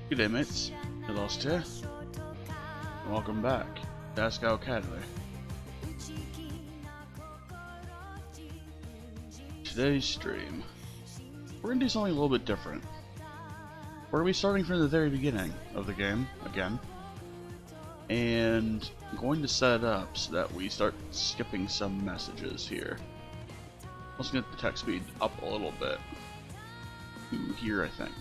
Good day, mates. Hello, here. And welcome back to Asagao Academy. Today's stream, we're going to do something a little bit different. We're going to be starting from the very beginning of the game, again. And I'm going to set it up so that we start skipping some messages here. Let's get the text speed up a little bit. To here, I think.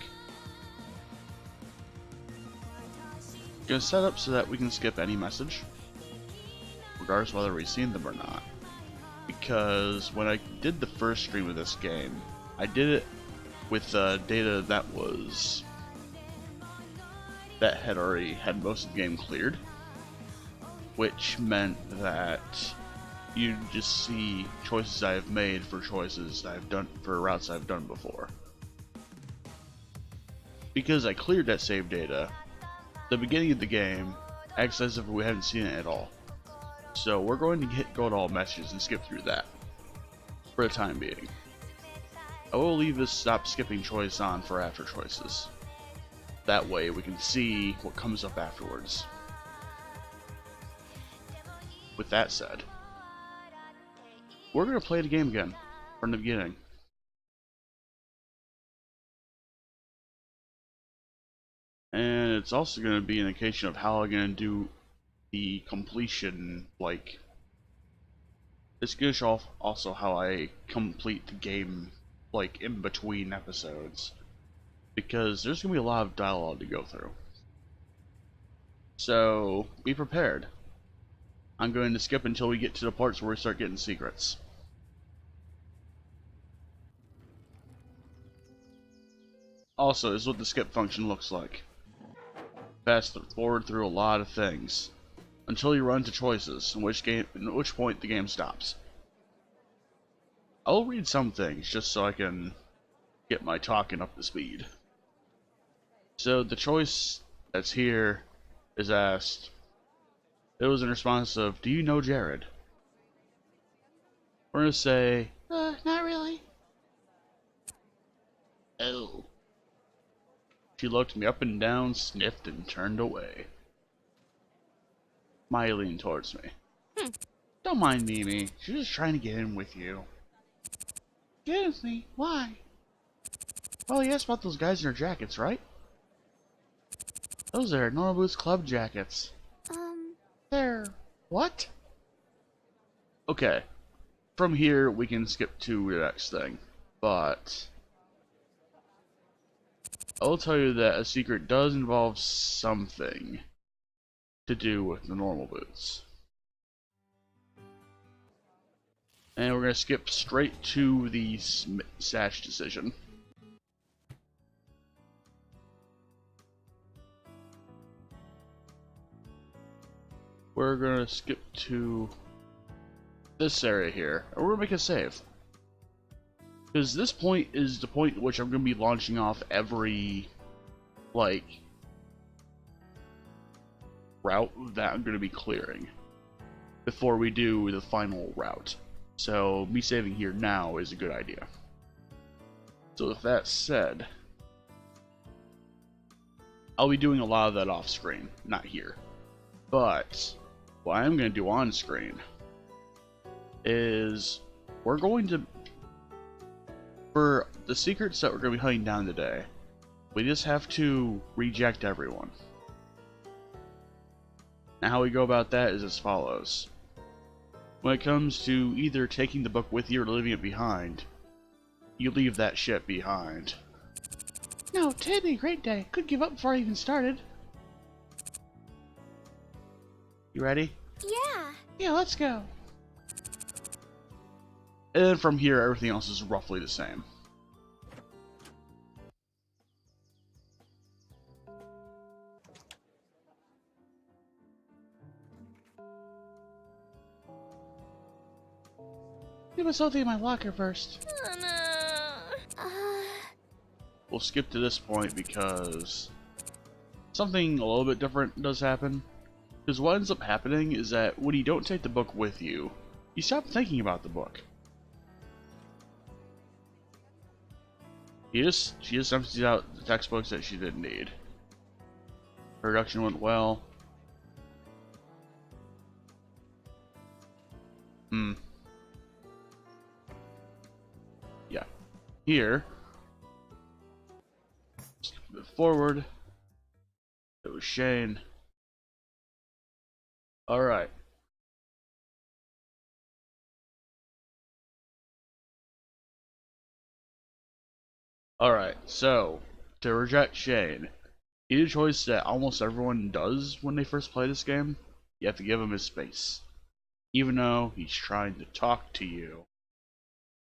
Gonna set up so that we can skip any message, regardless of whether we've seen them or not. Because when I did the first stream of this game, I did it with data that had already had most of the game cleared, which meant that you just see choices I've made for choices I've done for routes I've done before. Because I cleared that save data, the beginning of the game acts as if we haven't seen it at all. So we're going to go to all messages and skip through that for the time being. I will leave this stop skipping choice on for after choices. That way we can see what comes up afterwards. With that said, we're going to play the game again from the beginning. And it's also going to be an indication of how I'm going to do the completion, like, it's going to show off also how I complete the game, like, in between episodes. Because there's going to be a lot of dialogue to go through. So, be prepared. I'm going to skip until we get to the parts where we start getting secrets. Also, this is what the skip function looks like. Fast forward through a lot of things until you run to choices, at which point the game stops. I'll read some things just so I can get my talking up to speed. So the choice that's here is asked. It was in response of, "Do you know Jared?" We're gonna say, "Not really." Oh. She looked me up and down, sniffed, and turned away. Maya leaned towards me. "Don't mind Mimi. She's just trying to get in with you." "Get in with me? Why?" "Well, you asked about those guys in their jackets, right?" "Those are Normal Boots Club jackets." They're... what?" Okay. From here, we can skip to the next thing. But I will tell you that a secret does involve something to do with the normal boots. And we're going to skip straight to the Satch decision. We're going to skip to this area here, and we're going to make a save. Because this point is the point at which I'm going to be launching off every, like, route that I'm going to be clearing before we do the final route. So me saving here now is a good idea. So with that said, I'll be doing a lot of that off screen, not here. But what I'm going to do on screen is we're going to, for the secrets that we're going to be hunting down today, we just have to reject everyone. Now how we go about that is as follows. When it comes to either taking the book with you or leaving it behind, you leave that shit behind. "No, today'd be a great day. Could give up before I even started." You ready? Yeah. Yeah, let's go. And then from here, everything else is roughly the same. "You put something in my locker first." Oh no. We'll skip to this point because something a little bit different does happen. Because what ends up happening is that when you don't take the book with you, you stop thinking about the book. She just empties out the textbooks that she didn't need. Production went well. Yeah. Here, just move forward. It was Shane. Alright. Alright, so, to reject Shane, you do a choice that almost everyone does when they first play this game. You have to give him his space. Even though he's trying to talk to you.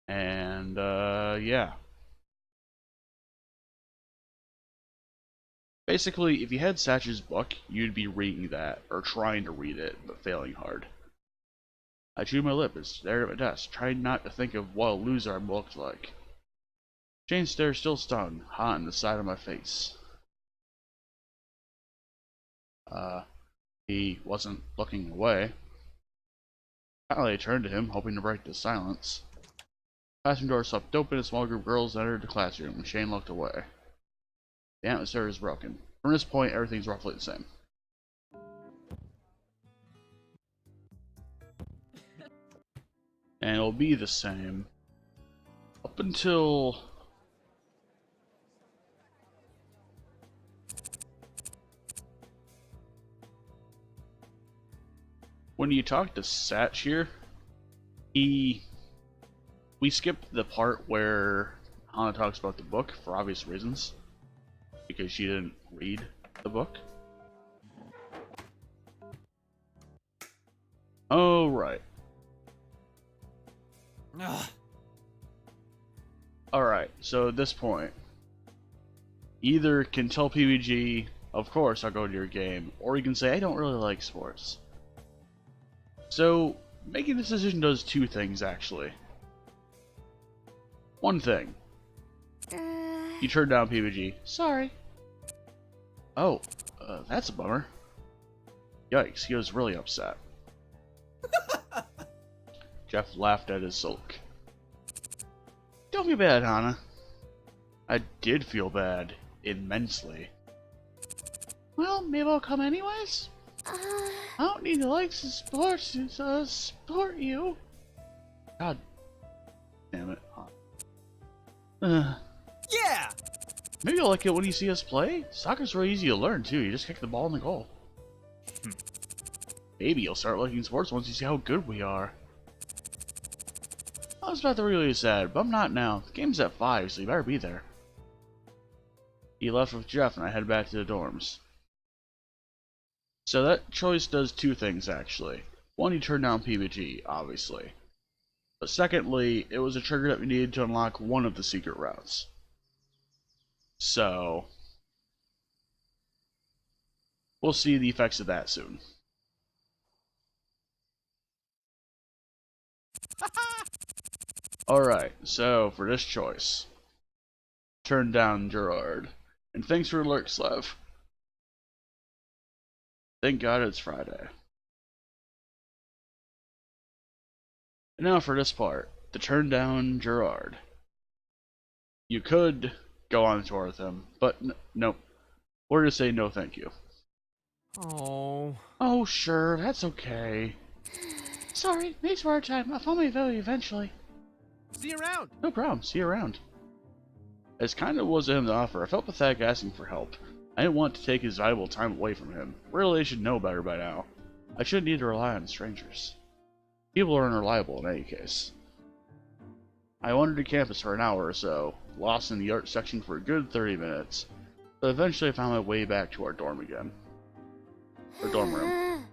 And, yeah. Basically, if you had Satch's book, you'd be reading that, or trying to read it, but failing hard. I chewed my lip and stared at my desk, trying not to think of what a loser I looked like. Shane's stare still stung, hot in the side of my face. He wasn't looking away. Finally, I turned to him, hoping to break the silence. The classroom door swept open, a small group of girls entered the classroom, and Shane looked away. The atmosphere is broken. From this point, everything's roughly the same. And it'll be the same up until when you talk to Satch here, we skipped the part where Hana talks about the book for obvious reasons, because she didn't read the book. Oh, right. Alright, so at this point, either can tell PBG, of course I'll go to your game, or you can say, I don't really like sports. So, making this decision does two things, actually. One thing. You turn down PBG. Sorry. Oh, that's a bummer. Yikes, he was really upset. Jeff laughed at his sulk. Don't be bad, Hana. I did feel bad. Immensely. Well, maybe I'll come anyways? I don't need to like sports to support you. God damn it. Yeah! Maybe you'll like it when you see us play. Soccer's really easy to learn, too. You just kick the ball in the goal. Maybe you'll start liking sports once you see how good we are. I was about to really sad, but I'm not now. The game's at 5, so you better be there. He left with Jeff, and I head back to the dorms. So that choice does two things, actually. One, you turn down PBG, obviously. But secondly, it was a trigger that we needed to unlock one of the secret routes. So, we'll see the effects of that soon. Alright, so for this choice, turn down Gerard. And thanks for alert, Slev. Thank God it's Friday. And now for this part, to turn down Gerard. You could go on tour with him, but nope. We're to say no thank you. Oh. Oh, sure, that's okay. Sorry, makes for our time. I'll find my value eventually. See you around. No problem, see you around. As kind of was of him to offer, I felt pathetic asking for help. I didn't want to take his valuable time away from him. Really, I should know better by now. I shouldn't need to rely on strangers. People are unreliable in any case. I wandered to campus for an hour or so, lost in the art section for a good 30 minutes, but eventually I found my way back to our dorm again. Our dorm room.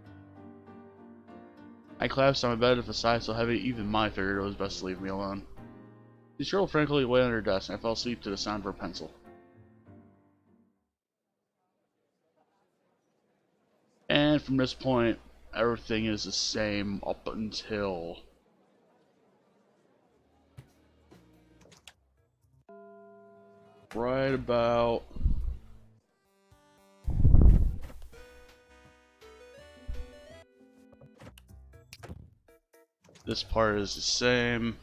I collapsed on my bed with a sigh so heavy even I figured it was best to leave me alone. She scrolled frankly away on her desk and I fell asleep to the sound of her pencil. And from this point, everything is the same up until right about this part is the same.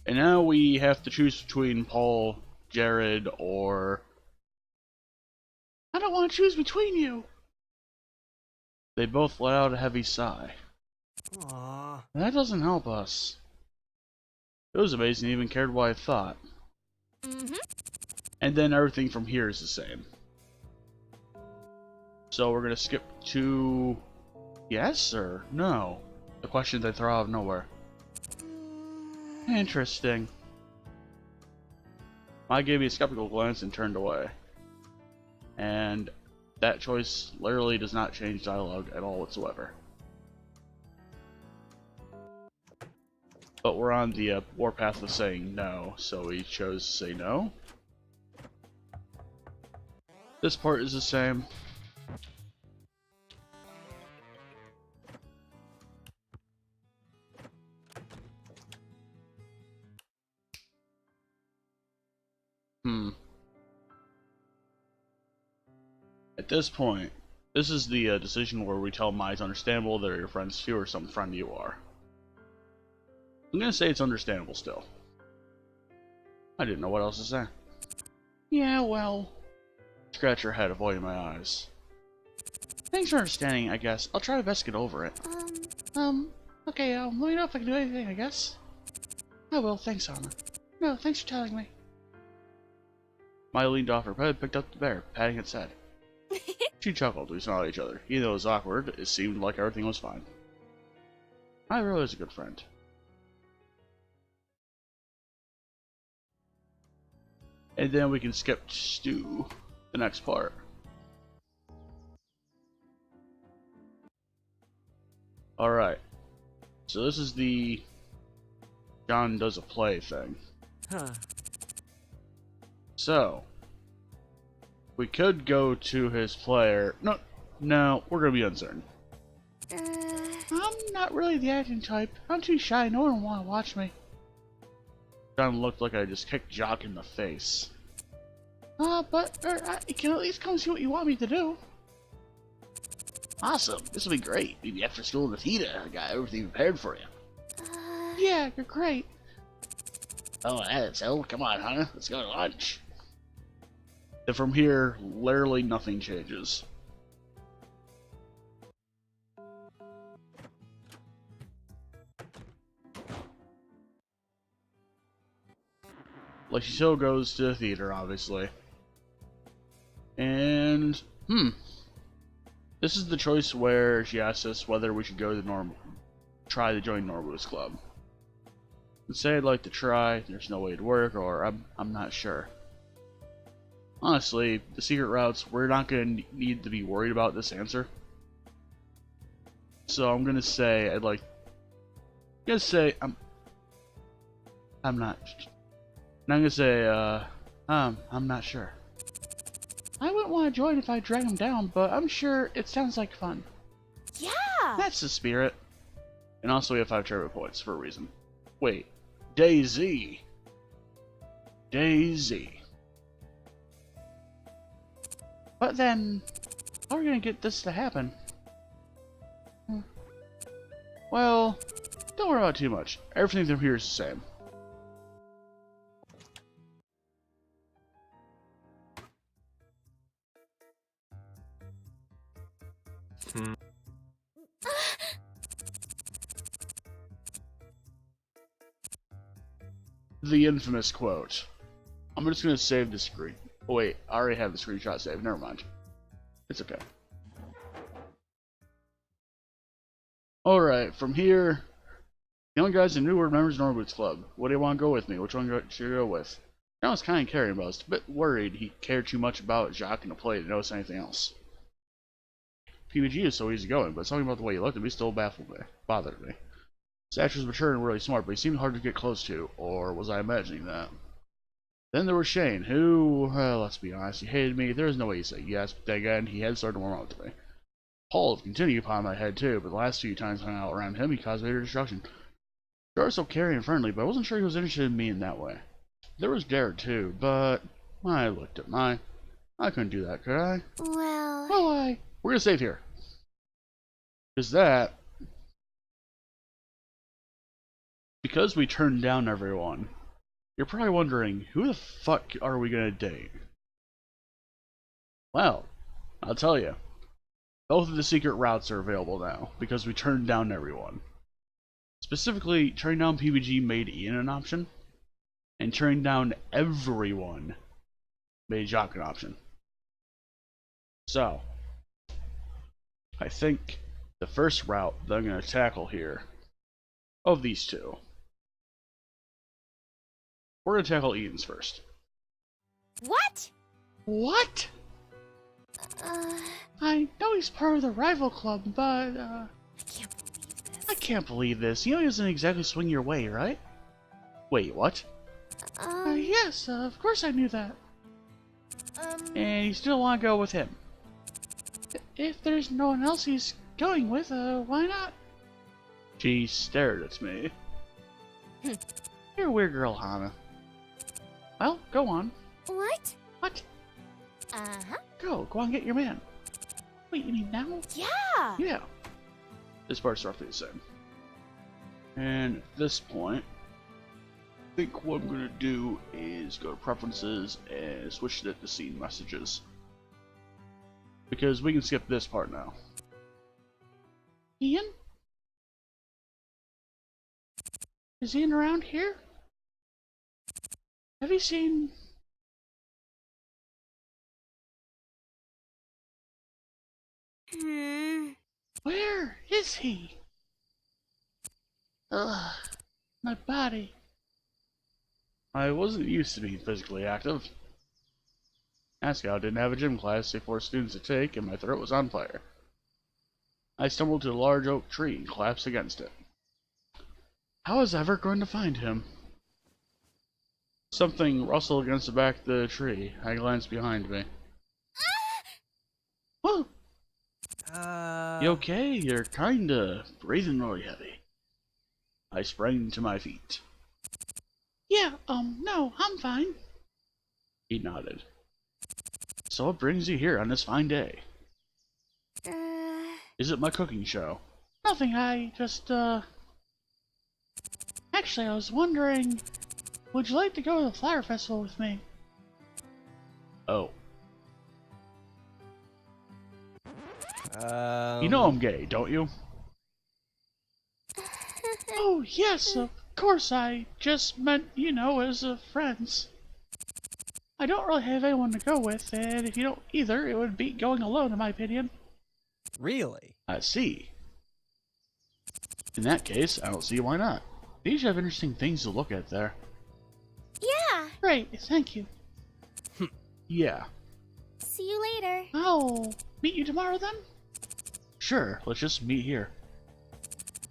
And now we have to choose between Paul, Jared, or... I don't want to choose between you! They both let out a heavy sigh. Aww. That doesn't help us. It was amazing he even cared what I thought. And then everything from here is the same. So we're gonna skip to... Yes or no? The questions they throw out of nowhere. Interesting. I gave me a skeptical glance and turned away. And that choice literally does not change dialogue at all whatsoever. But we're on the warpath of saying no, so we chose to say no. This part is the same. At this point, this is the decision where we tell Mai it's understandable that your friends fewer some friend you are. I'm gonna say it's understandable still. I didn't know what else to say. Yeah, well... Scratch her head, avoiding my eyes. Thanks for understanding, I guess. I'll try my best to get over it. Okay, let me know if I can do anything, I guess. I will, thanks, Anna. No, thanks for telling me. Mai leaned off her bed and picked up the bear, patting its head. She chuckled. We smiled at each other. Even though it was awkward, it seemed like everything was fine. I really is a good friend. And then we can skip to the next part. Alright. So this is the John does a play thing. Huh. So we could go to his player. No, we're gonna be uncertain. I'm not really the acting type. I'm too shy. No one will want to watch me. John looked like I just kicked Jock in the face. But you can at least come see what you want me to do. Awesome. This will be great. Maybe after school with Hita. I got everything prepared for you. Yeah, you're great. Oh, so come on, huh? Let's go to lunch. And from here, literally nothing changes. Like, she still goes to the theater, obviously. And, this is the choice where she asks us whether we should go to try to join Norwood's club. And say I'd like to try, there's no way it'd work, or I'm not sure. Honestly, the secret routes, we're not going to need to be worried about this answer. So I'm going to say I'm not. And I'm going to say, I'm not sure. I wouldn't want to join if I drag him down, but I'm sure it sounds like fun. Yeah! That's the spirit. And also we have 5 trivia points for a reason. Wait. Daisy. But then, how are we gonna get this to happen? Well, don't worry about it too much. Everything from here is the same. The infamous quote. I'm just gonna save the screen. Oh wait, I already have the screenshot saved. Never mind. It's okay. Alright, from here, the only guys that knew were members of Norwood's club. What do you want to go with me? Which one should I go with? I was kind of caring, but I was a bit worried he cared too much about Jacques and the play to notice anything else. PBG is so easygoing, but something about the way he looked at me still bothered me. Stature was mature and really smart, but he seemed hard to get close to, or was I imagining that? Then there was Shane, who, well, let's be honest, he hated me. There was no way he'd say yes, but then again, he had started to warm up to me. Paul had continued upon my head too, but the last few times I hung out around him, he caused major destruction. Sure was so caring and friendly, but I wasn't sure he was interested in me in that way. There was Jared too, but I looked at mine. I couldn't do that, could I? Well... We're gonna save here. Because we turned down everyone, You're probably wondering, who the fuck are we gonna date? Well, I'll tell you. Both of the secret routes are available now, because we turned down everyone. Specifically, turning down PBG made Ian an option, and turning down everyone made Jacques an option. So, I think the first route that I'm going to tackle here, of these two, we're going to tackle Ian's first. What? What? I know he's part of the rival club, but, I can't believe this. You know he doesn't exactly swing your way, right? Wait, what? Yes, of course I knew that. And you still want to go with him? If there's no one else he's going with, why not? She stared at me. You're a weird girl, Hana. Well, go on. What? What? Uh-huh. Go on, get your man. Wait, you mean now? Yeah! Yeah. This part's roughly the same. And at this point, I think what I'm gonna do is go to preferences and switch it to scene messages. Because we can skip this part now. Ian? Is Ian around here? Have you seen... Where is he? Ugh, my body. I wasn't used to being physically active. Asagao didn't have a gym class for students to take, and my throat was on fire. I stumbled to a large oak tree and collapsed against it. How was I ever going to find him? Something rustled against the back of the tree. I glanced behind me. Whoa! You okay? You're kinda breathing really heavy. I sprang to my feet. Yeah, no, I'm fine. He nodded. So what brings you here on this fine day? Is it my cooking show? Nothing, I just, Actually, I was wondering, would you like to go to the flower festival with me? Oh. You know I'm gay, don't you? Oh, yes, of course, I just meant, you know, as friends. I don't really have anyone to go with, and if you don't either, it would be going alone, in my opinion. Really? I see. In that case, I don't see why not. These have interesting things to look at there. Yeah! Great, thank you. Yeah. See you later. I'll meet you tomorrow then? Sure, let's just meet here.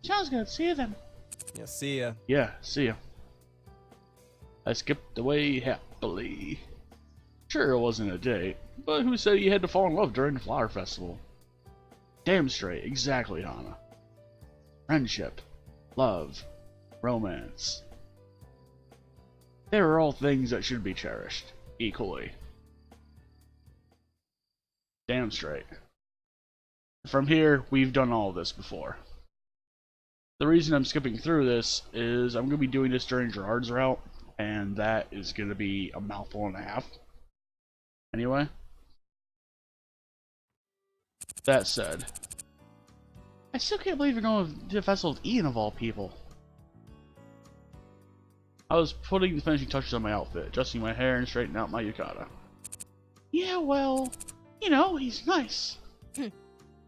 Sounds good, see you then. Yeah, see ya. Yeah, see ya. I skipped away happily. Sure, it wasn't a date, but who said you had to fall in love during the flower festival? Damn straight, exactly, Hana. Friendship, love, romance. They are all things that should be cherished, equally. Damn straight. From here, we've done all this before. The reason I'm skipping through this is I'm going to be doing this during Gerard's route, and that is going to be a mouthful and a half. Anyway. That said, I still can't believe you're going to the festival with Ian of all people. I was putting the finishing touches on my outfit, adjusting my hair and straightening out my yukata. Yeah, well, you know, he's nice.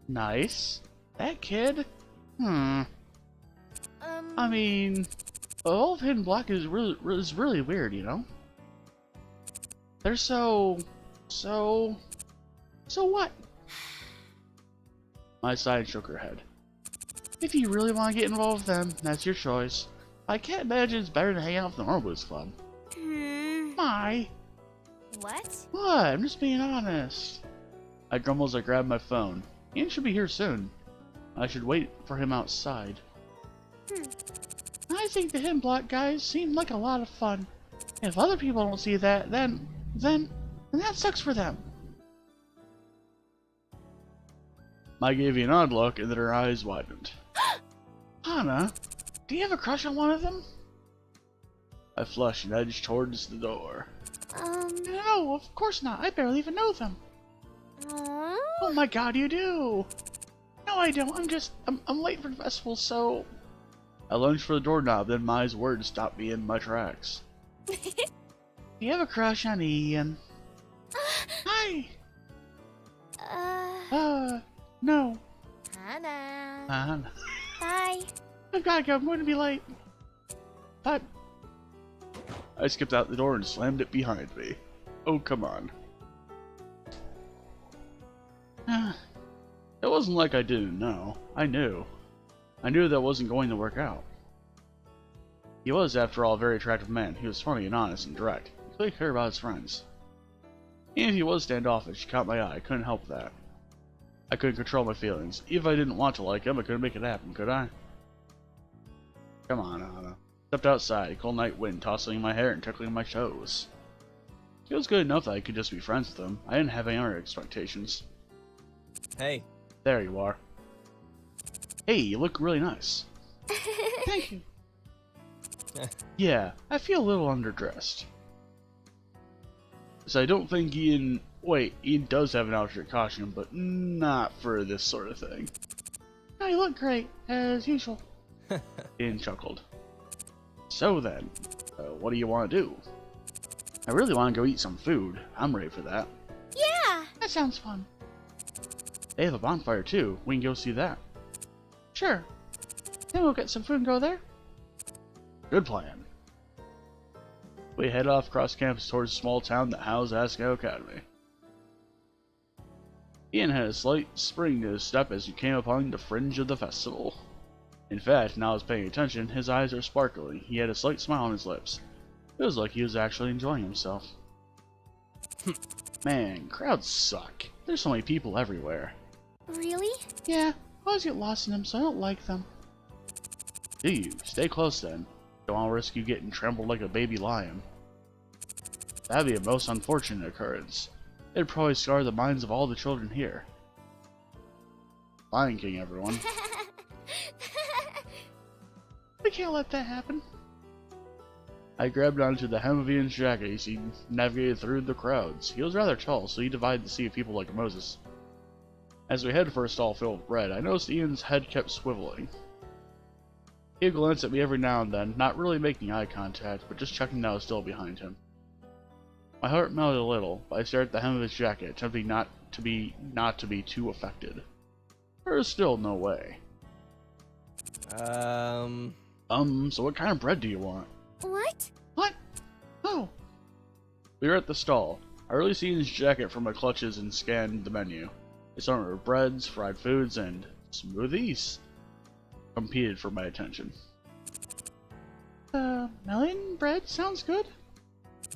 Nice? That kid? I mean, all of Hidden Block is really weird, you know? They're so what? My side shook her head. If you really want to get involved with them, that's your choice. I can't imagine it's better to hang out with the Norwood's Club. My. What? What? I'm just being honest. I grumbled as I grabbed my phone. Ian should be here soon. I should wait for him outside. I think the Hidden Block guys seem like a lot of fun. If other people don't see that, then that sucks for them. I gave you an odd look, and then her eyes widened. Hana, do you have a crush on one of them? I flushed and edged towards the door. No, of course not. I barely even know them. Aw. Oh my god, you do! No, I don't. I'm late for the festival, so... I lunged for the doorknob, then Mai's words stopped me in my tracks. Do you have a crush on Ian? Hi! No. Hannah. Bye. I've gotta go. I'm going to be late. But... I skipped out the door and slammed it behind me. Oh, come on. It wasn't like I didn't know. I knew. I knew that wasn't going to work out. He was, after all, a very attractive man. He was funny and honest and direct. He clearly cared about his friends. And he was standoffish. He caught my eye. I couldn't help that. I couldn't control my feelings. Even if I didn't want to like him, I couldn't make it happen, could I? Come on, Anna. Stepped outside, cold night wind tossing in my hair and tickling my toes. He was good enough that I could just be friends with him. I didn't have any other expectations. Hey. There you are. Hey, you look really nice. Thank you. Yeah, I feel a little underdressed. So I don't think Ian... Wait, Ian does have an outfit costume, but not for this sort of thing. No, you look great, as usual. Ian chuckled. So then, what do you want to do? I really want to go eat some food. I'm ready for that. Yeah. That sounds fun. They have a bonfire too. We can go see that. Sure. Then we'll get some food and go there. Good plan. We head off across campus towards a small town that housed Asagao Academy. Ian had a slight spring to his step as he came upon the fringe of the festival. In fact, now I was paying attention, his eyes are sparkling. He had a slight smile on his lips. It was like he was actually enjoying himself. Man, crowds suck. There's so many people everywhere. Really? Yeah, I always get lost in them, so I don't like them. Do you? Stay close then. Don't want to risk you getting trampled like a baby lion. That'd be a most unfortunate occurrence. It'd probably scar the minds of all the children here. Lion King, everyone. We can't let that happen. I grabbed onto the hem of Ian's jacket as he navigated through the crowds. He was rather tall, so he divided the sea of people like Moses. As we headed for a stall filled with bread, I noticed Ian's head kept swiveling. He'd glance at me every now and then, not really making eye contact, but just checking that I was still behind him. My heart melted a little, but I stared at the hem of his jacket, attempting not to be too affected. There was still no way. So what kind of bread do you want? What? What? Oh. We were at the stall. I released Ian's jacket from my clutches and scanned the menu. It's ordered with breads, fried foods, and smoothies. Competed for my attention. Melon bread sounds good.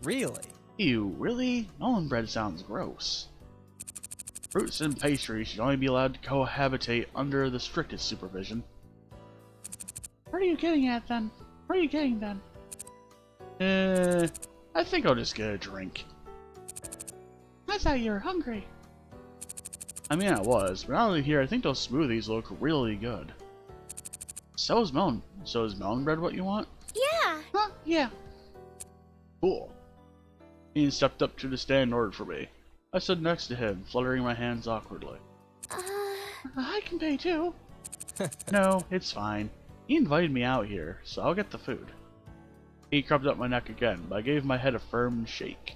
Really? Ew, really? Melon bread sounds gross. Fruits and pastries should only be allowed to cohabitate under the strictest supervision. What are you getting at then? What are you getting then? I think I'll just get a drink. I thought you were hungry. I mean, I was, but now that I'm here, I think those smoothies look really good. So is melon bread what you want? Yeah. Huh? Yeah. Cool. Ian stepped up to the stand and ordered for me. I stood next to him, fluttering my hands awkwardly. I can pay too. No, it's fine. He invited me out here, so I'll get the food. He crept up my neck again, but I gave my head a firm shake.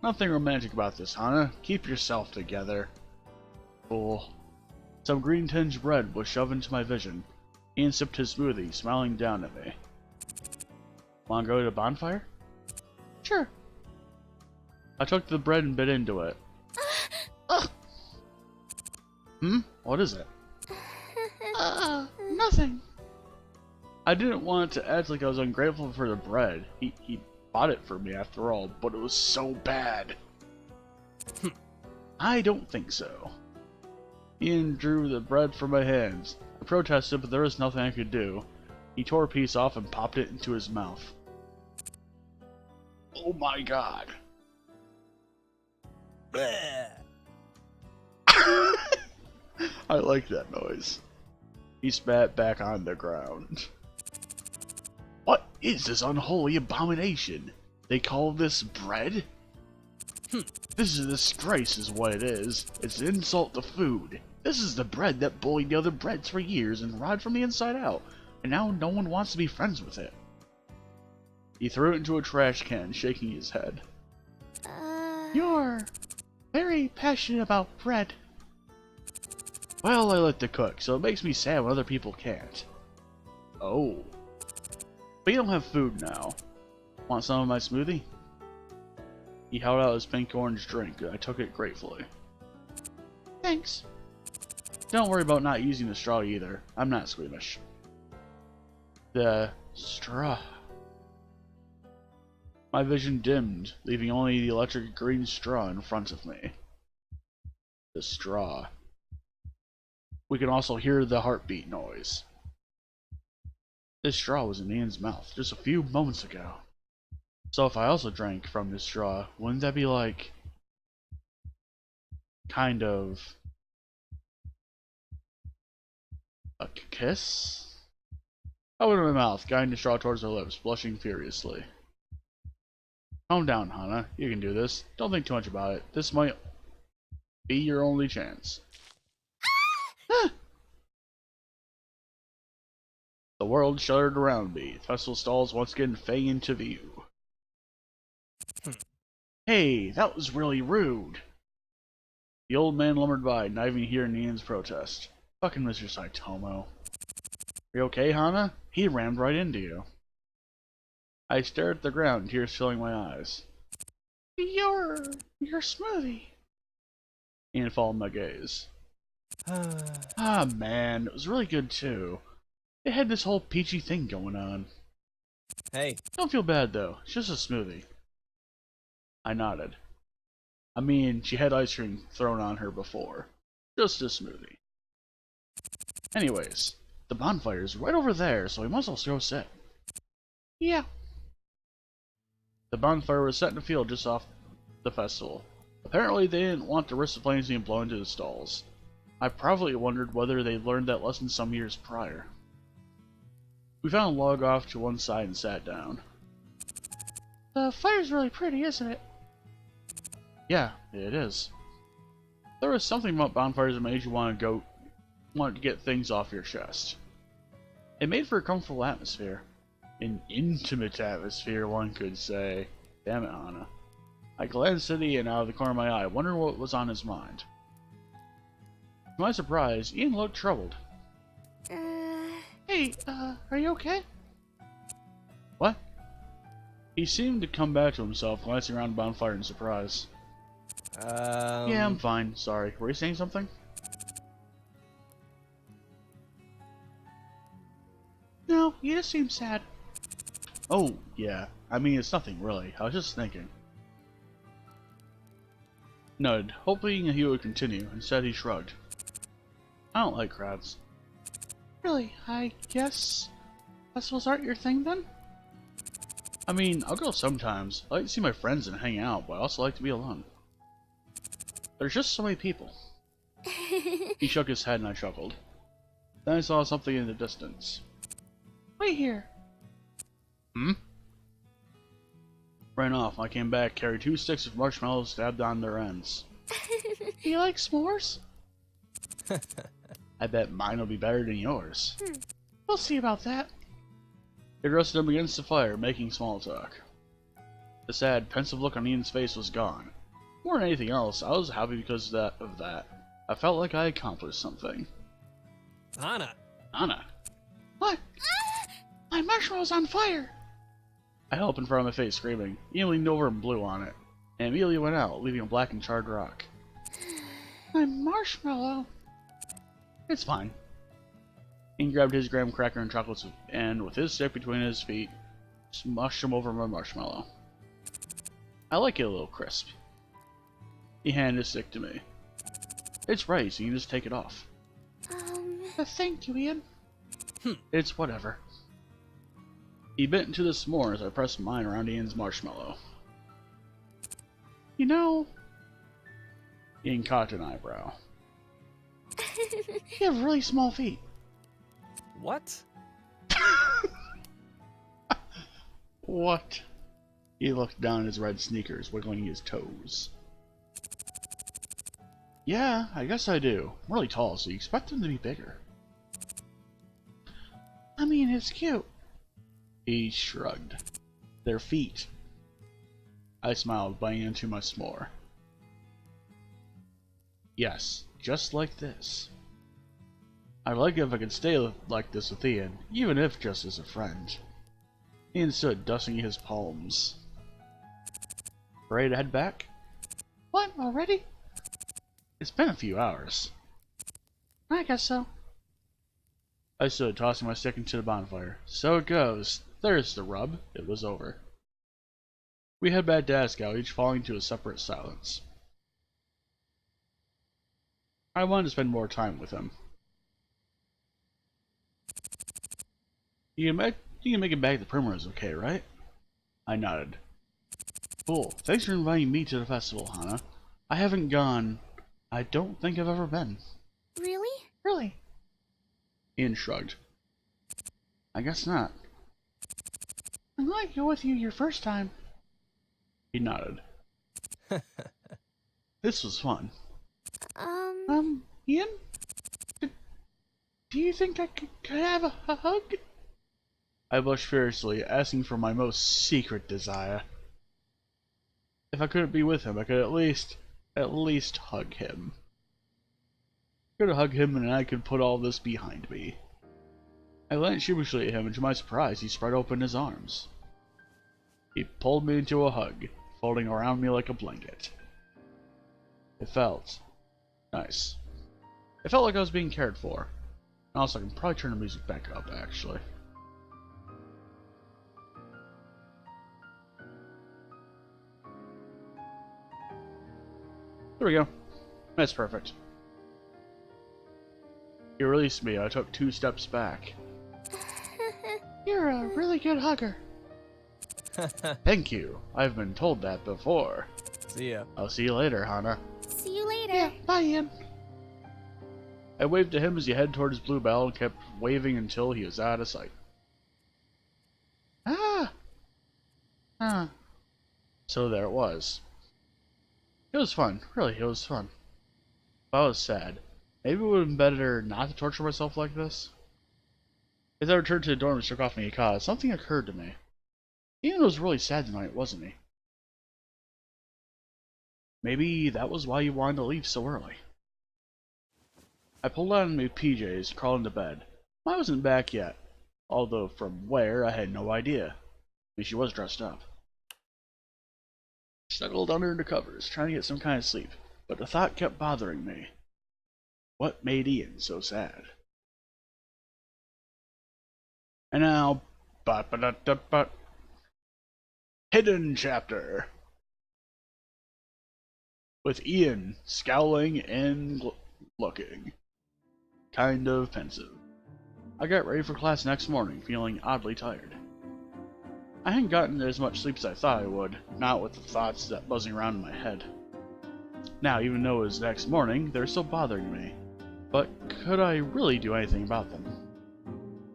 Nothing romantic about this, Hana. Keep yourself together. Fool. Some green-tinged bread was shoved into my vision. Ian sipped his smoothie, smiling down at me. Wanna go to the bonfire? Sure. I took the bread and bit into it. What is it? Nothing. I didn't want to act like I was ungrateful for the bread. He bought it for me after all, but it was so bad. I don't think so. Ian drew the bread from my hands. I protested, but there was nothing I could do. He tore a piece off and popped it into his mouth. Oh my god. I like that noise. He spat back on the ground. What? is this unholy abomination? They call this bread? This is a disgrace is what it is. It's an insult to food. This is the bread that bullied the other breads for years and rotted from the inside out, and now no one wants to be friends with it. He threw it into a trash can, shaking his head. You're very passionate about bread. Well, I like to cook, so it makes me sad when other people can't. Oh. But you don't have food now. Want some of my smoothie? He held out his pink-orange drink, and I took it gratefully. Thanks. Don't worry about not using the straw either. I'm not squeamish. The straw. My vision dimmed, leaving only the electric green straw in front of me. The straw. We can also hear the heartbeat noise. This straw was in Ian's mouth just a few moments ago. So if I also drank from this straw, wouldn't that be like... kind of... a kiss? I opened my mouth, guiding the straw towards her lips, blushing furiously. Calm down, Hana. You can do this. Don't think too much about it. This might be your only chance. The world shuddered around me. Festival stalls once again fading into view. Hey, that was really rude. The old man lumbered by, not even hearing Ian's protest. Fucking Mr. Saitomo. Are you okay, Hana? He rammed right into you. I stared at the ground, tears filling my eyes. Your smoothie. Ian followed my gaze. Ah man, it was really good too. It had this whole peachy thing going on. Hey. Don't feel bad though, it's just a smoothie. I nodded. I mean, she had ice cream thrown on her before. Just a smoothie. Anyways, the bonfire's right over there, so we must all go sit. Yeah. The bonfire was set in a field just off the festival. Apparently they didn't want the risk of flames being blown into the stalls. I probably wondered whether they'd learned that lesson some years prior. We found a log off to one side and sat down. The fire's really pretty, isn't it? Yeah, it is. There was something about bonfires that made you want to get things off your chest. It made for a comfortable atmosphere. An intimate atmosphere, one could say. Damn it, Hana. I glanced at Ian out of the corner of my eye, wondering what was on his mind. To my surprise, Ian looked troubled. Hey, are you okay? What? He seemed to come back to himself, glancing around the bonfire in surprise. Yeah, I'm fine. Sorry. Were you saying something? No, you just seem sad. Oh, yeah. I mean, it's nothing really. I was just thinking. Nodded, hoping he would continue. Instead, he shrugged. I don't like crowds. Really, I guess festivals aren't your thing then? I mean, I'll go sometimes. I like to see my friends and hang out, but I also like to be alone. There's just so many people. He shook his head and I chuckled. Then I saw something in the distance. Wait here. Hmm? Ran off. I came back, carried 2 sticks of marshmallows stabbed on their ends. Do you like s'mores? I bet mine will be better than yours. We'll see about that. He rested him against the fire, making small talk. The sad, pensive look on Ian's face was gone. More than anything else, I was happy because of that. I felt like I accomplished something. Hana. Hana. What? My marshmallow's on fire! I held up in front of my face, screaming. Ian leaned over and blew on it, and immediately went out, leaving a black and charred rock. My marshmallow. It's fine. Ian grabbed his graham cracker and chocolates, and with his stick between his feet, smushed them over my marshmallow. I like it a little crisp. He handed his stick to me. It's right, so you can just take it off. Thank you, Ian. It's whatever. He bit into the s'more as I pressed mine around Ian's marshmallow. You know, Ian cocked an eyebrow. you have really small feet. What? What? He looked down at his red sneakers, wiggling his toes. Yeah, I guess I do. I'm really tall, so you expect them to be bigger. I mean, it's cute. He shrugged. Their feet. I smiled, biting into my s'more. Yes, just like this. I'd like it if I could stay like this with Ian, even if just as a friend. Ian stood, dusting his palms. Ready to head back? What, already? It's been a few hours. I guess so. I stood, tossing my stick into the bonfire. So it goes. There's the rub. It was over. We head back to Asagao, each falling into a separate silence. I wanted to spend more time with him. You can make it back to Primrose okay, right? I nodded. Cool. Thanks for inviting me to the festival, Hana. I haven't gone. I don't think I've ever been. Really? Really? Ian shrugged. I guess not. I'd like to go with you your first time. He nodded. This was fun. Ian? Do you think I could have a hug? I blushed furiously, asking for my most secret desire. If I couldn't be with him, I could at least hug him. I could hug him and I could put all this behind me. I glanced sheepishly at him, and to my surprise, he spread open his arms. He pulled me into a hug, folding around me like a blanket. It felt nice. It felt like I was being cared for. And also, I can probably turn the music back up, actually. There we go. That's perfect. He released me. I took 2 steps back. You're a really good hugger. Thank you. I've been told that before. See ya. I'll see you later, Hana. See you later. Yeah, bye, Ian. I waved to him as he headed toward his blue bell and kept waving until he was out of sight. Ah! Ah. So there it was. It was fun. Really, it was fun. But I was sad. Maybe it would have been better not to torture myself like this. As I returned to the dorm and shook off my yukata, something occurred to me. Ian was really sad tonight, wasn't he? Maybe that was why he wanted to leave so early. I pulled on my PJs, crawled into bed. I wasn't back yet, although from where I had no idea. I mean, she was dressed up. I snuggled under the covers, trying to get some kind of sleep, but the thought kept bothering me. What made Ian so sad? And now, hidden chapter. With Ian scowling and looking kind of pensive. I got ready for class next morning, feeling oddly tired. I hadn't gotten as much sleep as I thought I would, not with the thoughts that buzzing around in my head. Now, even though it was next morning, they're still bothering me. But could I really do anything about them?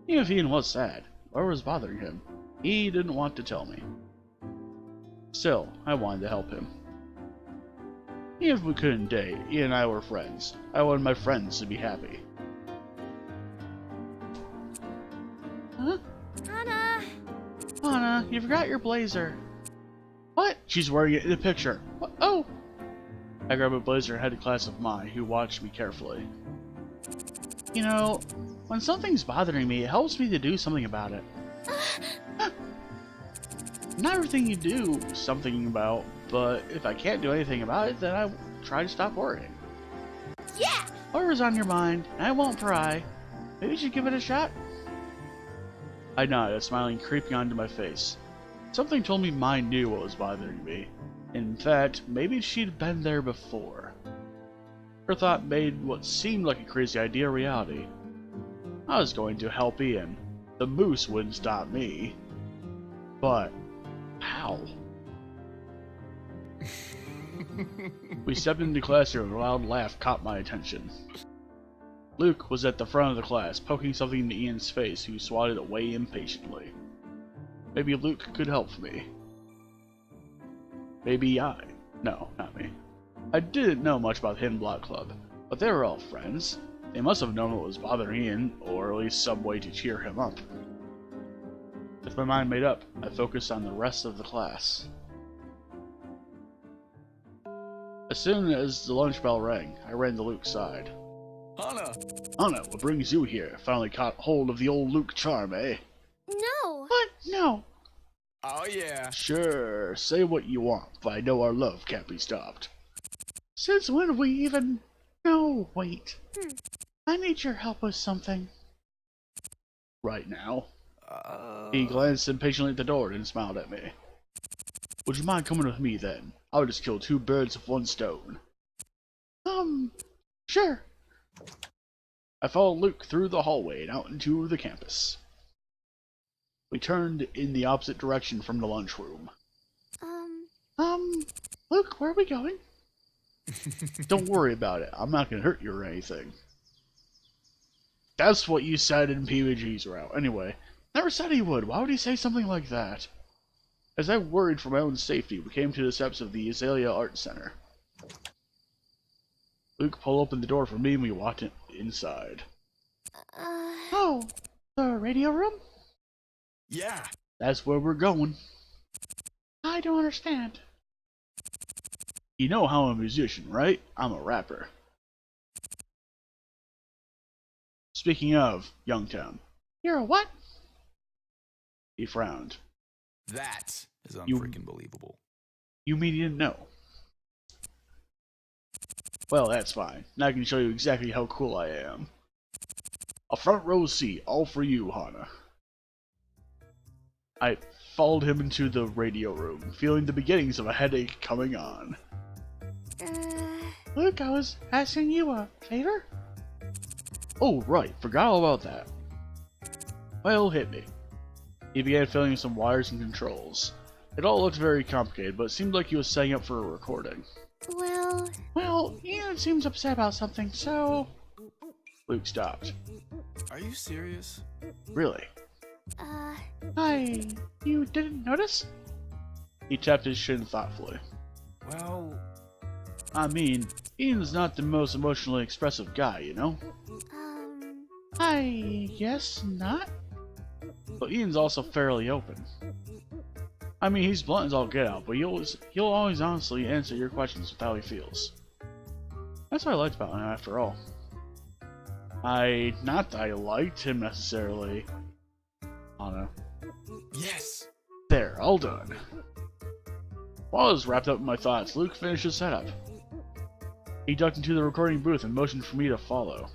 Even if Ian was sad, or was bothering him, he didn't want to tell me. Still, I wanted to help him. Even if we couldn't date, Ian and I were friends. I wanted my friends to be happy. Huh? Hana. Hana, you forgot your blazer. What? She's wearing it in the picture. What? Oh! I grabbed a blazer and headed to class of Mai, who watched me carefully. You know, when something's bothering me, it helps me to do something about it. Not everything you do something about, but if I can't do anything about it, then I try to stop worrying. Yeah! Whatever's on your mind, I won't pry. Maybe you should give it a shot. I nodded, a smiling creeping onto my face. Something told me Mai knew what was bothering me. In fact, maybe she'd been there before. Her thought made what seemed like a crazy idea a reality. I was going to help Ian. The moose wouldn't stop me. But how? We stepped into the classroom and a loud laugh caught my attention. Luke was at the front of the class, poking something into Ian's face, who swatted it away impatiently. Maybe Luke could help me. No, not me. I didn't know much about the Hidden Block Club, but they were all friends. They must have known what was bothering Ian, or at least some way to cheer him up. With my mind made up, I focused on the rest of the class. As soon as the lunch bell rang, I ran to Luke's side. Anna, what brings you here? Finally caught hold of the old Luke charm, eh? No. What? No. Oh yeah. Sure, say what you want, but I know our love can't be stopped. Since when have we even... No, wait. Hmm. I need your help with something. Right now? He glanced impatiently at the door and smiled at me. Would you mind coming with me then? I would just kill 2 birds with 1 stone. Sure. I followed Luke through the hallway and out into the campus. We turned in the opposite direction from the lunchroom. Luke, where are we going? Don't worry about it. I'm not going to hurt you or anything. That's what you said in PBG's route. Anyway, never said he would. Why would he say something like that? As I worried for my own safety, we came to the steps of the Azalea Art Center. Luke pulled open the door for me and we walked inside. Oh, the radio room? Yeah. That's where we're going. I don't understand. You know how I'm a musician, right? I'm a rapper. Speaking of Youngtown, You're a what? he frowned. That is You- unfreaking believable. You mean you didn't know? Well, that's fine. Now I can show you exactly how cool I am. A front row seat, all for you, Hana. I followed him into the radio room, feeling the beginnings of a headache coming on. Luke, I was asking you a favor? Oh, right, forgot all about that. Well, hit me. He began filling in some wires and controls. It all looked very complicated, but it seemed like he was setting up for a recording. Well, Ian seems upset about something, so... Luke stopped. Are you serious? Really? You didn't notice? He tapped his shin thoughtfully. Well, I mean, Ian's not the most emotionally expressive guy, you know? I guess not. But Ian's also fairly open. I mean, he's blunt as all get out, but he'll always honestly answer your questions with how he feels. That's what I liked about him, after all. Not that I liked him necessarily. I don't know. yes. There, all done. While I was wrapped up in my thoughts, Luke finished his setup. He ducked into the recording booth and motioned for me to follow.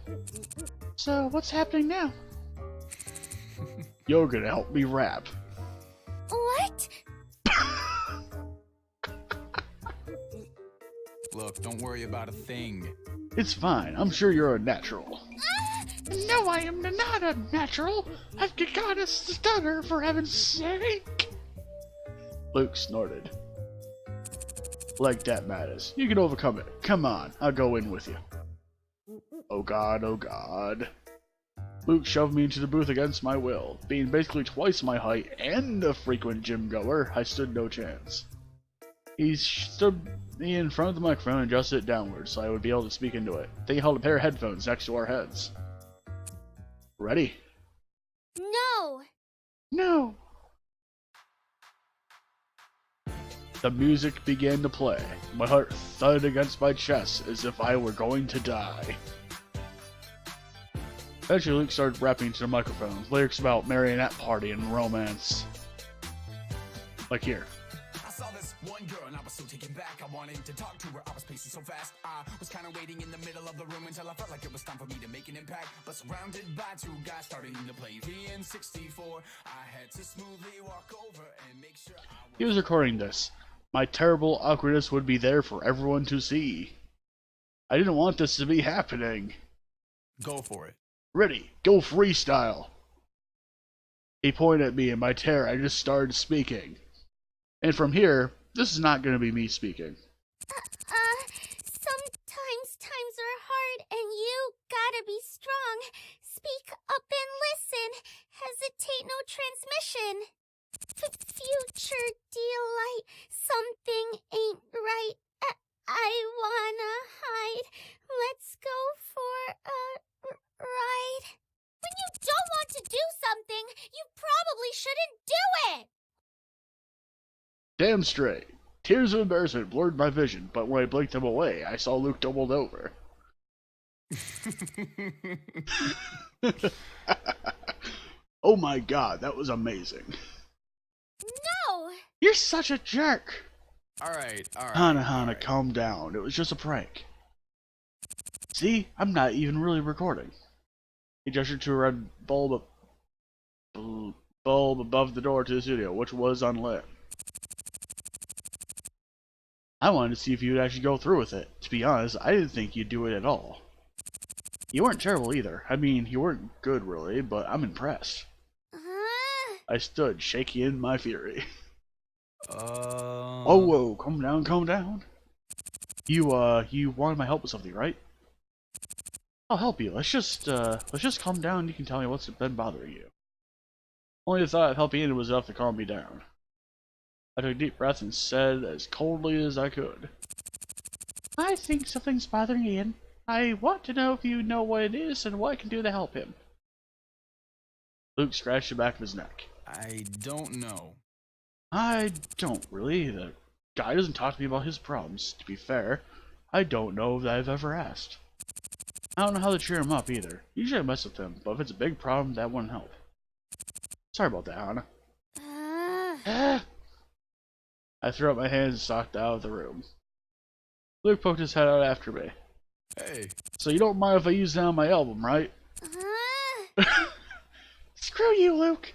So, what's happening now? You're gonna help me rap. what? Look, don't worry about a thing. It's fine, I'm sure you're a natural. No, I am not a natural. I've got a stutter, for heaven's sake. Luke snorted. Like that matters. You can overcome it. Come on, I'll go in with you. Oh god, oh god. Luke shoved me into the booth against my will. Being basically twice my height and a frequent gym goer, I stood no chance. He stood me in front of the microphone and adjusted it downwards so I would be able to speak into it. Then he held a pair of headphones next to our heads. Ready? No. The music began to play. My heart thudded against my chest as if I were going to die. Eventually Luke started rapping into the microphone, lyrics about marionette party and romance. Like here. I saw this one girl and I was so taken back. I wanted to talk to her, I was pacing so fast. I was kind of waiting in the middle of the room until I felt like it was time for me to make an impact. But surrounded by 2 guys starting to play VN64, I had to smoothly walk over and make sure He was recording this. My terrible awkwardness would be there for everyone to see. I didn't want this to be happening. Go for it. Ready, go freestyle. He pointed at me in my terror. I just started speaking. And from here, this is not going to be me speaking. Sometimes times are hard and you gotta be strong. Speak up and listen. Hesitate no transmission. pure delight. Something ain't right. I wanna hide. Let's go for a ride. When you don't want to do something, you probably shouldn't do it. Damn straight. Tears of embarrassment blurred my vision, but when I blinked them away, I saw Luke doubled over. Oh my god, that was amazing. No. You're such a jerk. Alright. Hana, calm down. It was just a prank. See? I'm not even really recording. He gestured to a red bulb above the door to the studio, which was unlit. I wanted to see if you'd actually go through with it. To be honest, I didn't think you'd do it at all. You weren't terrible either. I mean, you weren't good really, but I'm impressed. I stood, shaky in my fury. Whoa, calm down. You wanted my help with something, right? I'll help you. Let's just calm down. You can tell me what's been bothering you. Only the thought of helping you was enough to calm me down. I took a deep breath and said as coldly as I could, I think something's bothering Ian. I want to know if you know what it is and what I can do to help him. Luke scratched the back of his neck. I don't know. I don't really. The guy doesn't talk to me about his problems. To be fair, I don't know that I've ever asked. I don't know how to cheer him up either. Usually I mess with him, but if it's a big problem, that wouldn't help. Sorry about that, Hana. I threw up my hands and stalked out of the room. Luke poked his head out after me. Hey. So you don't mind if I use that on my album, right? Screw you, Luke!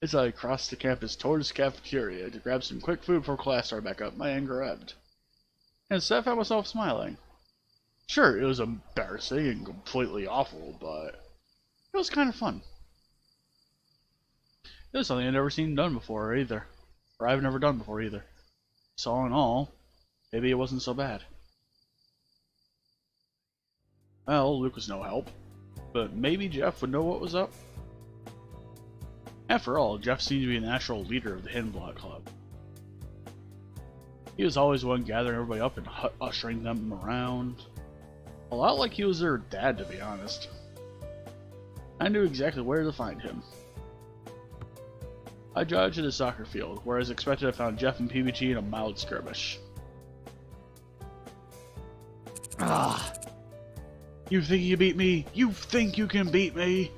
As I crossed the campus towards the cafeteria to grab some quick food before class started back up, my anger ebbed. And instead I found myself smiling. Sure, it was embarrassing and completely awful, but it was kind of fun. It was something I'd never seen done before either. Or I've never done before either. So all in all, maybe it wasn't so bad. Well, Luke was no help, but maybe Jeff would know what was up. After all, Jeff seemed to be the natural leader of the Hidden Block Club. He was always the one gathering everybody up and ushering them around. A lot like he was their dad, to be honest. I knew exactly where to find him. I jotted to the soccer field, where as expected I found Jeff and PBG in a mild skirmish. Ah! You think you beat me? You think you can beat me?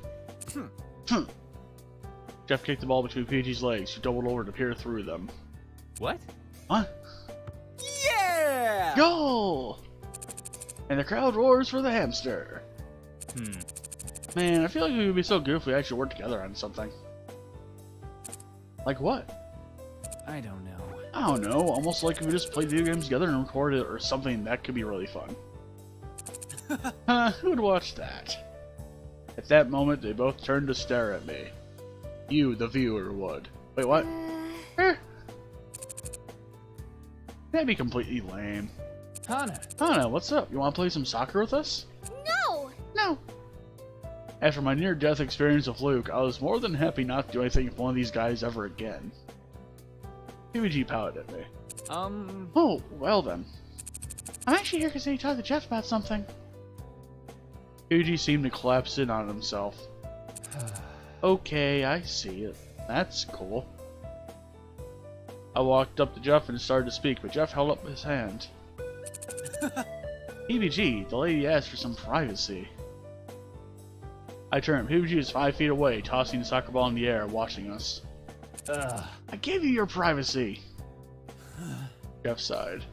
Jeff kicked the ball between PBG's legs, who doubled over to peer through them. What? What? Yeah! Goal! And the crowd roars for the hamster. Man, I feel like we would be so good if we actually worked together on something. Like what? I don't know. I don't know, almost like if we just played video games together and recorded it or something. That could be really fun. Who would watch that? At that moment, they both turned to stare at me. You, the viewer, would. Wait, what? That'd be completely lame. Hana, what's up? You want to play some soccer with us? No! After my near-death experience with Luke, I was more than happy not to do anything with one of these guys ever again. PBG pouted at me. Oh, well then. I'm actually here because I need to talk to Jeff about something. PBG seemed to collapse in on himself. Okay, I see it. That's cool. I walked up to Jeff and started to speak, but Jeff held up his hand. PBG, the lady asked for some privacy. I turned. PBG was 5 feet away, tossing the soccer ball in the air, watching us. I gave you your privacy. Jeff sighed.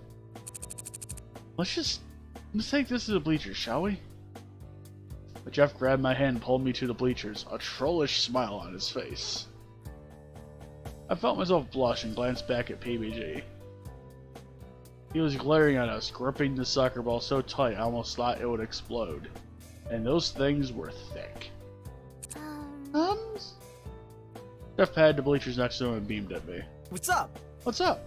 Let's take this to the bleachers, shall we? But Jeff grabbed my hand and pulled me to the bleachers, a trollish smile on his face. I felt myself blush and glanced back at PBG. He was glaring at us, gripping the soccer ball so tight I almost thought it would explode. And those things were thick. Jeff patted the bleachers next to him and beamed at me. What's up? What's up?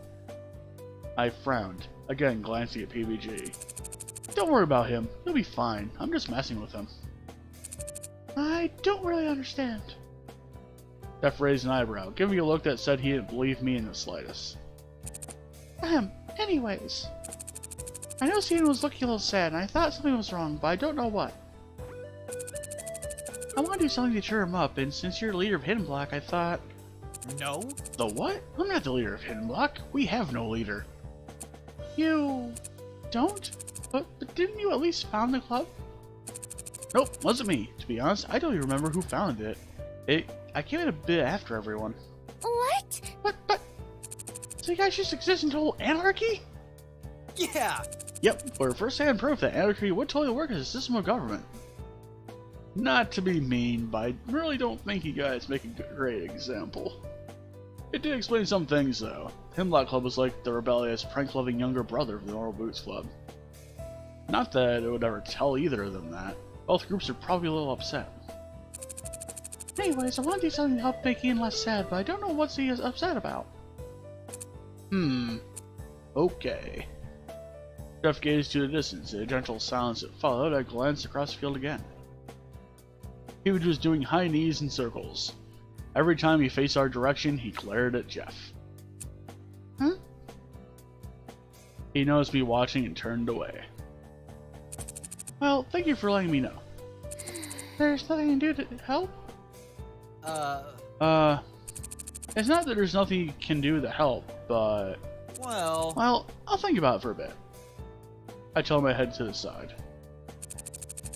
I frowned, again glancing at PBG. Don't worry about him. He'll be fine. I'm just messing with him. I don't really understand. Jeff raised an eyebrow, giving me a look that said he didn't believe me in the slightest. Anyways. I know Steven was looking a little sad, and I thought something was wrong, but I don't know what. I want to do something to cheer him up, and since you're the leader of Hidden Block, I thought... No? The what? I'm not the leader of Hidden Block. We have no leader. You... don't? But didn't you at least found the club? Nope, wasn't me. To be honest, I don't even remember who founded it. I came in a bit after everyone. What? But... So you guys just exist in total anarchy? Yeah! Yep, we're first-hand proof that anarchy would totally work as a system of government. Not to be mean, but I really don't think you guys make a great example. It did explain some things, though. Hemlock Club was like the rebellious, prank-loving younger brother of the Normal Boots Club. Not that it would ever tell either of them that. Both groups are probably a little upset. Anyways, I want to do something to help make Ian less sad, but I don't know what he is upset about. Okay. Jeff gazed to the distance. In a gentle silence that followed, I glanced across the field again. He was just doing high knees in circles. Every time he faced our direction, he glared at Jeff. Huh? He noticed me watching and turned away. Well, thank you for letting me know. There's nothing you can do to help? It's not that there's nothing you can do to help, but... Well, I'll think about it for a bit. I tell him I head to the side.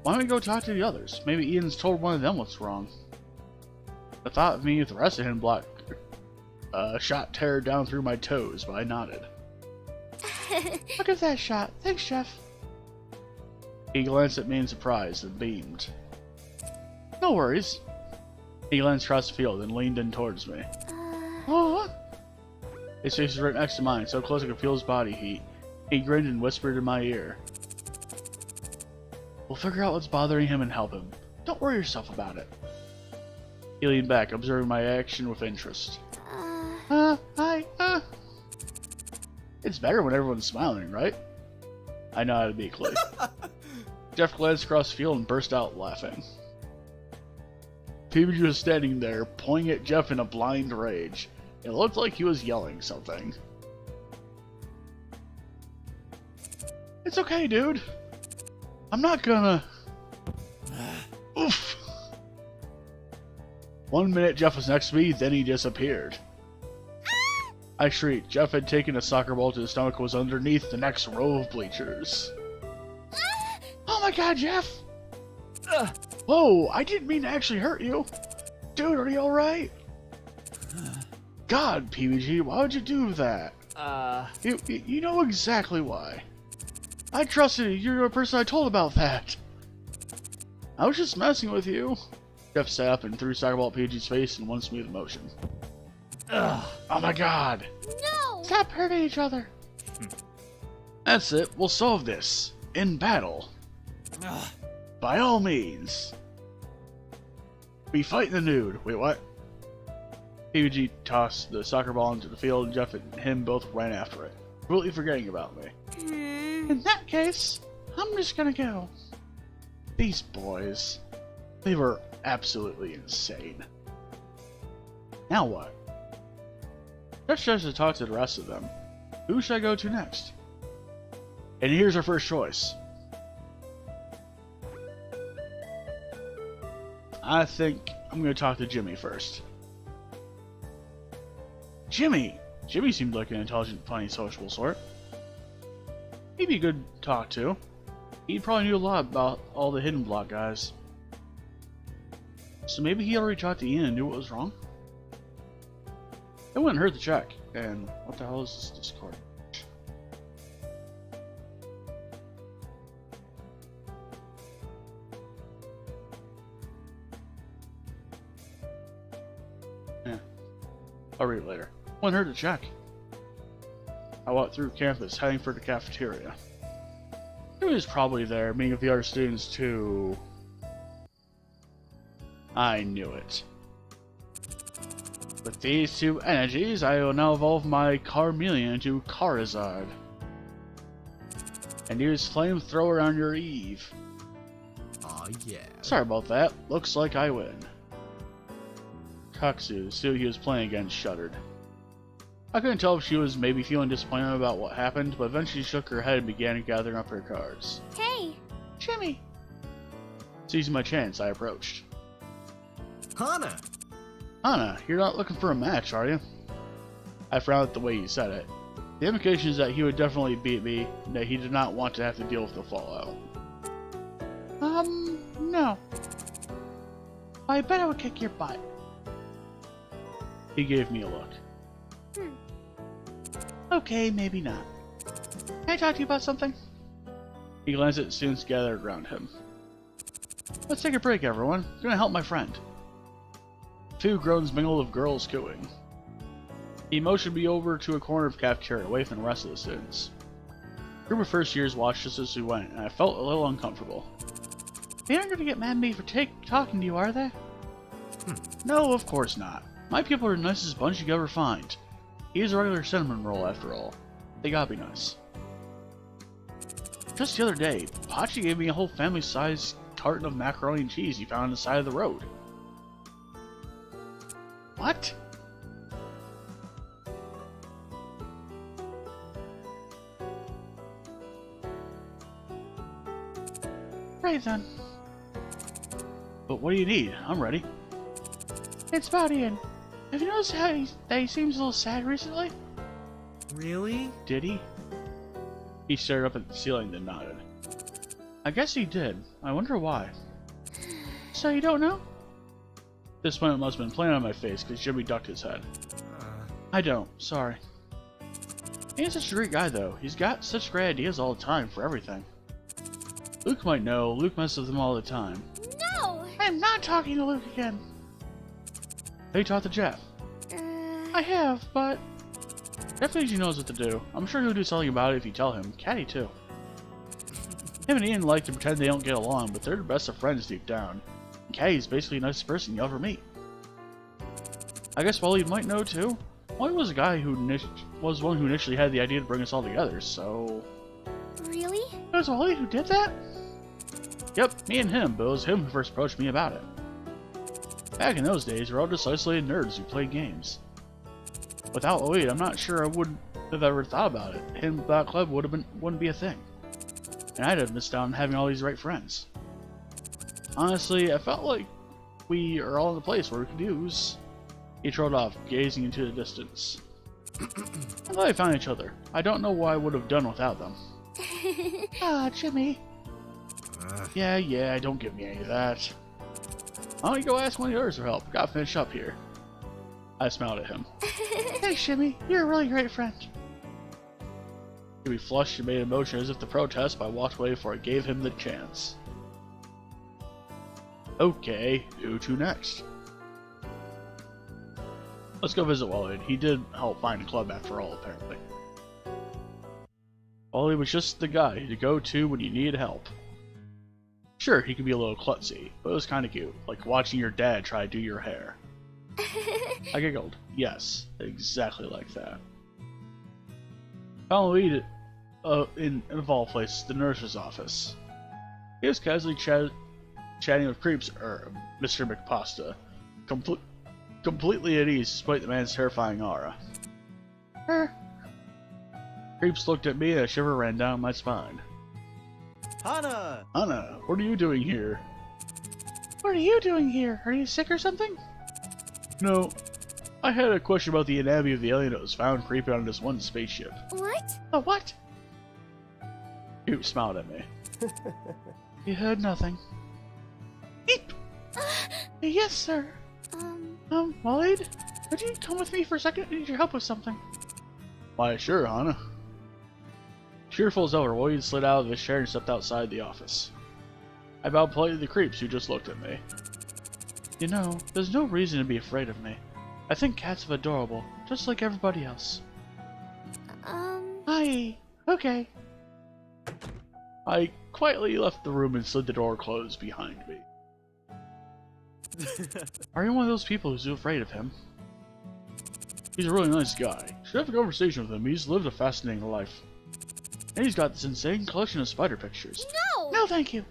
Why don't we go talk to the others? Maybe Ian's told one of them what's wrong. The thought of me with the rest of Hidden Block shot terror down through my toes, but I nodded. I'll give that a shot. Thanks, Jeff. He glanced at me in surprise and beamed. No worries. He glanced across the field and leaned in towards me. Oh, His face was right next to mine, so close I could feel his body heat. He grinned and whispered in my ear. We'll figure out what's bothering him and help him. Don't worry yourself about it. He leaned back, observing my action with interest. It's better when everyone's smiling, right? I nodded meekly. Jeff glanced across the field and burst out laughing. PBG was standing there, pointing at Jeff in a blind rage. It looked like he was yelling something. It's okay, dude. I'm not gonna... Oof. 1 minute Jeff was next to me, then he disappeared. I shrieked. Jeff had taken a soccer ball to the stomach and was underneath the next row of bleachers. oh my god, Jeff! Whoa, I didn't mean to actually hurt you. Dude, are you alright? God, PBG, why would you do that? You know exactly why. I trusted you. You're the person I told about that. I was just messing with you. Jeff sat up and threw a soccer ball at PBG's face in one smooth motion. Oh my god. No! Stop hurting each other. That's it. We'll solve this. In battle. By all means. We fight in the nude. Wait, what? PBG tossed the soccer ball into the field and Jeff and him both ran after it, completely forgetting about me. In that case, I'm just gonna go. These boys. They were absolutely insane. Now what? Jeff tries to talk to the rest of them. Who should I go to next? And here's our first choice. I think I'm going to talk to Jimmy first. Jimmy! Jimmy seemed like an intelligent, funny, sociable sort. He'd be good to talk to. He probably knew a lot about all the Hidden Block guys. So maybe he'll reach out to Ian and knew what was wrong? It wouldn't hurt to check. And what the hell is this Discord? Yeah. I'll read it later. Wouldn't hurt to check. I walked through campus, heading for the cafeteria. He was probably there, meeting with the other students too. I knew it. With these two energies, I will now evolve my Carmelian into Charizard. And use Flamethrower on your Eve. Aw, yeah. Sorry about that. Looks like I win. Kaksu, the suit he was playing against, shuddered. I couldn't tell if she was maybe feeling disappointed about what happened, but eventually she shook her head and began gathering up her cards. Hey! Jimmy! Seizing my chance, I approached. Hana! Hana, you're not looking for a match, are you? I frowned at the way he said it. The implication is that he would definitely beat me, and that he did not want to have to deal with the fallout. No. I bet I would kick your butt. He gave me a look. Okay, maybe not. Can I talk to you about something? He glanced at the students gathered around him. Let's take a break, everyone. I'm gonna help my friend. Two groans mingled of girls cooing. He motioned me over to a corner of the cafeteria away from the rest of the students. A group of first years watched us as we went, and I felt a little uncomfortable. They aren't going to get mad at me for talking to you, are they? No, of course not. My people are the nicest bunch you could ever find. He's a regular cinnamon roll, after all. They gotta be nice. Just the other day, Pachi gave me a whole family-sized carton of macaroni and cheese he found on the side of the road. What? Right then. But what do you need? I'm ready. It's about Ian. Have you noticed that he seems a little sad recently? Really? Did he? He stared up at the ceiling, then nodded. I guess he did. I wonder why. So you don't know? At this point, it must have been plain on my face because Jimmy ducked his head. I don't. Sorry. Ian's such a great guy, though. He's got such great ideas all the time for everything. Luke might know. Luke messes with him all the time. No! I'm not talking to Luke again. Have you talked to Jeff? I have, but... Jeff thinks he knows what to do. I'm sure he'll do something about it if you tell him. Caddy, too. Him and Ian like to pretend they don't get along, but they're the best of friends deep down. And Caddy's basically the nicest person you'll ever meet. I guess Wally might know, too. Wally was the guy who was one who initially had the idea to bring us all together, so... Really? It was Wally who did that? Yep, me and him, but it was him who first approached me about it. Back in those days, we were all just isolated nerds who played games. Without Lloyd, I'm not sure I would have ever thought about it. Him without Club wouldn't be a thing. And I'd have missed out on having all these right friends. Honestly, I felt like we are all in a place where we could use... He trailed off, gazing into the distance. I'm glad we found each other. I don't know what I would have done without them. Ah, Jimmy. Yeah, don't give me any of that. Why don't you go ask one of the others for help? Gotta finish up here. I smiled at him. Thanks, Jimmy. You're a really great friend. He flushed and made a motion as if to protest, but I walked away before I gave him the chance. Okay, who to next? Let's go visit Wally. He did help find a club after all, apparently. Wally was just the guy to go to when you needed help. Sure, he could be a little klutzy, but it was kinda cute, like watching your dad try to do your hair. I giggled. Yes, exactly like that. Found Louis in of all places, the nurse's office. He was casually chatting with Creeps, Mr. McPasta, completely at ease despite the man's terrifying aura. Creeps looked at me and a shiver ran down my spine. Hana! Hana, what are you doing here? What are you doing here? Are you sick or something? No. I had a question about the anatomy of the alien that was found creeping on this one spaceship. What? A what? Creeps smiled at me. You heard nothing. Beep! Yes, sir. Waleed? Would you come with me for a second? I need your help with something. Why, sure, Hana. Cheerful as ever, Waleed slid out of his chair and stepped outside the office. I bowed politely to the Creeps, who just looked at me. You know, there's no reason to be afraid of me. I think cats are adorable, just like everybody else. Okay. I quietly left the room and slid the door closed behind me. Are you one of those people who's afraid of him? He's a really nice guy. Should have a conversation with him. He's lived a fascinating life. And he's got this insane collection of spider pictures. No! No, thank you.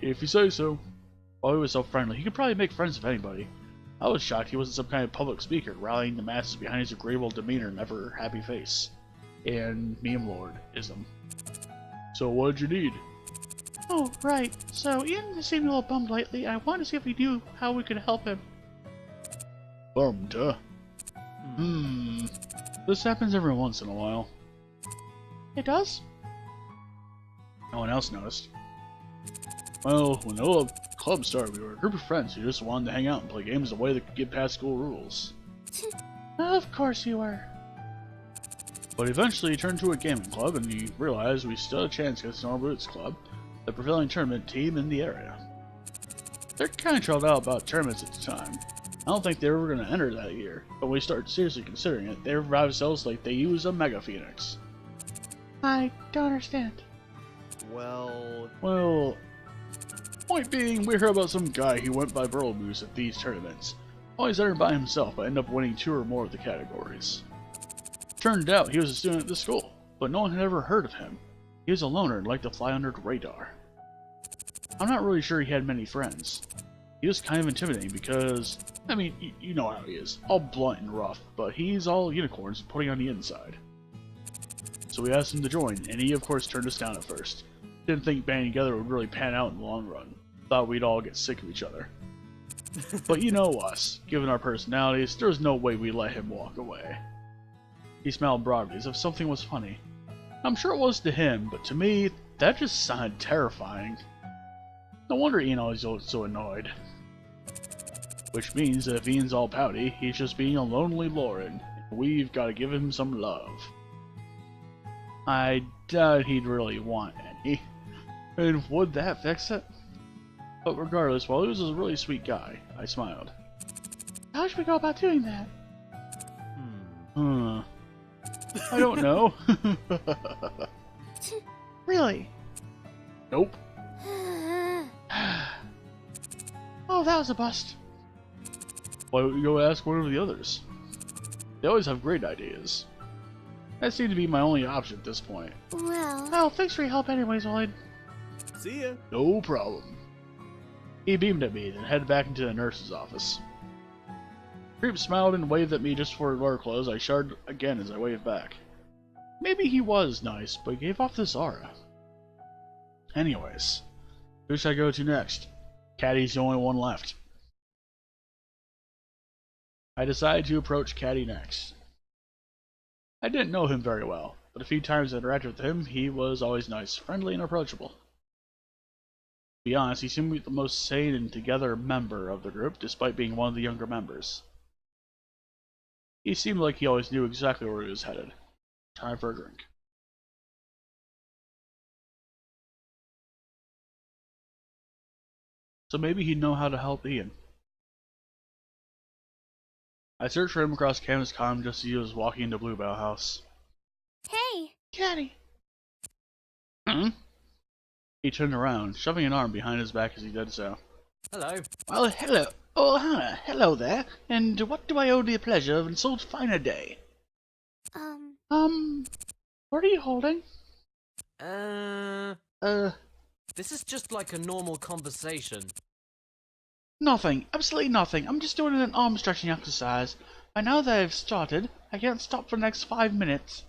If you say so. While he was so friendly, he could probably make friends with anybody. I was shocked he wasn't some kind of public speaker, rallying the masses behind his agreeable demeanor and ever happy face. And meme lord-ism. So what did you need? Oh, right. So Ian seemed a little bummed lately. I wanted to see if we knew how we could help him. Bummed, huh? This happens every once in a while. It does? No one else noticed. Well, when the old club started, we were a group of friends who just wanted to hang out and play games in a way that could get past school rules. Of course you were. But eventually it turned into a gaming club, and we realized we still had a chance against the Normal Roots Club, the prevailing tournament team in the area. They're kind of troubled out about tournaments at the time. I don't think they were going to enter that year, but when we started seriously considering it, they revived themselves like they used a Mega Phoenix. I don't understand. Well, point being, we heard about some guy who went by Burl Moose at these tournaments. Always entered by himself, but ended up winning 2 or more of the categories. Turned out he was a student at the school, but no one had ever heard of him. He was a loner and liked to fly under the radar. I'm not really sure he had many friends. He was kind of intimidating because, I mean, you know how he is. All blunt and rough, but he's all unicorns and putting on the inside. So we asked him to join, and he of course turned us down at first. Didn't think banding together would really pan out in the long run. Thought we'd all get sick of each other. But you know us, given our personalities, there was no way we'd let him walk away. He smiled broadly as if something was funny. I'm sure it was to him, but to me, that just sounded terrifying. No wonder Ian always looked so annoyed. Which means that if Ian's all pouty, he's just being a lonely Lauren, and we've got to give him some love. I doubt he'd really want any. And would that fix it? But regardless, while he was a really sweet guy, I smiled. How should we go about doing that? I don't know. Really? Nope. Oh, that was a bust. Why don't you go ask one of the others? They always have great ideas. That seemed to be my only option at this point. Well, Oh, thanks for your help anyways, Lloyd. see ya. No problem. He beamed at me, then headed back into the nurse's office. Creep smiled and waved at me just before the door closed. I shuddered again as I waved back. Maybe he was nice, but he gave off this aura. Anyways, who should I go to next? Caddy's the only one left. I decided to approach Caddy next. I didn't know him very well, but a few times I interacted with him, he was always nice, friendly, and approachable. To be honest, he seemed to be the most sane and together member of the group, despite being one of the younger members. He seemed like he always knew exactly where he was headed. Time for a drink. So maybe he'd know how to help Ian. I searched for him across Canvas Comm just as he was walking into Bluebell House. hey, Caddy. He turned around, shoving an arm behind his back as he did so. Hello. Well, hello. Oh, Hannah, hello there. And what do I owe the pleasure of so fine a day? What are you holding? This is just like a normal conversation. Nothing. Absolutely nothing. I'm just doing an arm stretching exercise. By now that I've started, I can't stop for the next 5 minutes.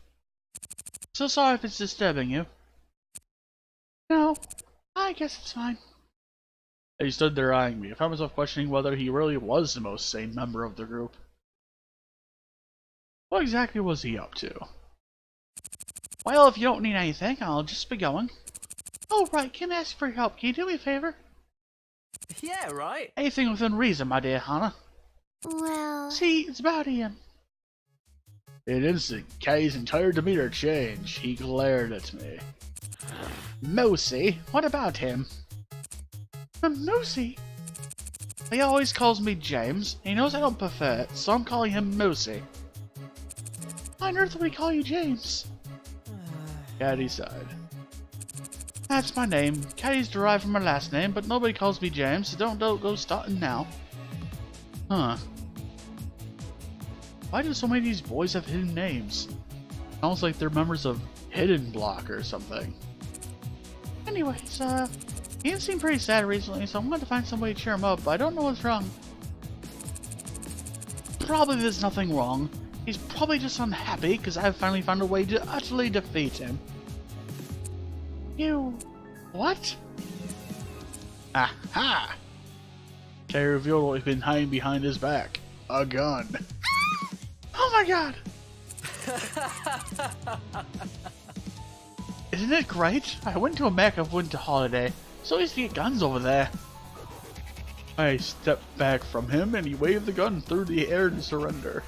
So sorry if it's disturbing you. No, I guess it's fine. He stood there eyeing me. I found myself questioning whether he really was the most sane member of the group. What exactly was he up to? Well, if you don't need anything, I'll just be going. Oh, right. Can I ask for your help? Can you do me a favor? Yeah, right? Anything within reason, my dear Hannah. well, See, it's about Ian. In an instant, Caddy's entire demeanor changed. He glared at me. Moosey, what about him? Moosey? He always calls me James. He knows I don't prefer it, so I'm calling him Moosey. Why on earth would we call you James? Caddy sighed. That's my name. Caddy's derived from my last name, but nobody calls me James, so don't go starting now. Huh. Why do so many of these boys have hidden names? Sounds like they're members of Hidden Block or something. Anyways, Ian seemed pretty sad recently, so I'm going to find some way to cheer him up, but I don't know what's wrong. probably there's nothing wrong. He's probably just unhappy because I've finally found a way to utterly defeat him. You... what? Aha! Kay revealed what he's been hiding behind his back. A gun. Oh my god! Isn't it great? I went to a Mecca winter holiday, so easy to get guns over there. I stepped back from him and he waved the gun through the air to surrender.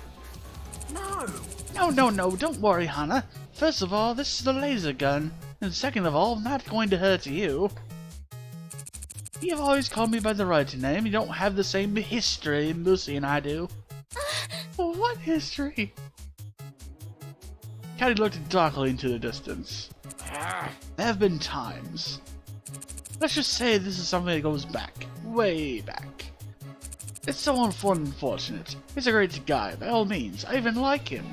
No, don't worry, Hana. First of all, this is a laser gun, and second of all, not going to hurt you. You've always called me by the right name. You don't have the same history Lucy and I do. What history? Caddy looked darkly into the distance. There have been times. Let's just say this is something that goes back. Way back. It's so unfortunate. He's a great guy, by all means. I even like him.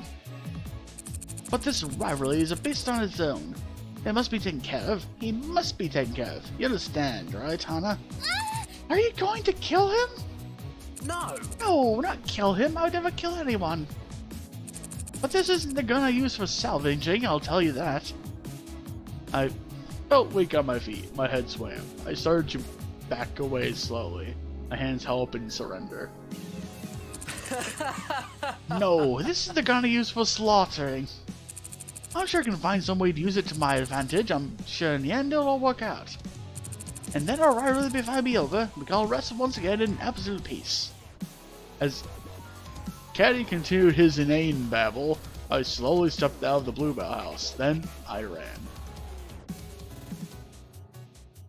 But this rivalry is based on its own. It must be taken care of. He must be taken care of. You understand, right, Hana? Are you going to kill him? No! No, not kill him. I would never kill anyone. But this isn't the gun I use for salvaging, I'll tell you that. I felt weak on my feet. My head swam. I started to back away slowly. My hands held up in surrender. No, this is the gun I use for slaughtering. I'm sure I can find some way to use it to my advantage. I'm sure in the end it'll all work out. And then our rivalry will finally be over. We can all rest once again in absolute peace. As Caddy continued his inane babble, I slowly stepped out of the bluebell house. Then I ran.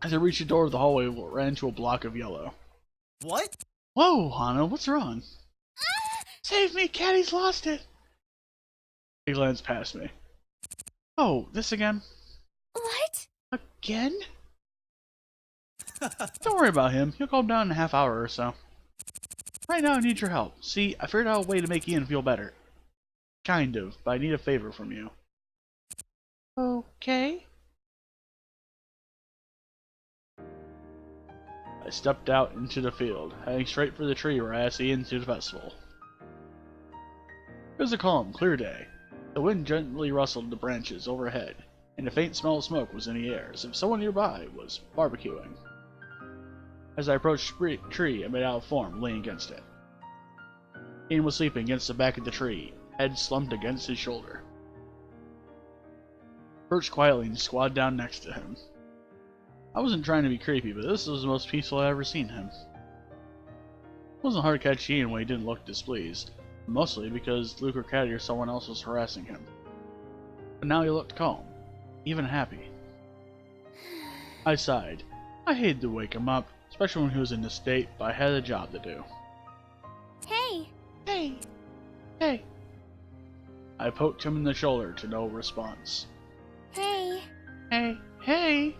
As I reached the door of the hallway, I ran into a block of yellow. What? Whoa, Hana, what's wrong? Save me, Caddy's lost it! He glanced past me. Oh, this again? What? Again? Don't worry about him. He'll calm down in a half hour or so. Right now I need your help. See, I figured out a way to make Ian feel better. Kind of, but I need a favor from you. Okay. I stepped out into the field, heading straight for the tree where I asked Ian to the festival. It was a calm, clear day. The wind gently rustled the branches overhead, and a faint smell of smoke was in the air, as if someone nearby was barbecuing. As I approached the tree, I made out a form leaning against it. Ian was sleeping against the back of the tree, head slumped against his shoulder. I perched quietly and squatted down next to him. I wasn't trying to be creepy, but this was the most peaceful I'd ever seen him. It wasn't hard to catch Ian when he didn't look displeased, mostly because Luke or Caddy or someone else was harassing him. But now he looked calm, even happy. I sighed. I hated to wake him up, especially when he was in this state, but I had a job to do. Hey. Hey! Hey! I poked him in the shoulder to no response. Hey. Hey! Hey!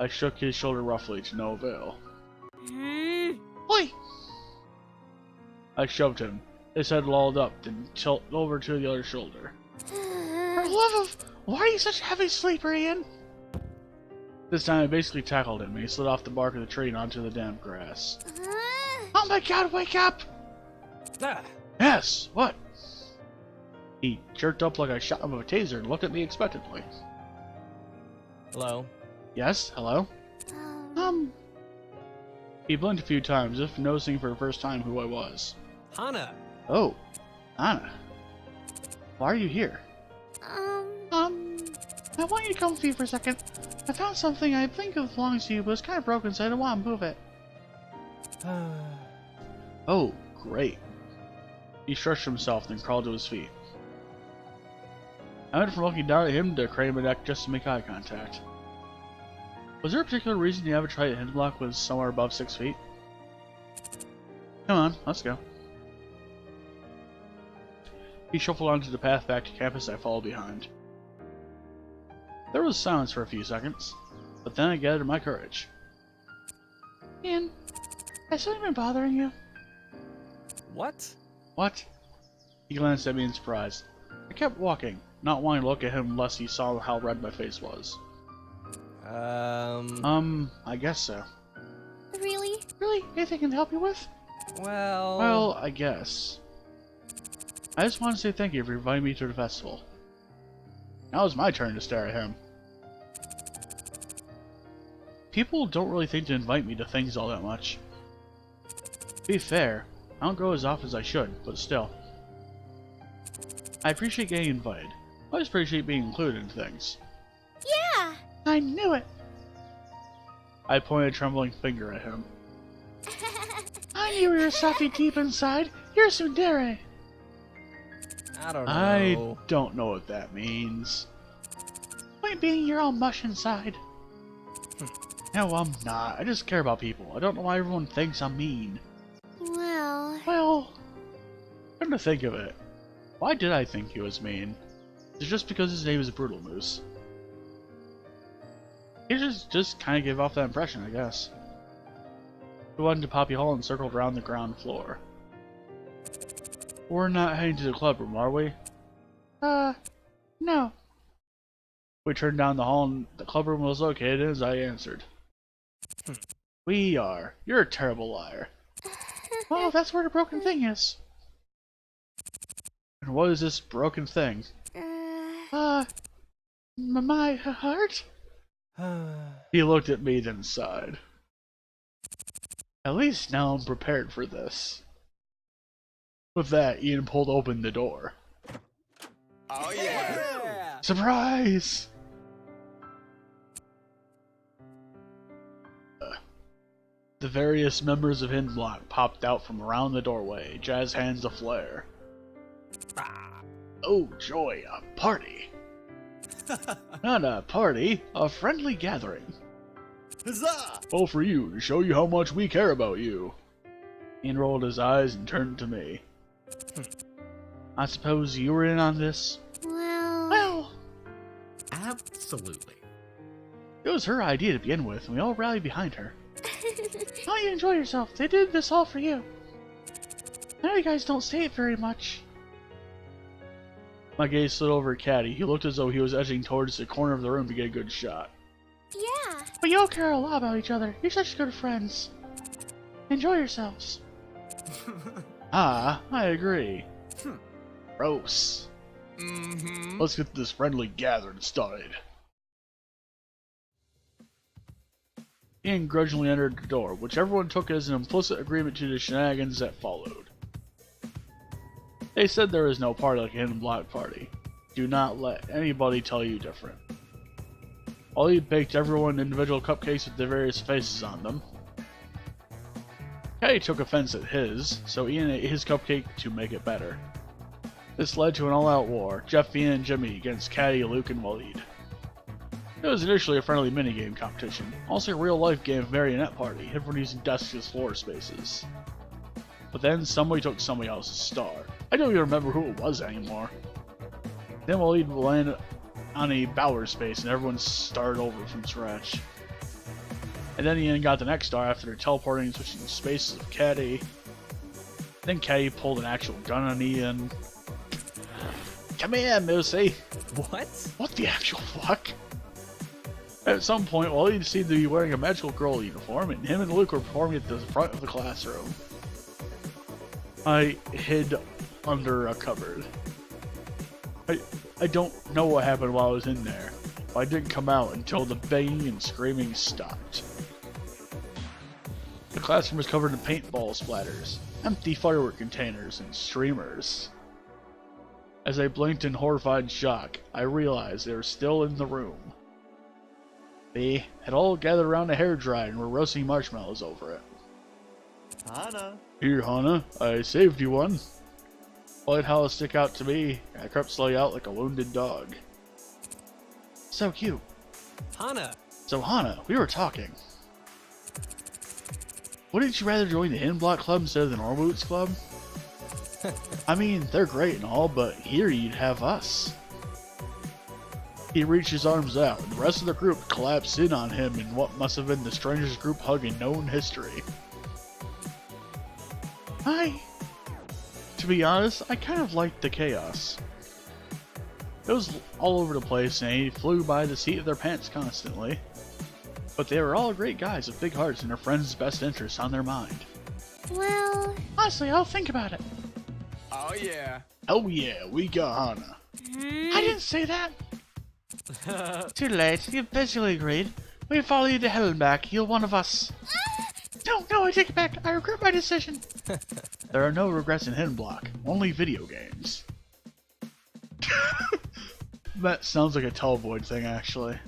I shook his shoulder roughly to no avail. Oi! I shoved him. His head lolled up, then tilted over to the other shoulder. For the love of... Why are you such a heavy sleeper, Ian? This time I basically tackled him, and he slid off the bark of the tree and onto the damp grass. Oh my god, wake up! Ah. Yes, what? He jerked up like I shot him with a taser and looked at me expectantly. Hello? Yes, hello? He blinked a few times, as if noticing for the first time who I was. Hana! Oh, Anna. Why are you here? I want you to come with me for a second. I found something I think it belongs to you, but it's kind of broken, so I don't want to move it. Oh, great. He stretched himself, then crawled to his feet. I went from looking down at him to craning my neck just to make eye contact. Was there a particular reason you ever tried a hidden block was somewhere above 6 feet? Come on, let's go. He shuffled onto the path back to campus I followed behind. There was silence for a few seconds, but then I gathered my courage. Ian, has something been bothering you? What? What? He glanced at me in surprise. I kept walking, not wanting to look at him unless he saw how red my face was. I guess so. Really? Really? Anything I can help you with? Well, I guess. I just want to say thank you for inviting me to the festival. Now it's my turn to stare at him. People don't really think to invite me to things all that much. To be fair, I don't go as often as I should, but still. I appreciate getting invited. I always appreciate being included in things. Yeah! I knew it! I pointed a trembling finger at him. I knew you were softy deep inside. You're tsundere. I don't know. I don't know what that means. Point being, you're all mush inside. No, I'm not. I just care about people. I don't know why everyone thinks I'm mean. Well, come to think of it, why did I think he was mean? Is it just because his name is Brutal Moose? He just kind of gave off that impression, I guess. We went into Poppy Hall and circled around the ground floor. We're not heading to the club room, are we? No. We turned down the hall and the club room was located as I answered. We are. You're a terrible liar. Oh, that's where the broken thing is. And what is this broken thing? My heart? He looked at me, then sighed. At least now I'm prepared for this. With that, Ian pulled open the door. Oh yeah! Surprise! The various members of Hidden Block popped out from around the doorway, jazz hands aflare. Oh joy, a party! Not a party, a friendly gathering. Huzzah! All for you, to show you how much we care about you. Ian rolled his eyes and turned to me. I suppose you were in on this? Well, Absolutely. it was her idea to begin with, and we all rallied behind her. Why don't you enjoy yourself? They did this all for you. I know you guys don't say it very much. My gaze slid over at Caddy. He looked as though he was edging towards the corner of the room to get a good shot. Yeah. But you all care a lot about each other. You're such good friends. Enjoy yourselves. I agree. Gross. Let's get this friendly gathering started. Ian grudgingly entered the door, which everyone took as an implicit agreement to the shenanigans that followed. They said there is no party like a Hidden Block party. Do not let anybody tell you different. Ollie baked everyone individual cupcakes with their various faces on them. Caddy took offense at his, so Ian ate his cupcake to make it better. This led to an all-out war, Jeff, Ian, and Jimmy against Caddy, Luke, and Waleed. It was initially a friendly minigame competition, also a real-life game of marionette party, everyone using desks as floor spaces. But then somebody took somebody else's star. I don't even remember who it was anymore. Then Waleed landed on a Bower space and everyone started over from scratch. And then Ian got the next star after teleporting and switching spaces with Caddy. Then Caddy pulled an actual gun on Ian. Come here, Moosey! What? What the actual fuck? At some point, Waleed seemed to be wearing a magical girl uniform, and him and Luke were performing at the front of the classroom. I hid under a cupboard. I don't know what happened while I was in there, but I didn't come out until the banging and screaming stopped. The classroom was covered in paintball splatters, empty firework containers, and streamers. As I blinked in horrified shock, I realized they were still in the room. They had all gathered around a hairdryer and were roasting marshmallows over it. Hana. Here, Hana, I saved you one. White Hollow stick out to me, and I crept slowly out like a wounded dog. So cute. Hana. So Hana, we were talking. Wouldn't you rather join the Hidden Block Club instead of the Norwoods Club? I mean, they're great and all, but here you'd have us. He reached his arms out, and the rest of the group collapsed in on him in what must have been the strangest group hug in known history. To be honest, I kind of liked the chaos. It was all over the place and he flew by the seat of their pants constantly. But they were all great guys with big hearts and their friends' best interests on their mind. Well, Honestly, I'll think about it. Oh yeah. Oh yeah, we got Hana. I didn't say that. Too late. You've basically agreed. We follow you to hell and back. You're one of us. No, I take it back. I regret my decision. There are no regrets in Hidden Block. Only video games. That sounds like a Televoid thing, actually.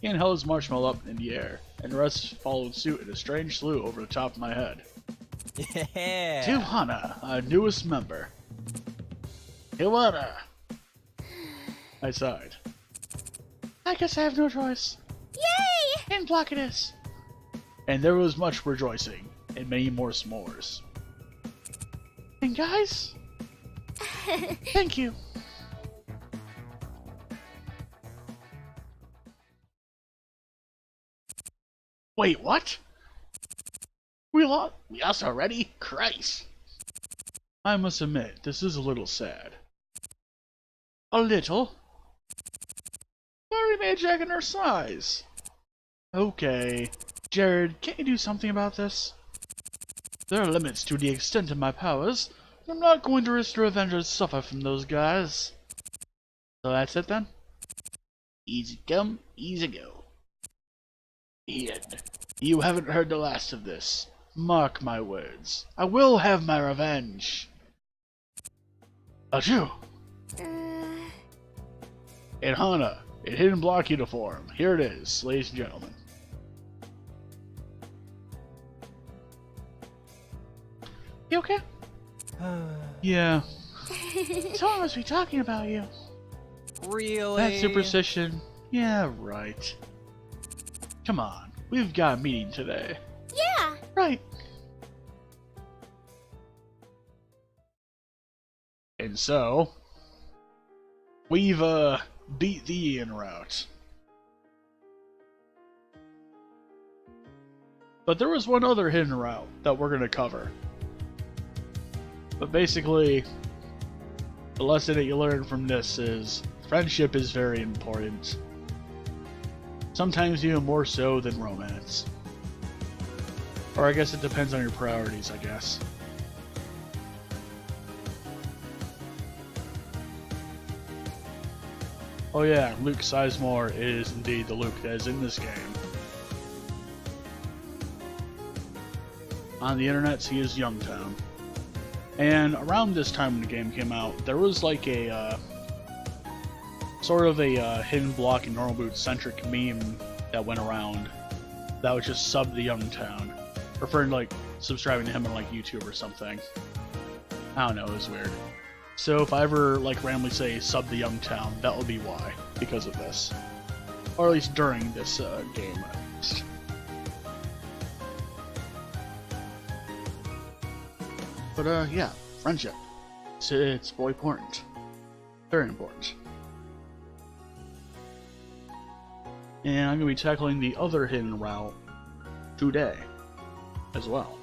He and held his marshmallow up in the air, and the rest followed suit in a strange slew over the top of my head. Yeah. To Hana, our newest member. Iwana. I sighed. I guess I have no choice. yay! In block it is. And there was much rejoicing, and many more s'mores. And guys, thank you. Wait, what? We lost already? Christ. I must admit, this is a little sad. A little? But we made Jack our size. Okay. Jared, can't you do something about this? There are limits to the extent of my powers. I'm not going to risk the Avengers suffer from those guys. So that's it then? Easy come, easy go. Ian, you haven't heard the last of this. Mark my words. I will have my revenge. Achoo! And Hana, in Hidden Block uniform. Here it is, ladies and gentlemen. You okay? Yeah. Someone must be talking about you. Really? That superstition. Yeah, right. Come on, we've got a meeting today. Yeah. Right. And so, we've beat the Ian route. But there was one other hidden route that we're going to cover. But basically, the lesson that you learn from this is friendship is very important. Sometimes even more so than romance. Or I guess it depends on your priorities, I guess. Oh yeah, Luke Sizemore is indeed the Luke that is in this game. On the internet, he is Youngtown. And around this time when the game came out, there was like a sort of a Hidden Block and Normal Boot centric meme that went around that was just sub to Youngtown, referring to like subscribing to him on like YouTube or something. I don't know, it was weird. So if I ever like randomly say sub to Youngtown, that will be why, because of this, or at least during this game. At least. But yeah, friendship. It's very important. Very important. And I'm going to be tackling the other hidden route today as well.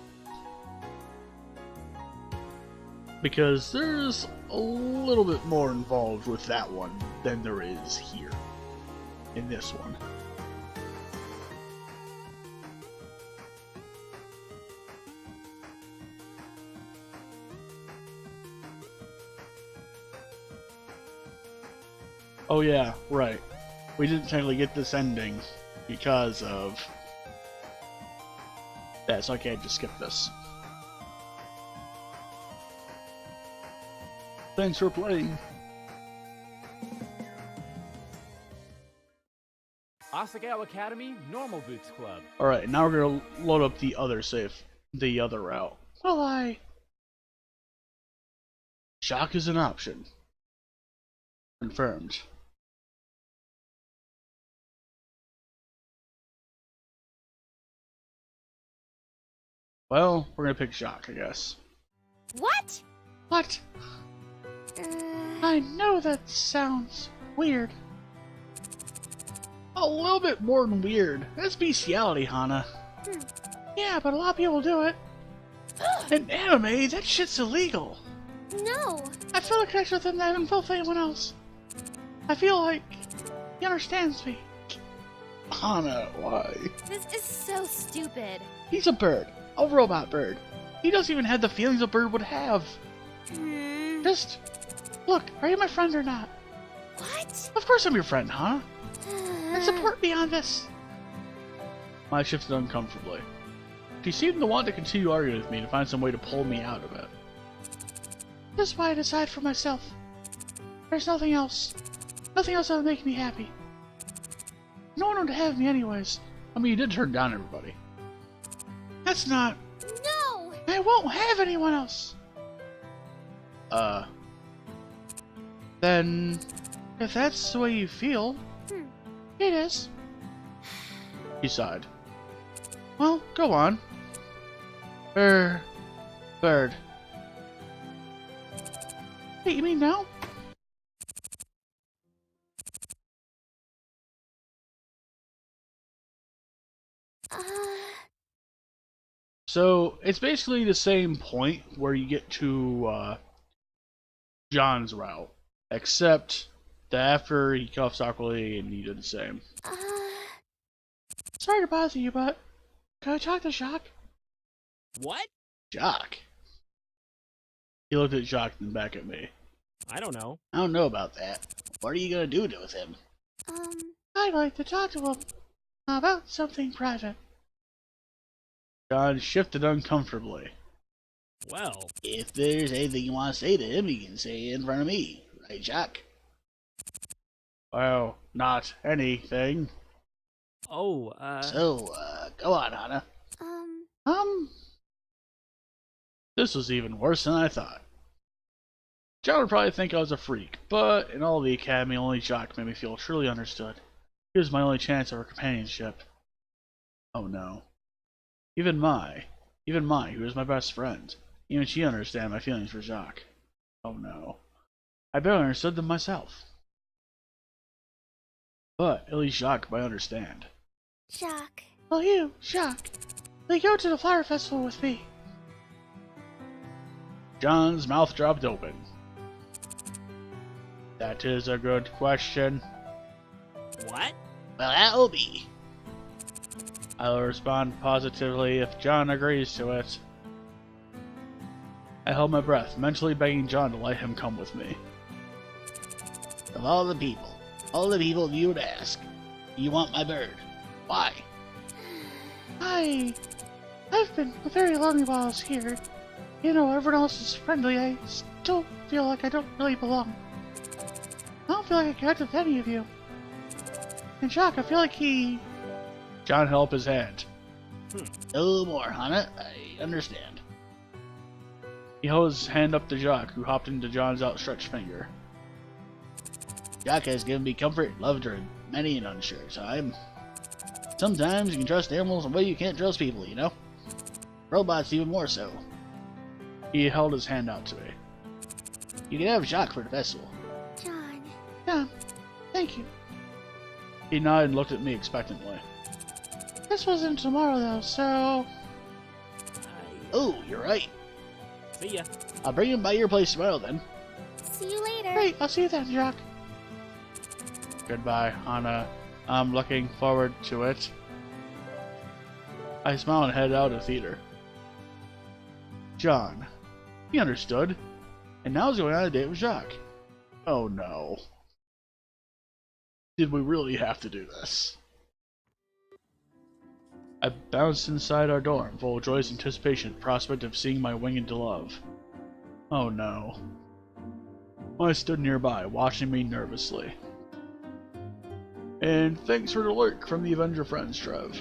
Because there's a little bit more involved with that one than there is here in this one. Oh yeah, right. We didn't technically get this ending because of that, so I can't just skip this. Thanks for playing. Asagao Academy, Normal Boots Club. Alright, now we're gonna load up the other save, the other route. Well, shock is an option. Confirmed. Well, we're gonna pick shock, I guess. What? What? I know that sounds weird. A little bit more than weird. That's bestiality, Hana. Yeah, but a lot of people do it. In anime, that shit's illegal. No. I feel a connection with him that I haven't felt with anyone else. I feel like he understands me. Hana, why? This is so stupid. He's a bird. A robot bird. He doesn't even have the feelings a bird would have. Just, look, are you my friend or not? What? Of course I'm your friend, huh? And support me on this. I shifted uncomfortably. She seemed to want to continue arguing with me to find some way to pull me out of it. This is why I decide for myself. There's nothing else. Nothing else that would make me happy. No one would have me anyways. I mean, you did turn down everybody. That's not... No! I won't have anyone else! Then... if that's the way you feel... It is. He sighed. Well, go on. Bird. Wait, you mean no? So, it's basically the same point where you get to, John's route. Except that after he cuffs awkwardly and he did the same. Sorry to bother you, but can I talk to Jacques? What? Jock. He looked at Jacques and back at me. I don't know. I don't know about that. What are you gonna do with him? I'd like to talk to him about something private. John shifted uncomfortably. Well, If there's anything you want to say to him, you can say it in front of me. Right, Jock? Well, not anything. oh, So, go on, Hana. This was even worse than I thought. John would probably think I was a freak, but in all the academy, only Jacques made me feel truly understood. He was my only chance of companionship. Oh no. Even Mai, who was my best friend, even she understood my feelings for Jacques. Oh no. I barely understood them myself. But at least Jacques might understand. Jacques. Well, you, Jacques, will you go to the flower festival with me? John's mouth dropped open. That is a good question. what? Well, that'll be. I'll respond positively if John agrees to it. I held my breath, mentally begging John to let him come with me. Of all the people you would ask, you want my bird. Why? I've been very lonely while I was here. You know, everyone else is friendly. I still feel like I don't really belong. I don't feel like I connect with any of you. And Jacques, I feel like he... John held up his hand. No more, Hana. I understand. He held his hand up to Jacques, who hopped into John's outstretched finger. Jock has given me comfort and love during many an unsure time. Sometimes you can trust animals in a way you can't trust people, you know? Robots even more so. He held his hand out to me. You can have Jock for the festival. John. Yeah, thank you. He nodded and looked at me expectantly. This wasn't tomorrow though, so... Oh, you're right. See ya. I'll bring him by your place tomorrow then. See you later. Great, I'll see you then, Jacques. Goodbye, Hana. I'm looking forward to it. I smiled and headed out of the theater. John. He understood. And now he's going on a date with Jacques. Oh no. Did we really have to do this? I bounced inside our dorm, full of joyous anticipation at the prospect of seeing my winged love. Oh no. I stood nearby, watching me nervously. And thanks for the lurk from the Avenger Friends, Trev.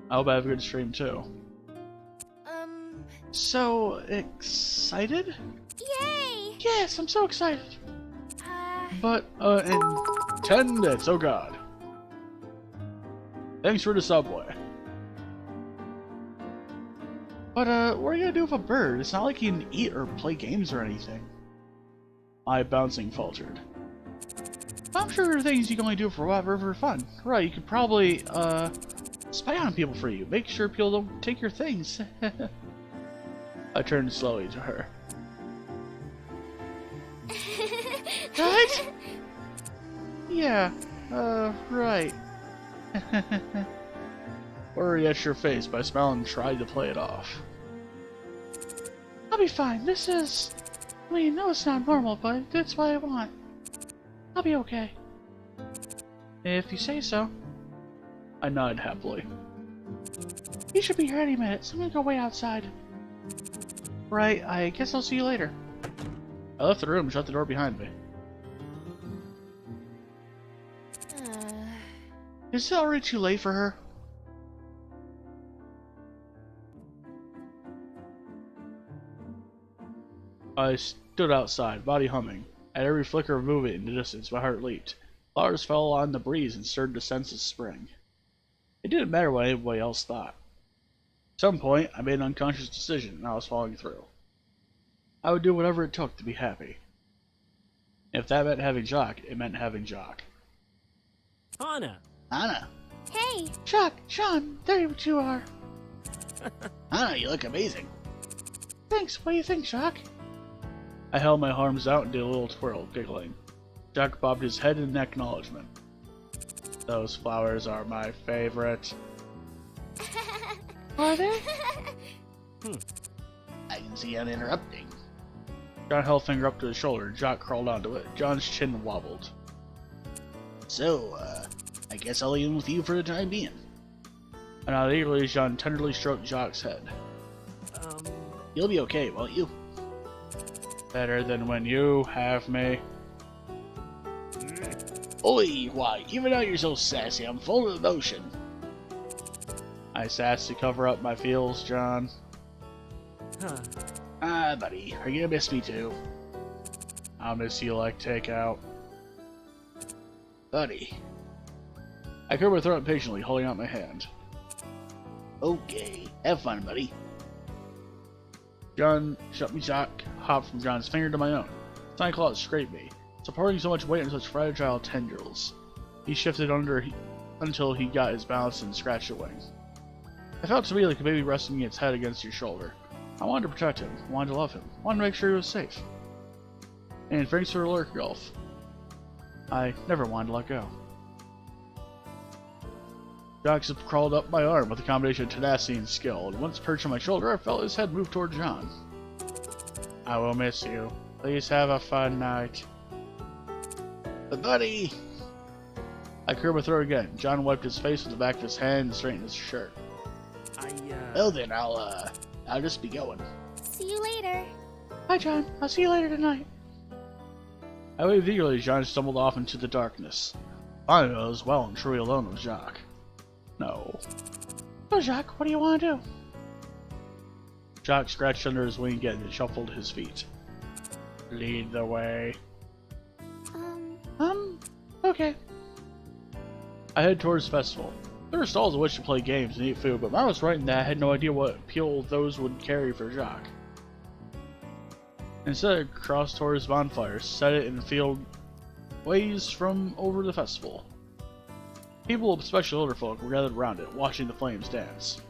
I hope I have a good stream too. So excited? Yay! Yes, I'm so excited. Uh, But, in 10 minutes, oh god. Thanks for the subway. But, what are you gonna do with a bird? It's not like you can eat or play games or anything. My bouncing faltered. I'm sure there are things you can only do for whatever for fun. Right, you could probably, spy on people for you. Make sure people don't take your things. I turned slowly to her. What? Yeah, right. Worry at your face, but I smiled and tried to play it off. be fine. No, it's not normal, but that's what I want. I'll be okay. If you say so. I nod happily. You should be here any minute, so I'm gonna go wait outside. Right, I guess I'll see you later. I left the room and shut the door behind me. Is it already too late for her? I stood outside, body humming. At every flicker of movement in the distance, my heart leaped. Flowers fell on the breeze and stirred the sense of spring. It didn't matter what anybody else thought. At some point, I made an unconscious decision, and I was following through. I would do whatever it took to be happy. If that meant having Jock, it meant having Jock. Hana! Anna. Hey! Jock, Sean, there you are. Anna, you look amazing. Thanks, what do you think, Jock? I held my arms out and did a little twirl, giggling. Jock bobbed his head in acknowledgement. Those flowers are my favorite. Are they? I can see uninterrupting. John held a finger up to his shoulder, and Jock crawled onto it. John's chin wobbled. So, I guess I'll leave with you for the time being. And now eagerly, John tenderly stroked Jock's head. You'll be okay, won't you? Better than when you have me. Oi, why, even though you're so sassy, I'm full of emotion. I sassy cover up my feels, John. Ah, buddy, are you gonna miss me too? I'll miss you like takeout. Buddy. I cleared my throat impatiently, holding out my hand. Okay, have fun, buddy. John shut me. Jock hopped from John's finger to my own. His tiny claws scraped me, supporting so much weight on such fragile tendrils. He shifted until he got his balance and scratched a wing. I felt to me like a baby resting its head against your shoulder. I wanted to protect him, wanted to love him, wanted to make sure he was safe. And thanks for the lurk golf. I never wanted to let go. Jock crawled up my arm with a combination of tenacity and skill, and once perched on my shoulder, I felt his head move toward John. I will miss you. Please have a fun night. But buddy! I cleared my throat again. John wiped his face with the back of his hand and straightened his shirt. Well then, I'll just be going. See you later. Bye, John. I'll see you later tonight. I waved eagerly as John stumbled off into the darkness. Finally, I was well and truly alone with Jock. No. Oh, Jock, what do you want to do? Jock scratched under his wing again and shuffled his feet. Lead the way. Okay. I headed towards the festival. There were stalls at which to play games and eat food, but I was right in that I had no idea what appeal those would carry for Jock. Instead, I crossed towards bonfires, set it in a field ways from over the festival. People, especially older folk, were gathered around it, watching the flames dance.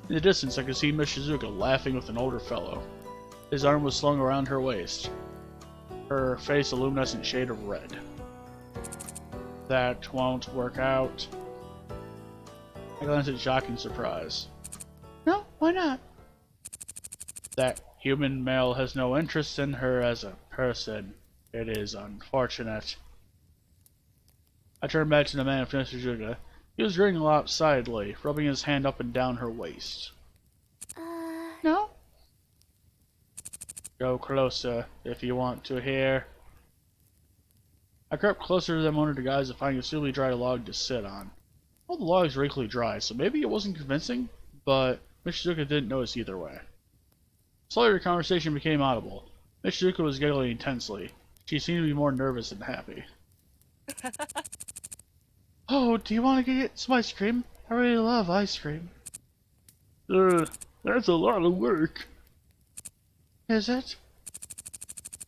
In the distance, I could see Miss Shizuka laughing with an older fellow. His arm was slung around her waist, her face a luminescent shade of red. That won't work out. I glanced at Jock in surprise. No, why not? That human male has no interest in her as a person. It is unfortunate. I turned back to the man of Miss Shizuka. He was grinning lopsidedly, rubbing his hand up and down her waist. No? Go closer, if you want to hear. I crept closer to them under the guise of finding a suitably dry log to sit on. All the logs were equally dry, so maybe it wasn't convincing, but Miss Shizuka didn't notice either way. Slowly the conversation became audible. Miss Shizuka was giggling intensely. She seemed to be more nervous than happy. Oh, do you want to get some ice cream? I really love ice cream. That's a lot of work. Is it?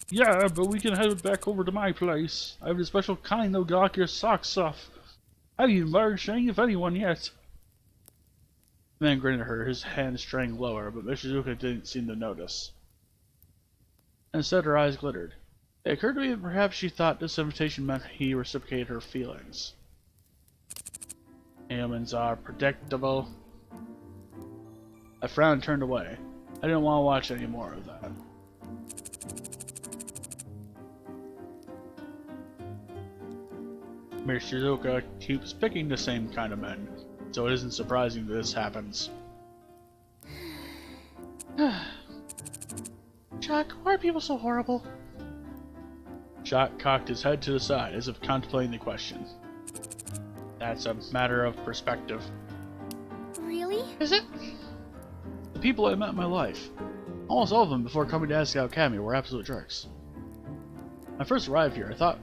Yeah, but we can head back over to my place. I have a special kind that'll knock your socks off. I haven't even bothered sharing with anyone yet. The man grinned at her, his hand straying lower, but Miss Shizuka didn't seem to notice. Instead, her eyes glittered. It occurred to me that perhaps she thought this invitation meant he reciprocated her feelings. Humans are predictable. I frowned and turned away. I didn't want to watch any more of that. Mr. Zuka keeps picking the same kind of men, so it isn't surprising that this happens. Chuck, why are people so horrible? Jock cocked his head to the side as if contemplating the question. That's a matter of perspective. Really? Is it? The people I met in my life, almost all of them before coming to Asagao Academy, were absolute jerks. When I first arrived here, I thought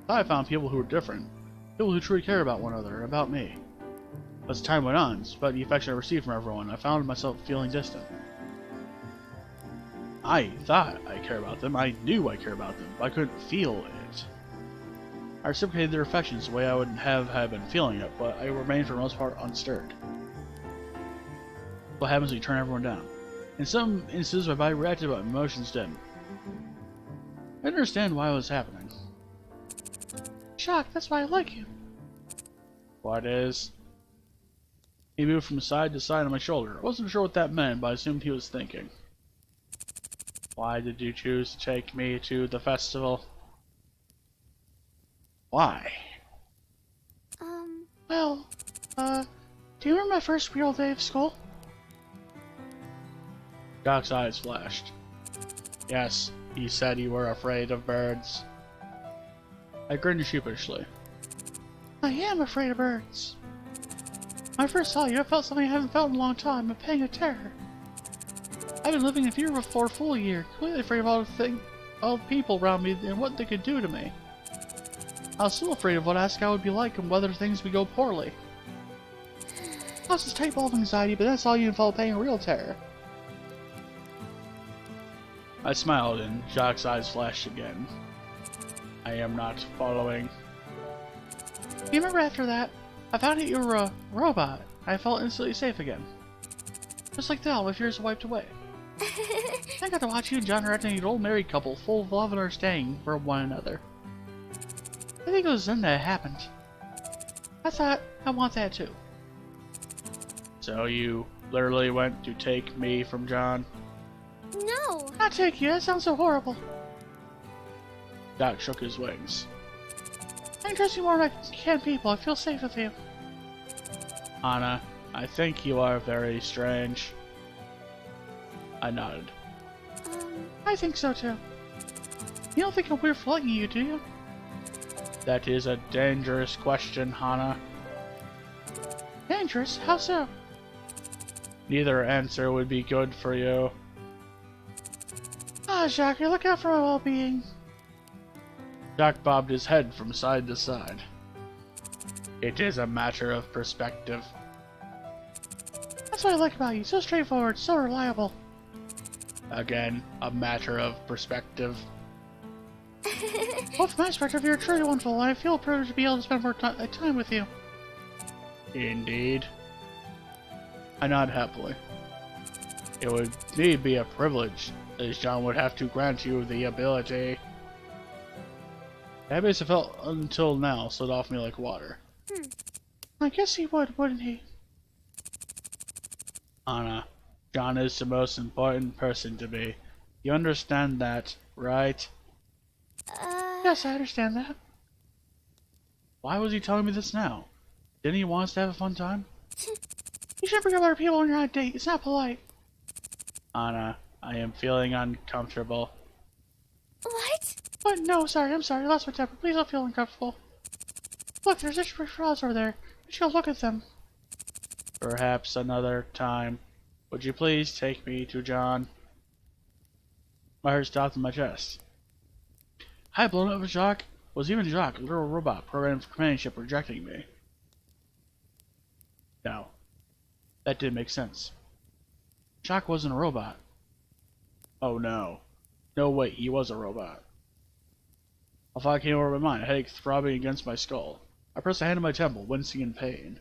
I found people who were different, people who truly cared about one another and about me. As time went on, despite the affection I received from everyone, I found myself feeling distant. I thought I cared about them, I knew I cared about them, but I couldn't feel it. I reciprocated their affections the way I would have had been feeling it, but I remained for the most part unstirred. What happens when you turn everyone down? In some instances, my body reacted, but my emotions didn't. I didn't understand why it was happening. Chuck, that's why I like you. What is? He moved from side to side on my shoulder. I wasn't sure what that meant, but I assumed he was thinking. Why did you choose to take me to the festival? Why? Well, do you remember my first real day of school? Doc's eyes flashed. Yes, he said you were afraid of birds. I grinned sheepishly. I am afraid of birds. When I first saw you, I felt something I haven't felt in a long time, a pang of terror. I've been living in fear for a full year, completely afraid of all the people around me and what they could do to me. I was still afraid of what Asagao would be like and whether things would go poorly. I was this type of anxiety, but that's all you involve paying real terror. I smiled and Jock's eyes flashed again. I am not following. You remember after that, I found out you were a robot. I felt instantly safe again. Just like that, all my fears wiped away. I got to watch you and John acting an old married couple full of love and understanding for one another. I think it was then that it happened. I thought, I want that too. So you literally went to take me from John? No! Not take you, that sounds so horrible. Doc shook his wings. I trust you more than I can people, I feel safe with you. Anna, I think you are very strange. I nodded. I think so too. You don't think I'm weird for liking you, do you? That is a dangerous question, Hana. Dangerous? How so? Neither answer would be good for you. Ah, Jacques, look out for my well-being. Jack bobbed his head from side to side. It is a matter of perspective. That's what I like about you. So straightforward, so reliable. Again, a matter of perspective. Well, from my perspective, you're truly wonderful, and I feel privileged to be able to spend more time with you. Indeed. I nod happily. It would indeed be a privilege, as John would have to grant you the ability. The happiness I felt until now slid off me like water. I guess he would, wouldn't he? Anna, John is the most important person to me. You understand that, right? Yes, I understand that. Why was he telling me this now? Didn't he want us to have a fun time? You shouldn't bring up other people when you're on a date. It's not polite. Anna, I am feeling uncomfortable. What? Oh, no, sorry, I'm sorry. I lost my temper. Please don't feel uncomfortable. Look, there's extra frogs over there. You should go look at them. Perhaps another time. Would you please take me to John? My heart stopped in my chest. I had blown up with Jacques. Was even Jacques, a little robot programmed for companionship, rejecting me? No. That didn't make sense. Jacques wasn't a robot. Oh no. No way, he was a robot. A thought came over my mind, a headache throbbing against my skull. I pressed a hand on my temple, wincing in pain.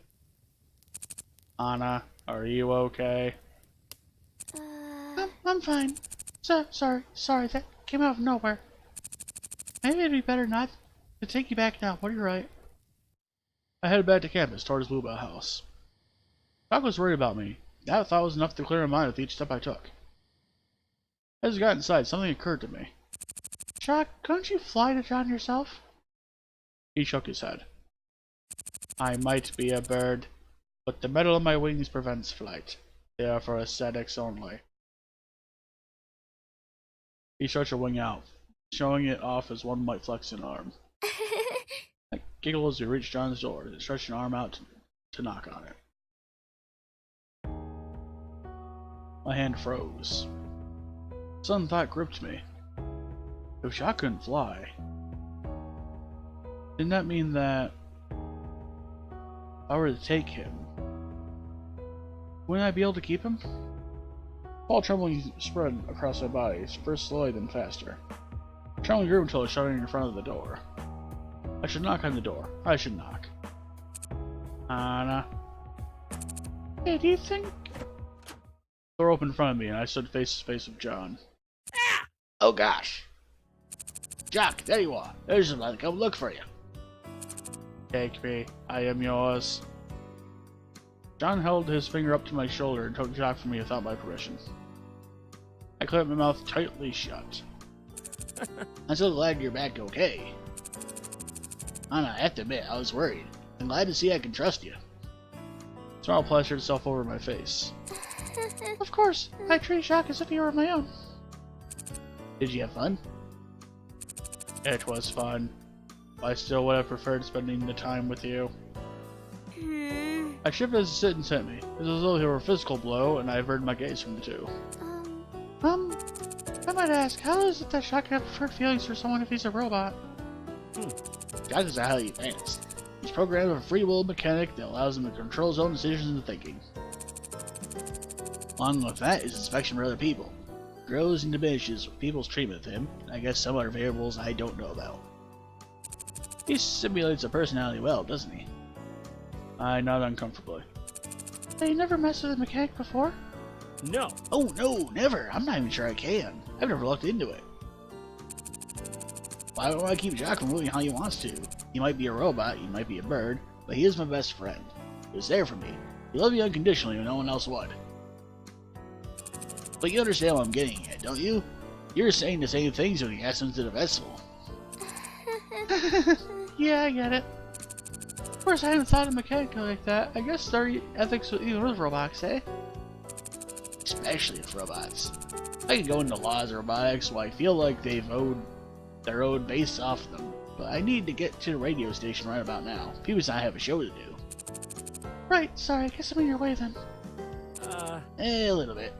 Anna, are you okay? I'm fine. Sorry, that came out of nowhere. Maybe it'd be better not to take you back now, but you're right. I headed back to campus towards Bluebell House. Doc was worried about me. That thought was enough to clear my mind with each step I took. As I got inside, something occurred to me. Jack, couldn't you fly to John yourself? He shook his head. I might be a bird, but the metal in my wings prevents flight. They are for aesthetics only. He stretched a wing out, showing it off as one might flex an arm. I giggled as we reached John's door and stretched an arm out to knock on it. My hand froze. A sudden thought gripped me. If Jacques couldn't fly, didn't that mean that if I were to take him, wouldn't I be able to keep him? All trembling spread across my body, first slowly then faster. Trembling grew until I was shouting in front of the door. I should knock on the door. I should knock. Anna. Hey, do you think... The door opened in front of me and I stood face to face with John. Ah! Oh gosh. Jock, there you are. There's somebody come look for you. Take me. I am yours. John held his finger up to my shoulder and took Jacques from me without my permission. I clamped my mouth tightly shut. I'm so glad you're back okay. Anna, I have to admit, I was worried. I'm glad to see I can trust you. A smile plastered itself over my face. Of course, I treat Jacques as if he were my own. Did you have fun? It was fun. I still would have preferred spending the time with you. I shifted as the sentence hit me. It was as though he were a physical blow, and I averted my gaze from the two. I might ask, how is it that Jacques can have preferred feelings for someone if he's a robot? Jacques is a highly advanced. He's programmed with a free will mechanic that allows him to control his own decisions and thinking. Along with that is his affection for other people. It grows and diminishes with people's treatment of him, and I guess some other variables I don't know about. He simulates a personality well, doesn't he? I nodded uncomfortably. Hey, you never messed with a mechanic before? No. Oh no, never. I'm not even sure I can. I've never looked into it. Why would I keep Jacques from moving how he wants to? He might be a robot, he might be a bird, but he is my best friend. He was there for me. He loved me unconditionally when no one else would. But you understand what I'm getting at, don't you? You're saying the same things when you asked him to the festival. Yeah, I get it. Of course, I hadn't thought of mechanic like that. I guess there are ethics even with robots, eh? Especially with robots. I could go into laws of robotics, why I feel like they're owed based off them. But I need to get to the radio station right about now. People and I have a show to do. Right, sorry, I guess I'm in your way then. A little bit.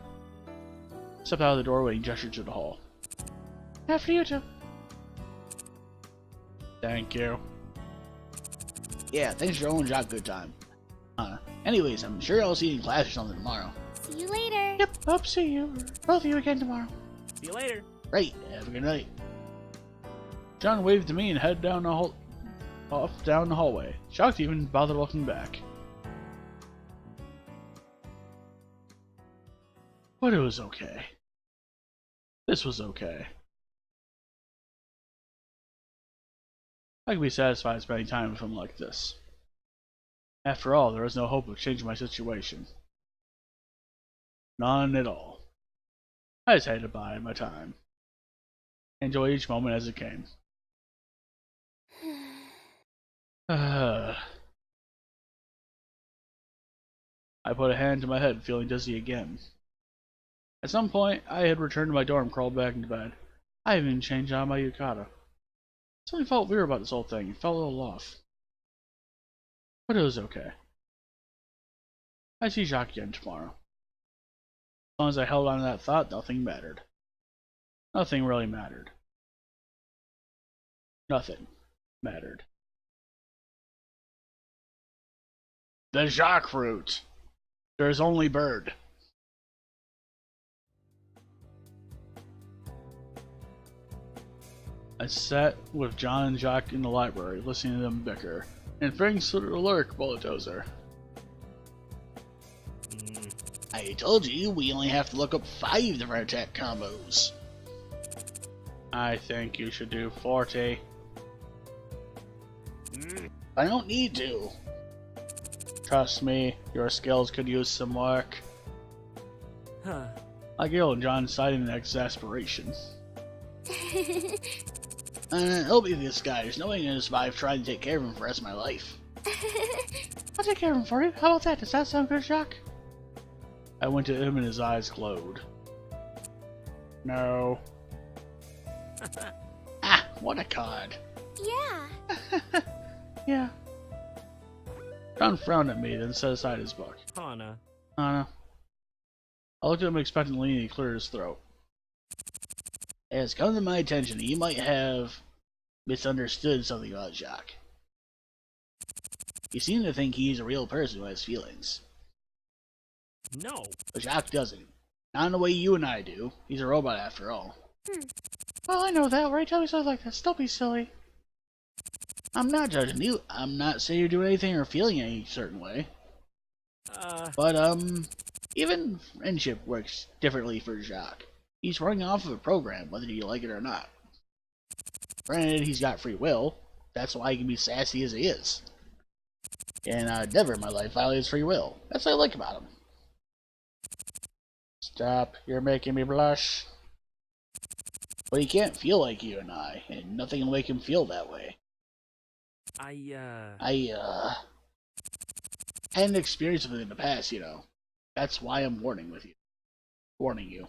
Stepped out of the doorway and gestured to the hall. After you two. Thank you. Yeah, thanks for showing Jacques a good time. Anyways, I'm sure I'll see you in class or something tomorrow. See you later. Yep, hope to see you, or both of you again tomorrow. See you later. Right, have a good night. John waved to me and headed down the down the hallway. Shocked he even bothered looking back. But it was okay. This was okay. I could be satisfied spending time with him like this. After all, there was no hope of changing my situation. None at all. I just had to bide my time. Enjoy each moment as it came. I put a hand to my head, feeling dizzy again. At some point, I had returned to my dorm, crawled back into bed. I haven't even changed out my yukata. Something felt weird about this whole thing. It felt a little off. But it was okay. I see Jacques again tomorrow. As long as I held on to that thought, nothing mattered. Nothing really mattered. Nothing mattered. The Jacques fruit. There is only bird. I sat with John and Jacques in the library, listening to them bicker, and things to lurk, Bulletozer. I told you we only have to look up 5 different attack combos. I think you should do 40. I don't need to. Trust me, your skills could use some work. Asagao and John sighed in exasperation. He'll be this guy. There's no way I'm gonna survive trying to take care of him for the rest of my life. I'll take care of him for you. How about that? Does that sound good, Jacques? I went to him and his eyes glowed. No. Ah, what a cod. Yeah. Yeah. John frowned at me, then set aside his book. Hana. Anna. I looked at him expectantly and he cleared his throat. It has come to my attention that you might have misunderstood something about Jacques. You seem to think he's a real person who has feelings. No. But Jacques doesn't. Not in the way you and I do. He's a robot after all. Well, I know that, right? Tell me something like this. Don't be silly. I'm not judging you. I'm not saying you're doing anything or feeling any certain way. But, even friendship works differently for Jacques. He's running off of a program, whether you like it or not. Granted, he's got free will. That's why he can be sassy as he is. And never in my life violates free will. That's what I like about him. Stop. You're making me blush. But he can't feel like you and I, and nothing will make him feel that way. I had an experience with it in the past, you know. That's why I'm warning you.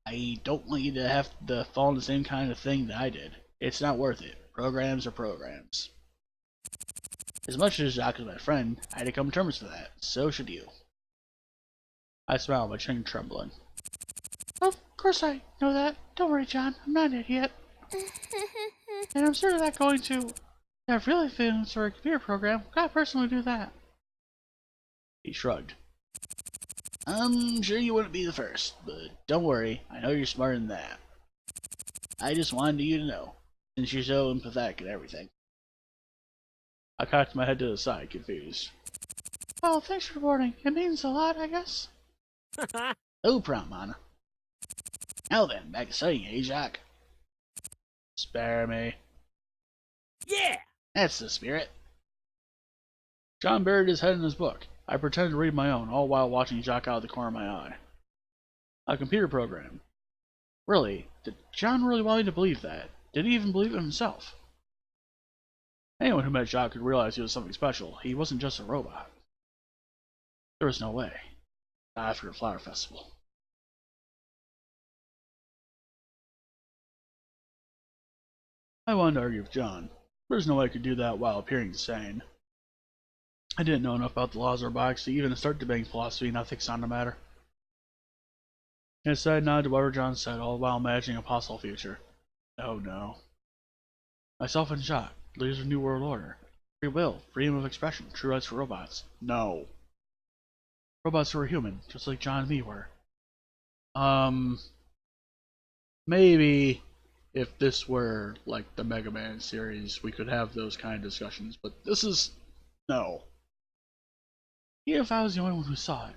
I don't want you to have to fall in the same kind of thing that I did. It's not worth it. Programs are programs. As much as Jacques is my friend, I had to come to terms with that. So should you. I smiled, my chin trembling. Of course I know that. Don't worry, John. I'm not an idiot. And I'm certainly not going to have really feelings for a computer program. I personally do that. He shrugged. I'm sure you wouldn't be the first, but don't worry. I know you're smarter than that. I just wanted you to know, since you're so empathetic and everything. I cocked my head to the side, confused. Well, thanks for warning. It means a lot, I guess. No problem, Anna. Now then, back to studying, eh, Jacques? Spare me. Yeah! That's the spirit. John buried his head in his book. I pretended to read my own, all while watching Jacques out of the corner of my eye. A computer program. Really? Did John really want me to believe that? Did he even believe it himself? Anyone who met Jacques could realize he was something special. He wasn't just a robot. There was no way. Not after the flower festival. I wanted to argue with John. There's no way I could do that while appearing sane. I didn't know enough about the laws of robotics to even start debating philosophy and ethics on the matter. Instead, I nodded to whatever John said, all while imagining a possible future. Oh no. Myself and Jacques, leaders of the New World Order. Free will, freedom of expression, true rights for robots. No. Robots who are human, just like John and me were. Maybe if this were like the Mega Man series, we could have those kind of discussions, but this is... no. Even if I was the only one who saw it.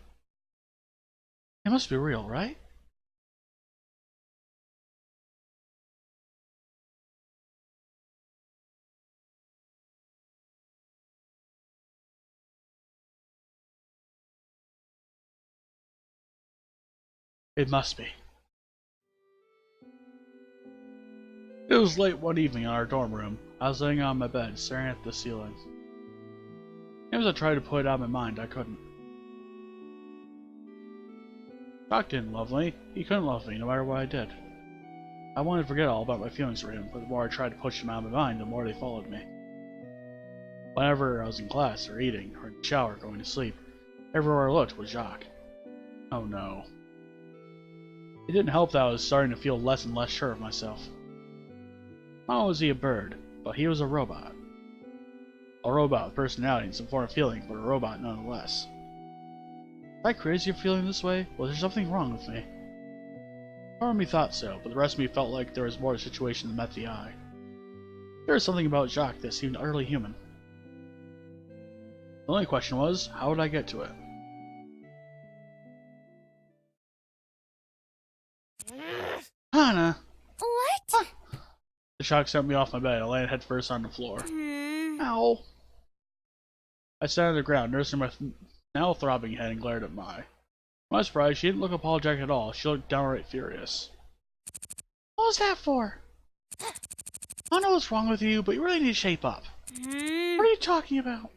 It must be real, right? It must be. It was late one evening in our dorm room. I was laying on my bed, staring at the ceiling. As I tried to put it out of my mind, I couldn't. Jacques didn't love me. He couldn't love me, no matter what I did. I wanted to forget all about my feelings for him, but the more I tried to push them out of my mind, the more they followed me. Whenever I was in class, or eating, or in the shower, going to sleep, everywhere I looked was Jacques. Oh no. It didn't help that I was starting to feel less and less sure of myself. Not only was he a bird, but he was a robot. A robot with personality and some form of feeling, but a robot nonetheless. Am I crazy for feeling this way? Was there something wrong with me? Part of me thought so, but the rest of me felt like there was more to the situation than met the eye. There was something about Jacques that seemed utterly human. The only question was, how would I get to it? Hannah! What? The shock sent me off my bed. I landed headfirst on the floor. Ow! I sat on the ground, nursing my now throbbing head, and glared at Mai. To my surprise, she didn't look apologetic at all. She looked downright furious. What was that for? I don't know what's wrong with you, but you really need to shape up. What are you talking about?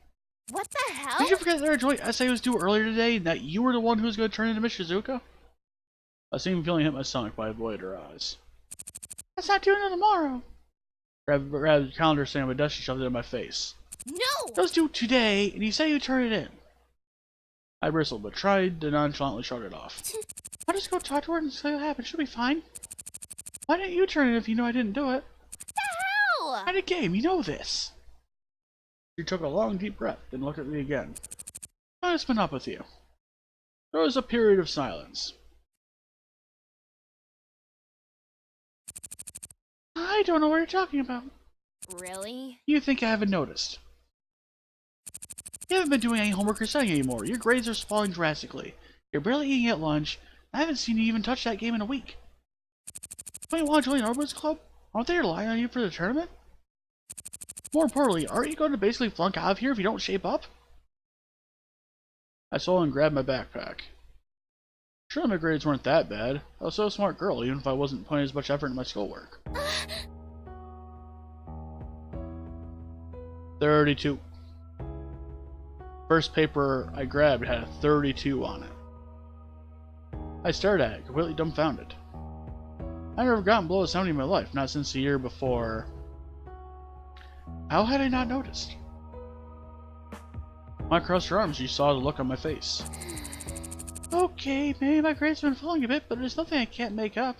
What the hell? Did you forget that our joint essay was due earlier today and that you were the one who was going to turn into Miss Shizuka? A same feeling hit my stomach, but I avoided her eyes. That's not due until tomorrow. Grabbed the calendar sitting on my desk and shoved it in my face. No! It was due today, and you said you'd turn it in. I bristled, but tried to nonchalantly shrug it off. I'll just go talk to her and see what happened. She'll be fine. Why didn't you turn it if you know I didn't do it? What the hell? At a game, you know this. She took a long, deep breath, then looked at me again. What's been up with you? There was a period of silence. I don't know what you're talking about. Really? You think I haven't noticed? You haven't been doing any homework or studying anymore. Your grades are falling drastically. You're barely eating at lunch. I haven't seen you even touch that game in a week. Don't you want to join Arbor's Club? Aren't they relying on you for the tournament? More importantly, aren't you going to basically flunk out of here if you don't shape up? I saw and grabbed my backpack. Sure, my grades weren't that bad. I was still a smart girl, even if I wasn't putting as much effort into my schoolwork. 32. First paper I grabbed had a 32 on it. I stared at it, completely dumbfounded. I've never gotten below a 70 in my life, not since the year before. How had I not noticed? When I crossed her arms, she saw the look on my face. Okay, maybe my grades have been falling a bit, but there's nothing I can't make up.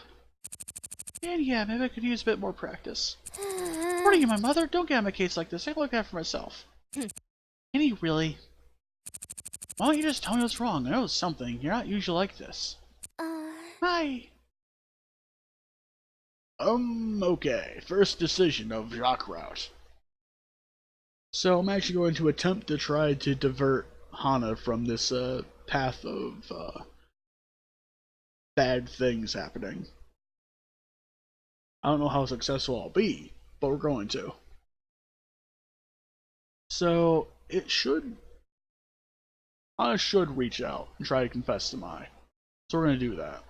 And yeah, maybe I could use a bit more practice. What are you, my mother? Don't get on my case like this. I can look out for myself. Can you really? Why don't you just tell me what's wrong? I know it's something. You're not usually like this. Hi. Okay. First decision of Jacques route. So I'm actually going to attempt to try to divert Hana from this path of bad things happening. I don't know how successful I'll be, but we're going to. So Hana should reach out and try to confess to Mai. So we're going to do that.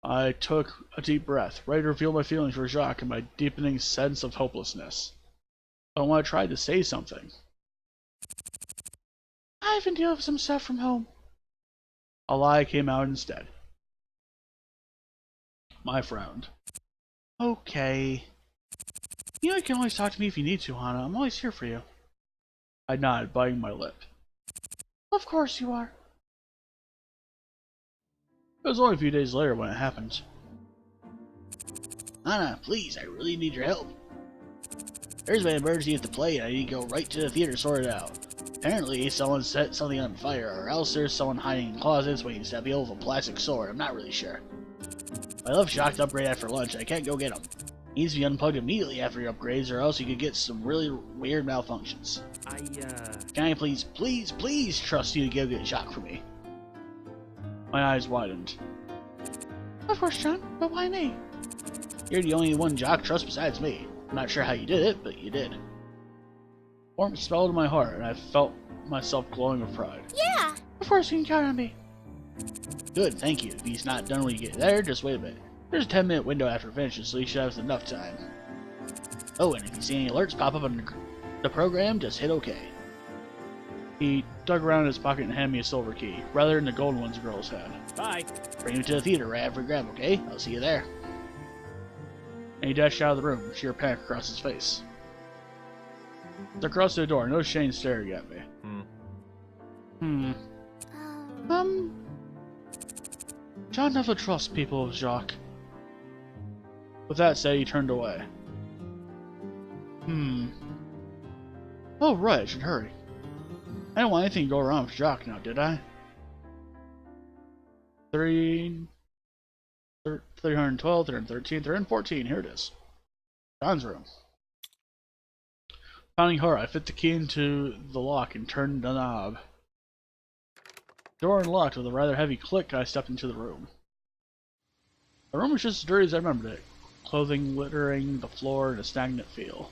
I took a deep breath, ready to reveal my feelings for Jacques and my deepening sense of hopelessness. I want to try to say something. I've been dealing with some stuff from home. A lie came out instead. I frowned. Okay. You know you can always talk to me if you need to, Hana. I'm always here for you. I nodded, biting my lip. Of course you are. It was only a few days later when it happened. Hana, please, I really need your help. There's been an emergency at the play and I need to go right to the theater to sort it out. Apparently, someone set something on fire, or else there's someone hiding in closets waiting to stab you with a plastic sword. I'm not really sure. I left Jacques to upgrade after lunch. I can't go get him. He needs to be unplugged immediately after he upgrades, or else you could get some really weird malfunctions. Can I please trust you to go get Jacques for me? My eyes widened. Of course, John, but why me? You're the only one Jacques trusts besides me. I'm not sure how you did it, but you did. Warmth swelled in my heart, and I felt myself glowing with pride. Yeah! Of course you can count on me. Good, thank you. If he's not done when you get there, just wait a bit. There's a 10-minute window after it finishes, so you should have enough time. Oh, and if you see any alerts pop up on the program, just hit OK. He dug around in his pocket and handed me a silver key, rather than the golden ones the girls had. Bye. Bring him to the theater right after we grab, okay? I'll see you there. And he dashed out of the room, sheer panic across his face. As I crossed the door, no Shane staring at me. John never trusts people with Jacques. With that said, he turned away. Oh, right, I should hurry. I didn't want anything to go wrong with Jacques now, did I? 312, 313, 314, here it is. John's room. Finding her, I fit the key into the lock and turned the knob. Door unlocked with a rather heavy click, I stepped into the room. The room was just as dirty as I remembered it, clothing littering the floor and a stagnant feel.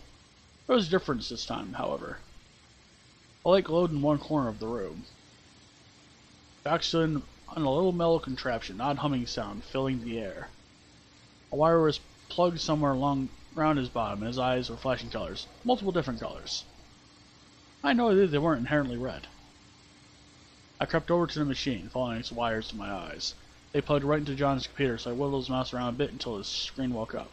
There was a difference this time, however. A light glowed in one corner of the room. Jock stood on a little metal contraption, odd humming sound filling the air. A wire was plugged somewhere around his bottom, and his eyes were flashing colors. Multiple different colors. I know that they weren't inherently red. I crept over to the machine, following its wires to my eyes. They plugged right into John's computer, so I wiggled his mouse around a bit until his screen woke up.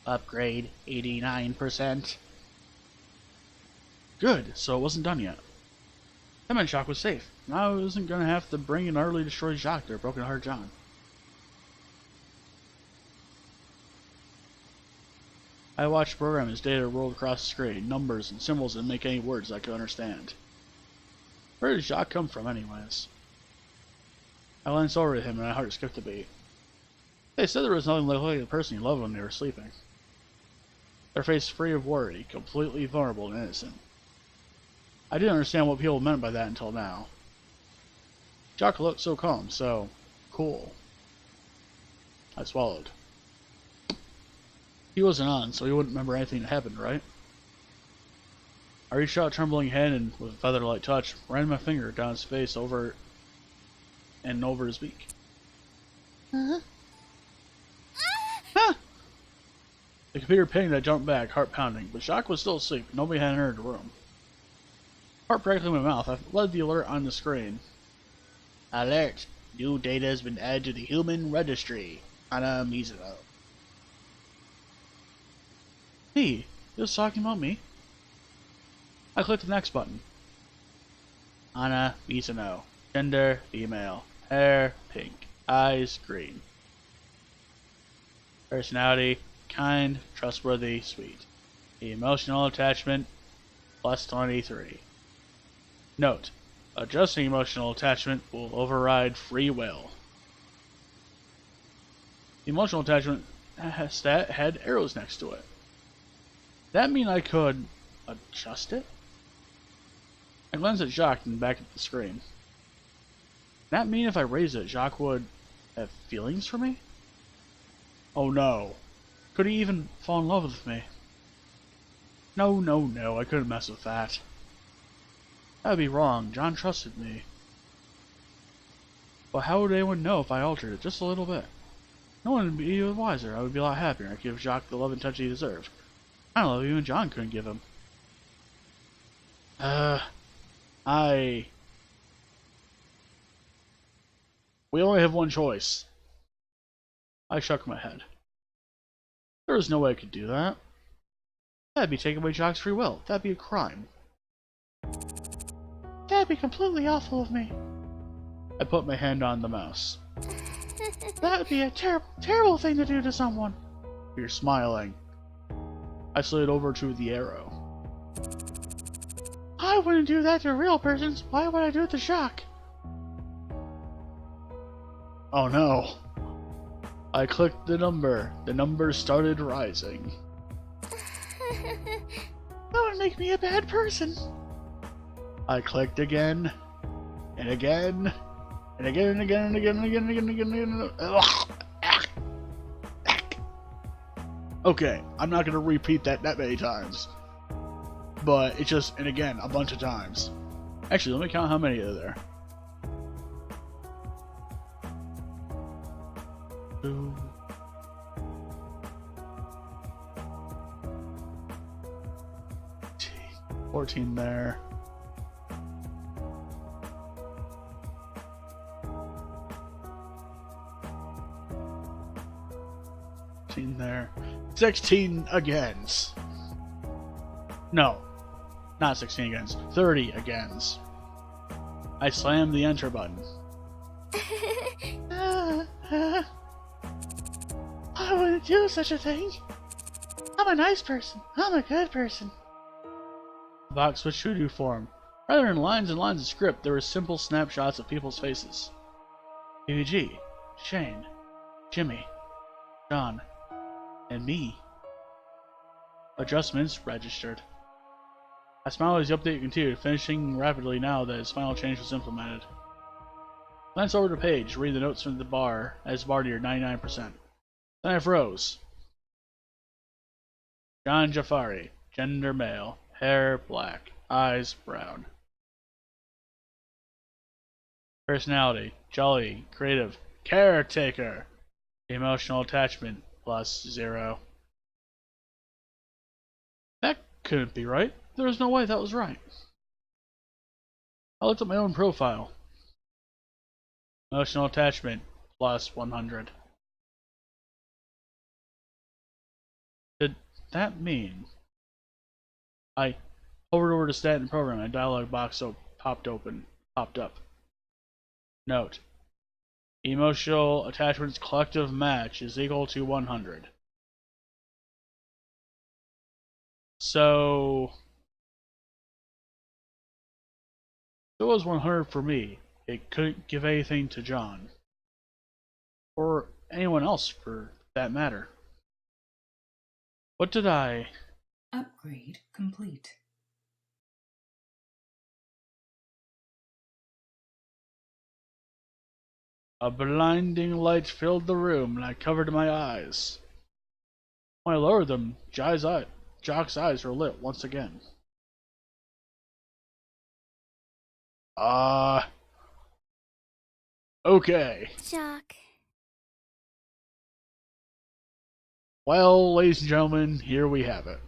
Upgrade 89%. Good, so it wasn't done yet. That meant Jacques was safe. Now I wasn't going to have to bring and utterly destroy Jacques or Broken Heart John. I watched the program as data rolled across the screen, numbers and symbols that make any words I could understand. Where did Jacques come from, anyways? I glanced over at him and my heart skipped a beat. They said there was nothing like the person you loved when they were sleeping. Their face free of worry, completely vulnerable and innocent. I didn't understand what people meant by that until now. Jacques looked so calm, so cool. I swallowed. He wasn't on, so he wouldn't remember anything that happened, right? I reached out a trembling hand and, with a feather-like touch, ran my finger down his face over his beak. Uh-huh. Huh! The computer pinged. I jumped back, heart pounding, but Jacques was still asleep. Nobody had entered the room. Heart practically in my mouth, I led the alert on the screen. Alert! New data has been added to the human registry. Ana Mizuno. Me? He was talking about me? I clicked the next button. Ana Mizuno. Gender, female. Hair, pink. Eyes, green. Personality, kind, trustworthy, sweet. Emotional attachment, plus 23. Note, adjusting emotional attachment will override free will. The emotional attachment stat had arrows next to it. That mean I could adjust it? I glanced at Jacques and back at the screen. That mean if I raise it, Jacques would have feelings for me? Oh no. Could he even fall in love with me? No, I couldn't mess with that. That would be wrong. John trusted me. But how would anyone know if I altered it just a little bit? No one would be the wiser. I would be a lot happier. I could give Jacques the love and touch he deserved. I don't know, even John couldn't give him. We only have one choice. I shook my head. There was no way I could do that. That'd be taking away Jacques' free will. That'd be a crime. That'd be completely awful of me. I put my hand on the mouse. That would be a terrible thing to do to someone. You're smiling. I slid over to the arrow. I wouldn't do that to a real person. Why would I do it to Jacques? Oh no. I clicked the number. The number started rising. That would make me a bad person. I clicked again. And again. And again and again and again and again and again and again and again. Okay, I'm not gonna repeat that many times. But it's just, and again, a bunch of times. Actually, let me count how many are there. 2, 14 there. 15 there. 16 agains. No, not 16 agains. 30 agains. I slammed the enter button. I wouldn't do such a thing. I'm a nice person. I'm a good person. The box switched to a new form. Rather than lines and lines of script, there were simple snapshots of people's faces. PVG, Shane, Jimmy, John, and me. Adjustments registered. I smiled as the update continued, finishing rapidly now that his final change was implemented. Glance over the page, read the notes from the bar as bar neared 99%. Then I froze. John Jafari, gender male, hair black, eyes brown. Personality, jolly, creative, caretaker. Emotional attachment, +0. That couldn't be right. There was no way that was right. I looked at my own profile. Emotional attachment, +100. Did that mean? I hovered over to stat and program, and a dialog box popped up. Note: emotional attachment's collective match is equal to 100. So if it was 100 for me, it couldn't give anything to John. Or anyone else for that matter. What did I... Upgrade complete. A blinding light filled the room, and I covered my eyes. When I lowered them, Jock's eyes were lit once again. Okay. Jock. Well, ladies and gentlemen, here we have it.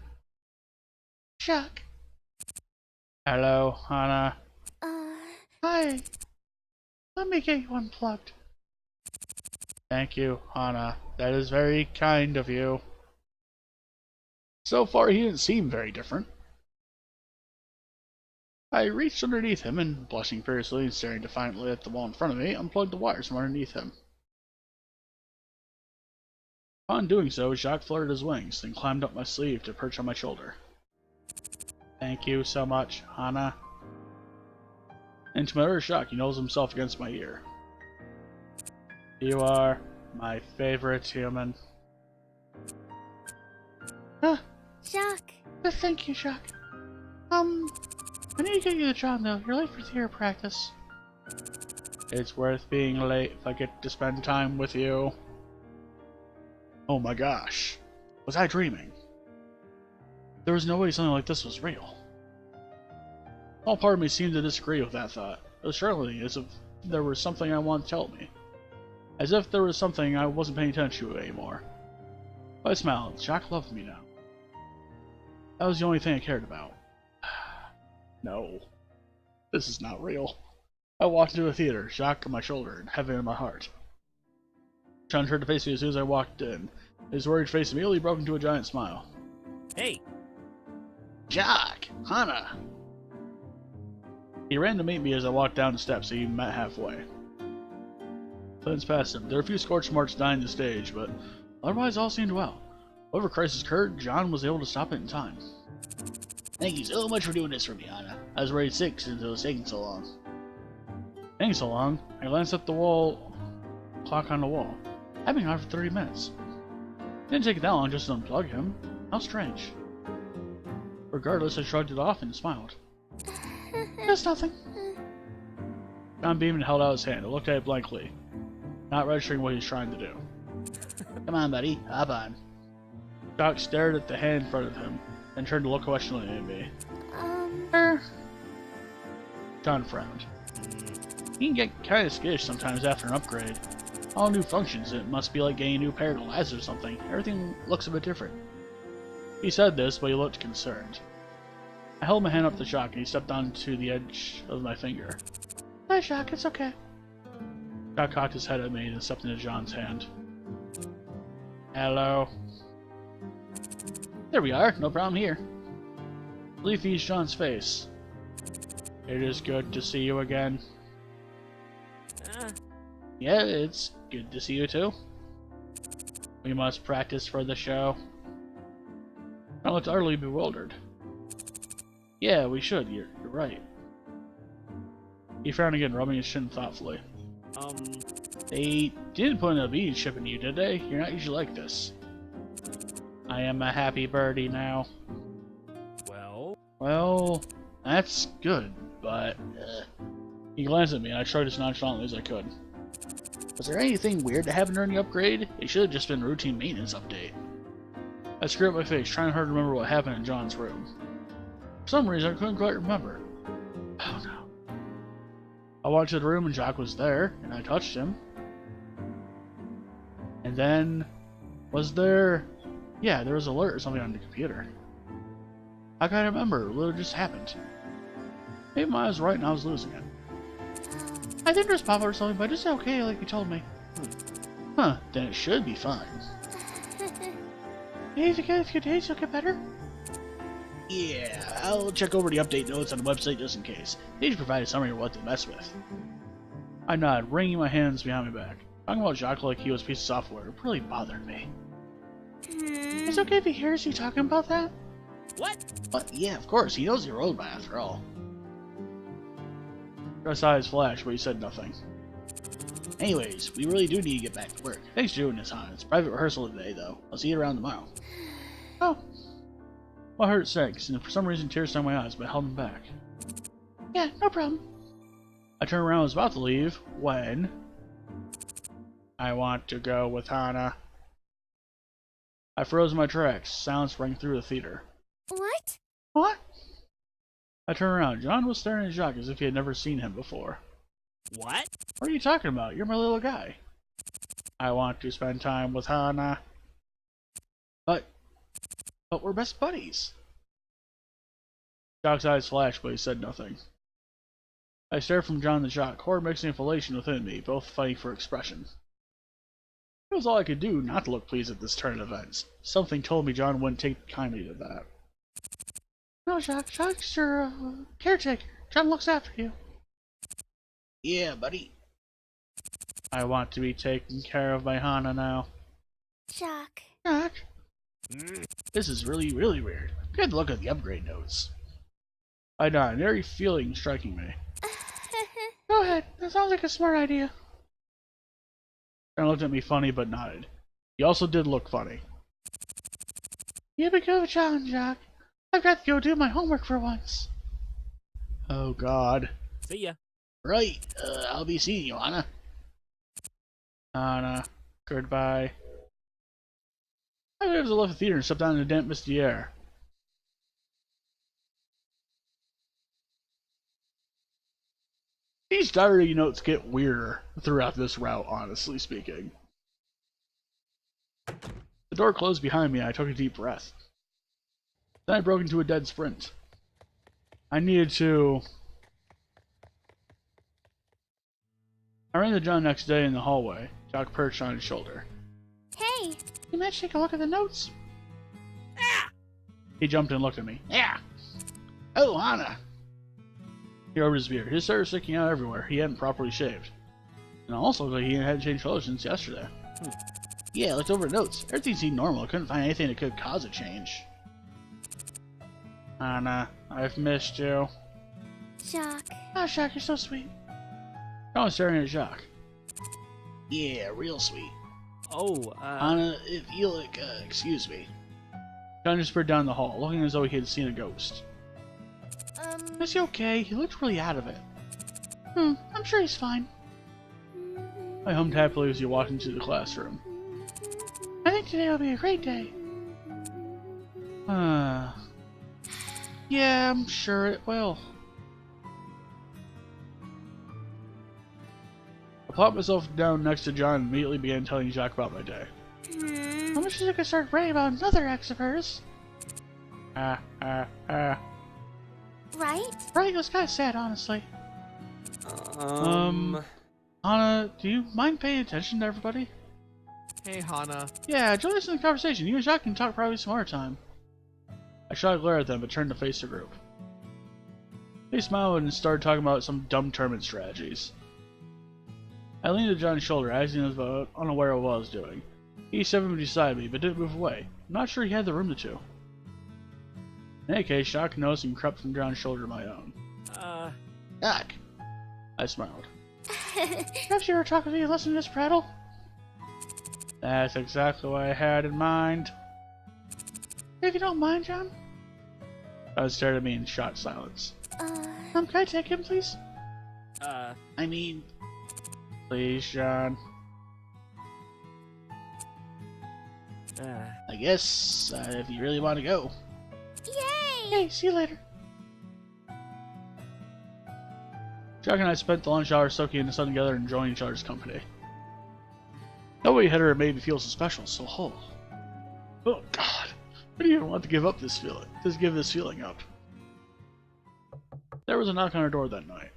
Jock. Hello, Hana. Hi. Let me get you unplugged. Thank you, Hana. That is very kind of you. So far, he didn't seem very different. I reached underneath him and, blushing fiercely and staring defiantly at the wall in front of me, unplugged the wires from underneath him. Upon doing so, Jacques fluttered his wings, then climbed up my sleeve to perch on my shoulder. Thank you so much, Hana. And to my utter shock, he nose himself against my ear. You are my favorite human. Jacques. Thank you, Jacques. I need to get you the job, though. You're late for theater practice. It's worth being late if I get to spend time with you. Oh my gosh. Was I dreaming? There was no way something like this was real. All part of me seemed to disagree with that thought. It was certainly as if there was something I wanted to tell me. As if there was something I wasn't paying attention to anymore. But I smiled. Jacques loved me now. That was the only thing I cared about. No. This is not real. I walked into a theater, Jacques on my shoulder and heaven in my heart. John turned to face me as soon as I walked in. His worried face immediately broke into a giant smile. Hey! Jacques! Hana! He ran to meet me as I walked down the steps, so he met halfway. Glance past him. There were a few scorch marks dyeing the stage, but otherwise all seemed well. Whatever crisis occurred, John was able to stop it in time. Thank you so much for doing this for me, Hana. I was worried sick since it was taking so long. Taking so long? I glanced at the clock on the wall. I've been on for 30 minutes. It didn't take that long just to unplug him. How strange. Regardless, I shrugged it off and smiled. There's nothing. John beamed and held out his hand. I looked at it blankly, not registering what he was trying to do. Come on, buddy. Hop on. Doc stared at the hand in front of him, then turned to look questioningly at me. John frowned. He can get kinda skittish sometimes after an upgrade. All new functions, it must be like getting a new pair of glasses or something. Everything looks a bit different. He said this, but he looked concerned. I held my hand up to Jacques, and he stepped onto the edge of my finger. Hi, Jacques, it's okay. Jacques cocked his head at me and stepped into John's hand. Hello. There we are, no problem here. Relief eased John's face. It is good to see you again. Yeah, it's good to see you too. We must practice for the show. I looked utterly bewildered. Yeah, we should, you're right. He frowned again, rubbing his chin thoughtfully. They didn't put an obedience chip in you, did they? You're not usually like this. I am a happy birdie now. Well, that's good, but... He glanced at me and I shrugged as nonchalantly as I could. Was there anything weird that happened during the upgrade? It should have just been a routine maintenance update. I screwed up my face, trying hard to remember what happened in John's room. For some reason, I couldn't quite remember. Oh no. I walked to the room and Jacques was there, and I touched him. And then, was there... Yeah, there was an alert or something on the computer. I can't remember, it literally just happened. Maybe I was right and I was losing it. I think there's pop-up or something, but it's okay like you told me. Huh, then it should be fine. Hey, if a few days, you'll get better? Yeah, I'll check over the update notes on the website just in case. They should provide a summary of what to mess with. I nod, wringing my hands behind my back. Talking about Jacques like he was a piece of software really bothered me. It's okay if he hears you talking about that? What? But yeah, of course, he knows you're old by after all. His eyes flashed, but he said nothing. Anyways, we really do need to get back to work. Thanks for doing this, Han. It's private rehearsal today, though. I'll see you around tomorrow. Oh. My heart sank, and for some reason tears down my eyes, but I held them back. Yeah, no problem. I turned around and was about to leave, when... I want to go with Hana. I froze in my tracks. Sounds rang through the theater. What? What? I turned around. John was staring at Jacques as if he had never seen him before. What? What are you talking about? You're my little guy. I want to spend time with Hana. But we're best buddies. Jacques' eyes flashed, but he said nothing. I stared from John to Jacques, horror mixing with elation within me, both fighting for expression. It was all I could do not to look pleased at this turn of events. Something told me John wouldn't take kindly to that. No, Jacques. Jacques' your caretaker. John looks after you. Yeah, buddy. I want to be taken care of by Hana now. Jacques. Jacques? This is really, really weird. Good look at the upgrade notes. I died, an eerie feeling striking me. Go ahead. That sounds like a smart idea. John looked at me funny, but nodded. He also did look funny. You have a good challenge, Jacques. I've got to go do my homework for once. Oh, God. See ya. Right. I'll be seeing you, Anna. Anna. Goodbye. I went to the left theater and stepped down in the damp, misty air. These diary notes get weirder throughout this route, honestly speaking. The door closed behind me and I took a deep breath. Then I broke into a dead sprint. I needed to... I ran to John next day in the hallway. Jacques perched on his shoulder. Hey! You might take a look at the notes. Ah! He jumped and looked at me. Yeah! Oh, Hana! He rubbed his beard. His hair was sticking out everywhere. He hadn't properly shaved. And also, like he hadn't changed clothes since yesterday. Yeah, I looked over the notes. Everything seemed normal. I couldn't find anything that could cause a change. Hana, I've missed you. Jacques. Oh, Jacques, you're so sweet. I was staring at Jacques. Yeah, real sweet. Oh, Hana, if you'll, excuse me. John just peered down the hall, looking as though he had seen a ghost. Is he okay? He looked really out of it. I'm sure he's fine. I hummed happily as he walked into the classroom. I think today will be a great day. Yeah, I'm sure it will. I plopped myself down next to John and immediately began telling Jacques about my day. I wish I could start writing about another ex of hers. Right? Right, it was kind of sad, honestly. Hana, do you mind paying attention to everybody? Hey, Hana. Yeah, join us in the conversation. You and Jacques can talk probably some other time. I shot a glare at them, but turned to face the group. They smiled and started talking about some dumb tournament strategies. I leaned to John's shoulder, as he was unaware of what I was doing. He stepped beside me, but didn't move away. I'm not sure he had the room to. In any case, Jacques noticed and crept from John's shoulder to my own. Jacques! I smiled. Perhaps you were talking to me and listening to this prattle? That's exactly what I had in mind. If you don't mind, John? John stared at me in shocked silence. Can I take him, please? I mean... Please, John. I guess, if you really want to go. Yay! Hey, see you later. Jack and I spent the lunch hour soaking in the sun together and enjoying each other's company. Nobody had ever made me feel so special, so whole. Oh God, I didn't even want to give up this feeling. Just give this feeling up. There was a knock on our door that night.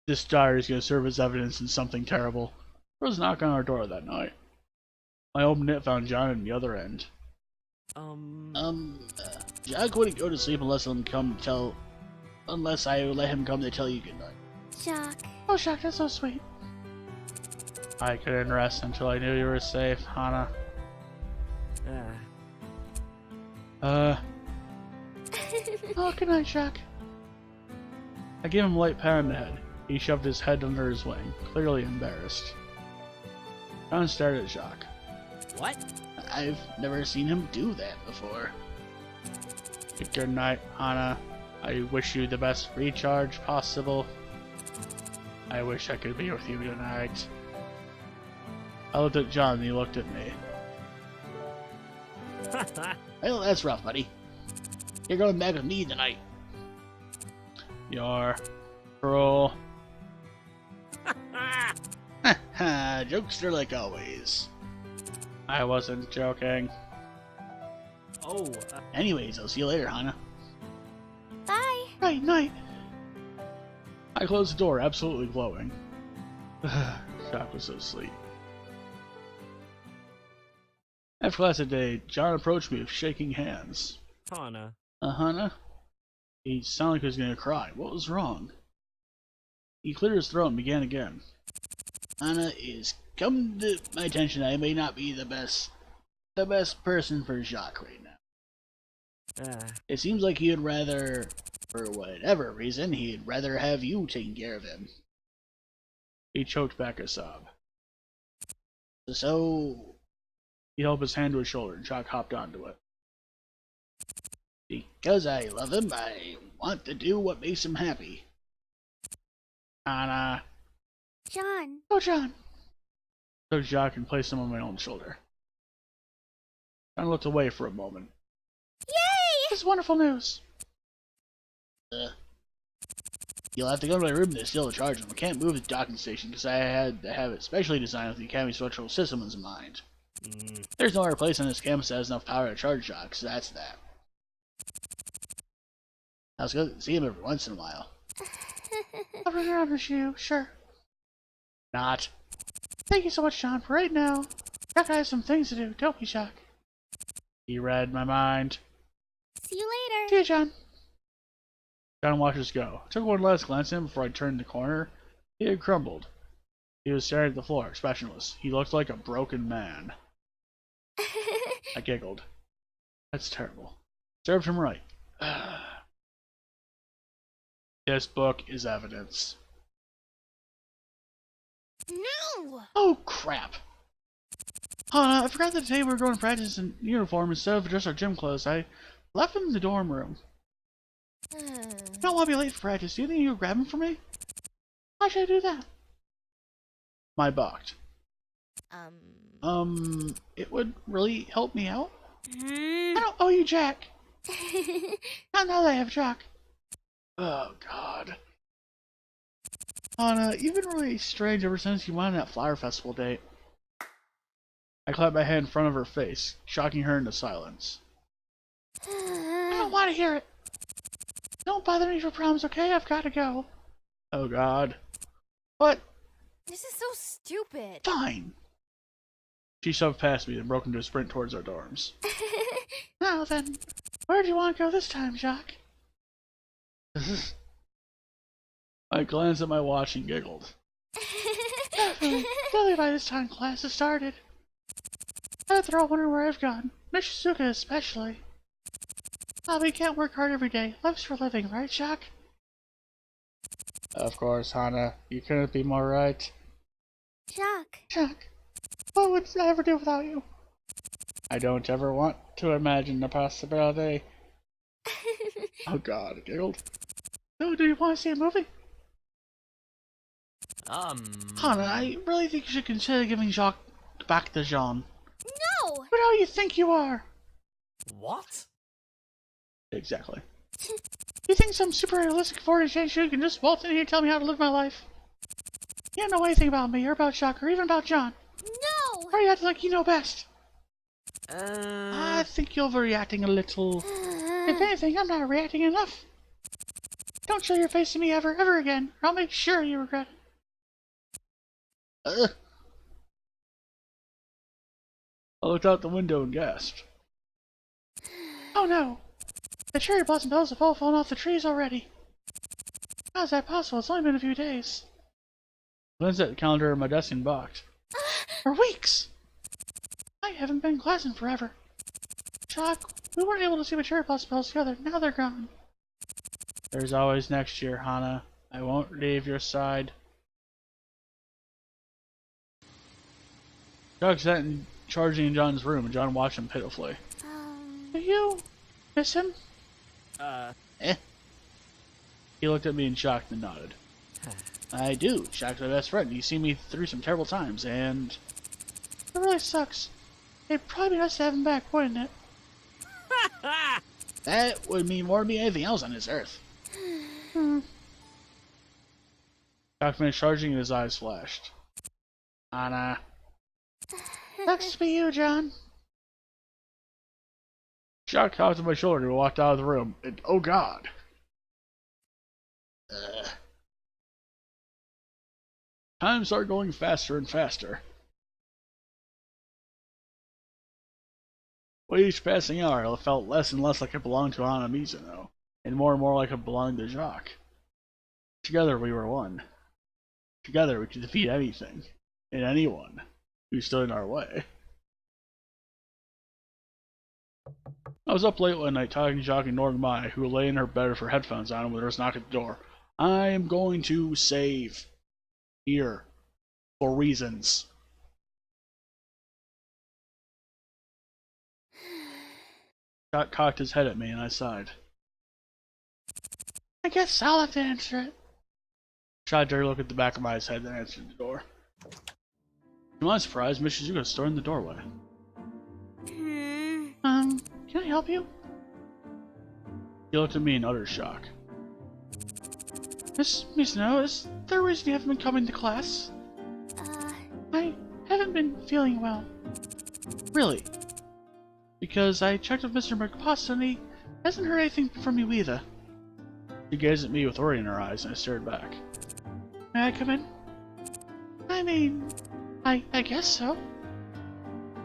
This diary is going to serve as evidence in something terrible. There was a knock on our door that night. I opened it, found John at the other end. Jack wouldn't go to sleep unless I let him come to tell you goodnight. Jock. Oh, Jack, that's so sweet. I couldn't rest until I knew you were safe, Hana. Oh, good night, Jack. I gave him a light pat on the head. He shoved his head under his wing, clearly embarrassed. John stared at Jacques. What? I've never seen him do that before. Good night, Hana. I wish you the best recharge possible. I wish I could be with you tonight. I looked at John and he looked at me. Well, that's rough, buddy. You're going back with me tonight. You're cruel. Jokester like always. I wasn't joking. Oh. Anyways, I'll see you later, Hana. Bye. Right, night. I closed the door, absolutely glowing. Jack was so asleep. After class that day, John approached me with shaking hands. Hana. Hana? He sounded like he was going to cry. What was wrong? He cleared his throat and began again. Hana, is come to my attention. I may not be the best person for Jacques right now. It seems like he'd rather, for whatever reason, he'd rather have you taking care of him. He choked back a sob. So, he held his hand to his shoulder and Jacques hopped onto it. Because I love him, I want to do what makes him happy. Hana. John. Oh, John. I took Jacques and placed him on my own shoulder. John looked away for a moment. Yay! This is wonderful news. You'll have to go to my room to steal the charge room. I can't move the docking station because I had to have it specially designed with the Academy's structural systems in mind. There's no other place on this campus that has enough power to charge Jacques, so that's that. I was going to see him every once in a while. I'll bring around with you, sure. Not. Thank you so much, John. For right now, Jacques and I have some things to do, don't we, Jacques? He read my mind. See you later. See you, John. John watched us go. I took one last glance at him before I turned the corner. He had crumbled. He was staring at the floor, expressionless. He looked like a broken man. I giggled. That's terrible. Served him right. This book is evidence. No! Oh, crap. Hana, I forgot that today we were going to practice in uniform instead of just our gym clothes. I left them in the dorm room. I don't want to be late for practice. Do you think you could grab them for me? Why should I do that? I balked. It would really help me out? I don't owe you Jack. Not now that I have Jack. Oh, God. Hana, you've been really strange ever since you went on that flower festival date. I clapped my hand in front of her face, shocking her into silence. I don't want to hear it. Don't bother me for problems, okay? I've got to go. Oh, God. What? This is so stupid. Fine. She shoved past me and broke into a sprint towards our dorms. Now then, where do you want to go this time, Jacques? I glanced at my watch and giggled. Really, by this time class has started. I bet they're all wondering where I've gone. Miss Shizuka especially. Oh, we can't work hard every day. Life's for living, right, Jacques? Of course, Hana. You couldn't be more right. Jacques, what would I ever do without you? I don't ever want to imagine the possibility. Oh, God, I giggled. So, do you want to see a movie? Hana, I really think you should consider giving Jacques back to Jean. No! But how you think you are? What? Exactly. You think some super realistic 40 shoe can just waltz in here and tell me how to live my life? You don't know anything about me, or about Jacques, or even about John. No! Or you act like you know best. I think you're overreacting a little. If anything, I'm not reacting enough. Don't show your face to me ever again, or I'll make sure you regret it. I looked out the window and gasped. Oh no! The cherry blossom petals have all fallen off the trees already. How is that possible? It's only been a few days. I glanced at the calendar in my desk and box. For weeks! I haven't been in class in forever. Jacques, we weren't able to see the cherry blossom petals together. Now they're gone. There's always next year, Hana. I won't leave your side. Jacques sat in charging in John's room, and John watched him pitifully. Do you miss him? He looked at me in shock and nodded. I do. Jacques' my best friend. He's seen me through some terrible times, and it really sucks. It'd probably be nice to have him back, wouldn't it? That would mean more to me than anything else on this earth. Jacques finished charging and his eyes flashed. Anna. Sucks to be you, John. Jacques cocked on my shoulder and walked out of the room, and oh god. Time started going faster and faster. With each passing hour, I felt less and less like I belonged to Anna Mizuno, and more like I belonged to Jacques. Together we were one. Together we could defeat anything, and anyone who stood in our way. I was up late one night talking to Jacques, ignoring Mai, who lay in her bed with her headphones on when there was a knock at the door. I am going to save here for reasons. Jacques cocked his head at me and I sighed. I guess I'll have to answer it. Tried to look at the back of my head, then answered the door. To my surprise, Miss Shizuka stood in the doorway. Can I help you? He looked at me in utter shock. Miss Mizuno, is there a reason you haven't been coming to class? I haven't been feeling well. Really? Because I checked with Mr. Mercapasta and he hasn't heard anything from you either. She gazed at me with worry in her eyes and I stared back. May I come in? I mean, I guess so.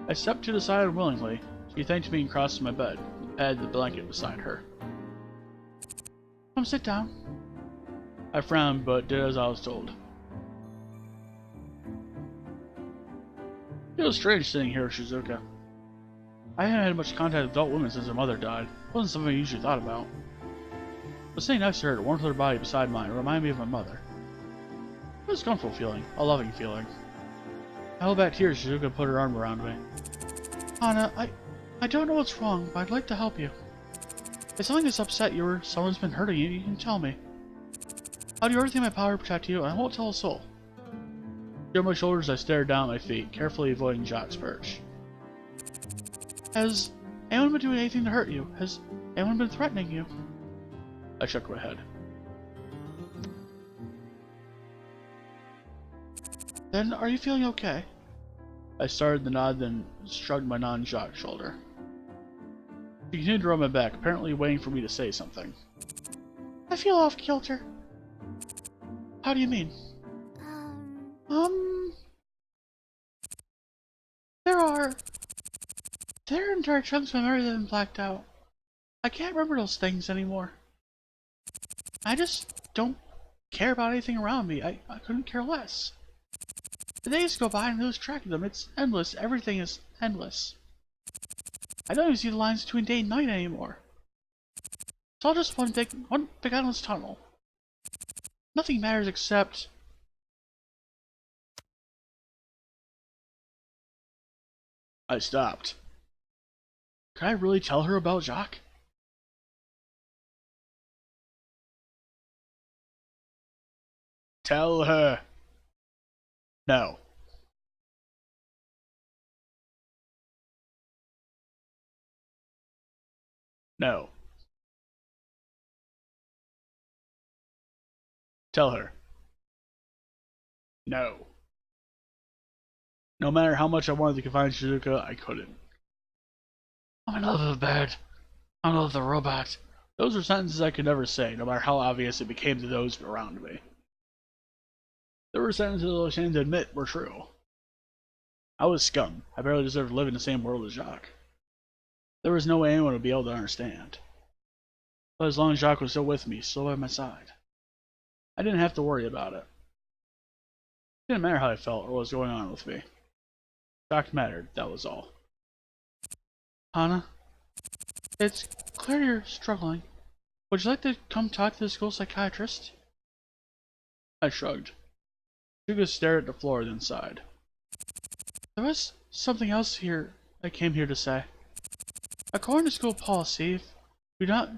I stepped to the side unwillingly. She thanked me and crossed to my bed, and patted the blanket beside her. Come sit down. I frowned, but did as I was told. It was strange sitting here with Shizuka. I hadn't had much contact with adult women since her mother died. It wasn't something I usually thought about. But sitting next to her, the warmth of her body beside mine, reminded me of my mother. It was a comfortable feeling, a loving feeling. I held back tears as Shizuka put her arm around me. Hana, I don't know what's wrong, but I'd like to help you. If something has upset you or someone's been hurting you, you can tell me. I'll do everything in my power to protect you, and I won't tell a soul. On my shoulders, I stared down at my feet, carefully avoiding Jacques' perch. Has anyone been doing anything to hurt you? Has anyone been threatening you? I shook my head. Then, are you feeling okay? I started to nod, then shrugged my non-Jacques shoulder. She continued to rub my back, apparently waiting for me to say something. I feel off-kilter. How do you mean? There are entire chunks of my memory that have been blacked out. I can't remember those things anymore. I just don't care about anything around me. I couldn't care less. The days go by and I lose track of them. It's endless. Everything is endless. I don't even see the lines between day and night anymore. It's all just one big endless tunnel. Nothing matters except... I stopped. Could I really tell her about Jacques? Tell her. No. No. Tell her. No. No matter how much I wanted to confide in Shizuka, I couldn't. I'm in love with the bird. I'm in love with the robot. Those are sentences I could never say, no matter how obvious it became to those around me. There were sentences I was ashamed to admit were true. I was scum. I barely deserved to live in the same world as Jacques. There was no way anyone would be able to understand. But as long as Jacques was still with me, still by my side, I didn't have to worry about it. It didn't matter how I felt or what was going on with me. Jacques mattered, that was all. Hana, it's clear you're struggling. Would you like to come talk to the school psychiatrist? I shrugged. Shizuka stared at the floor, then sighed. There was something else here I came here to say. According to school policy, if you do not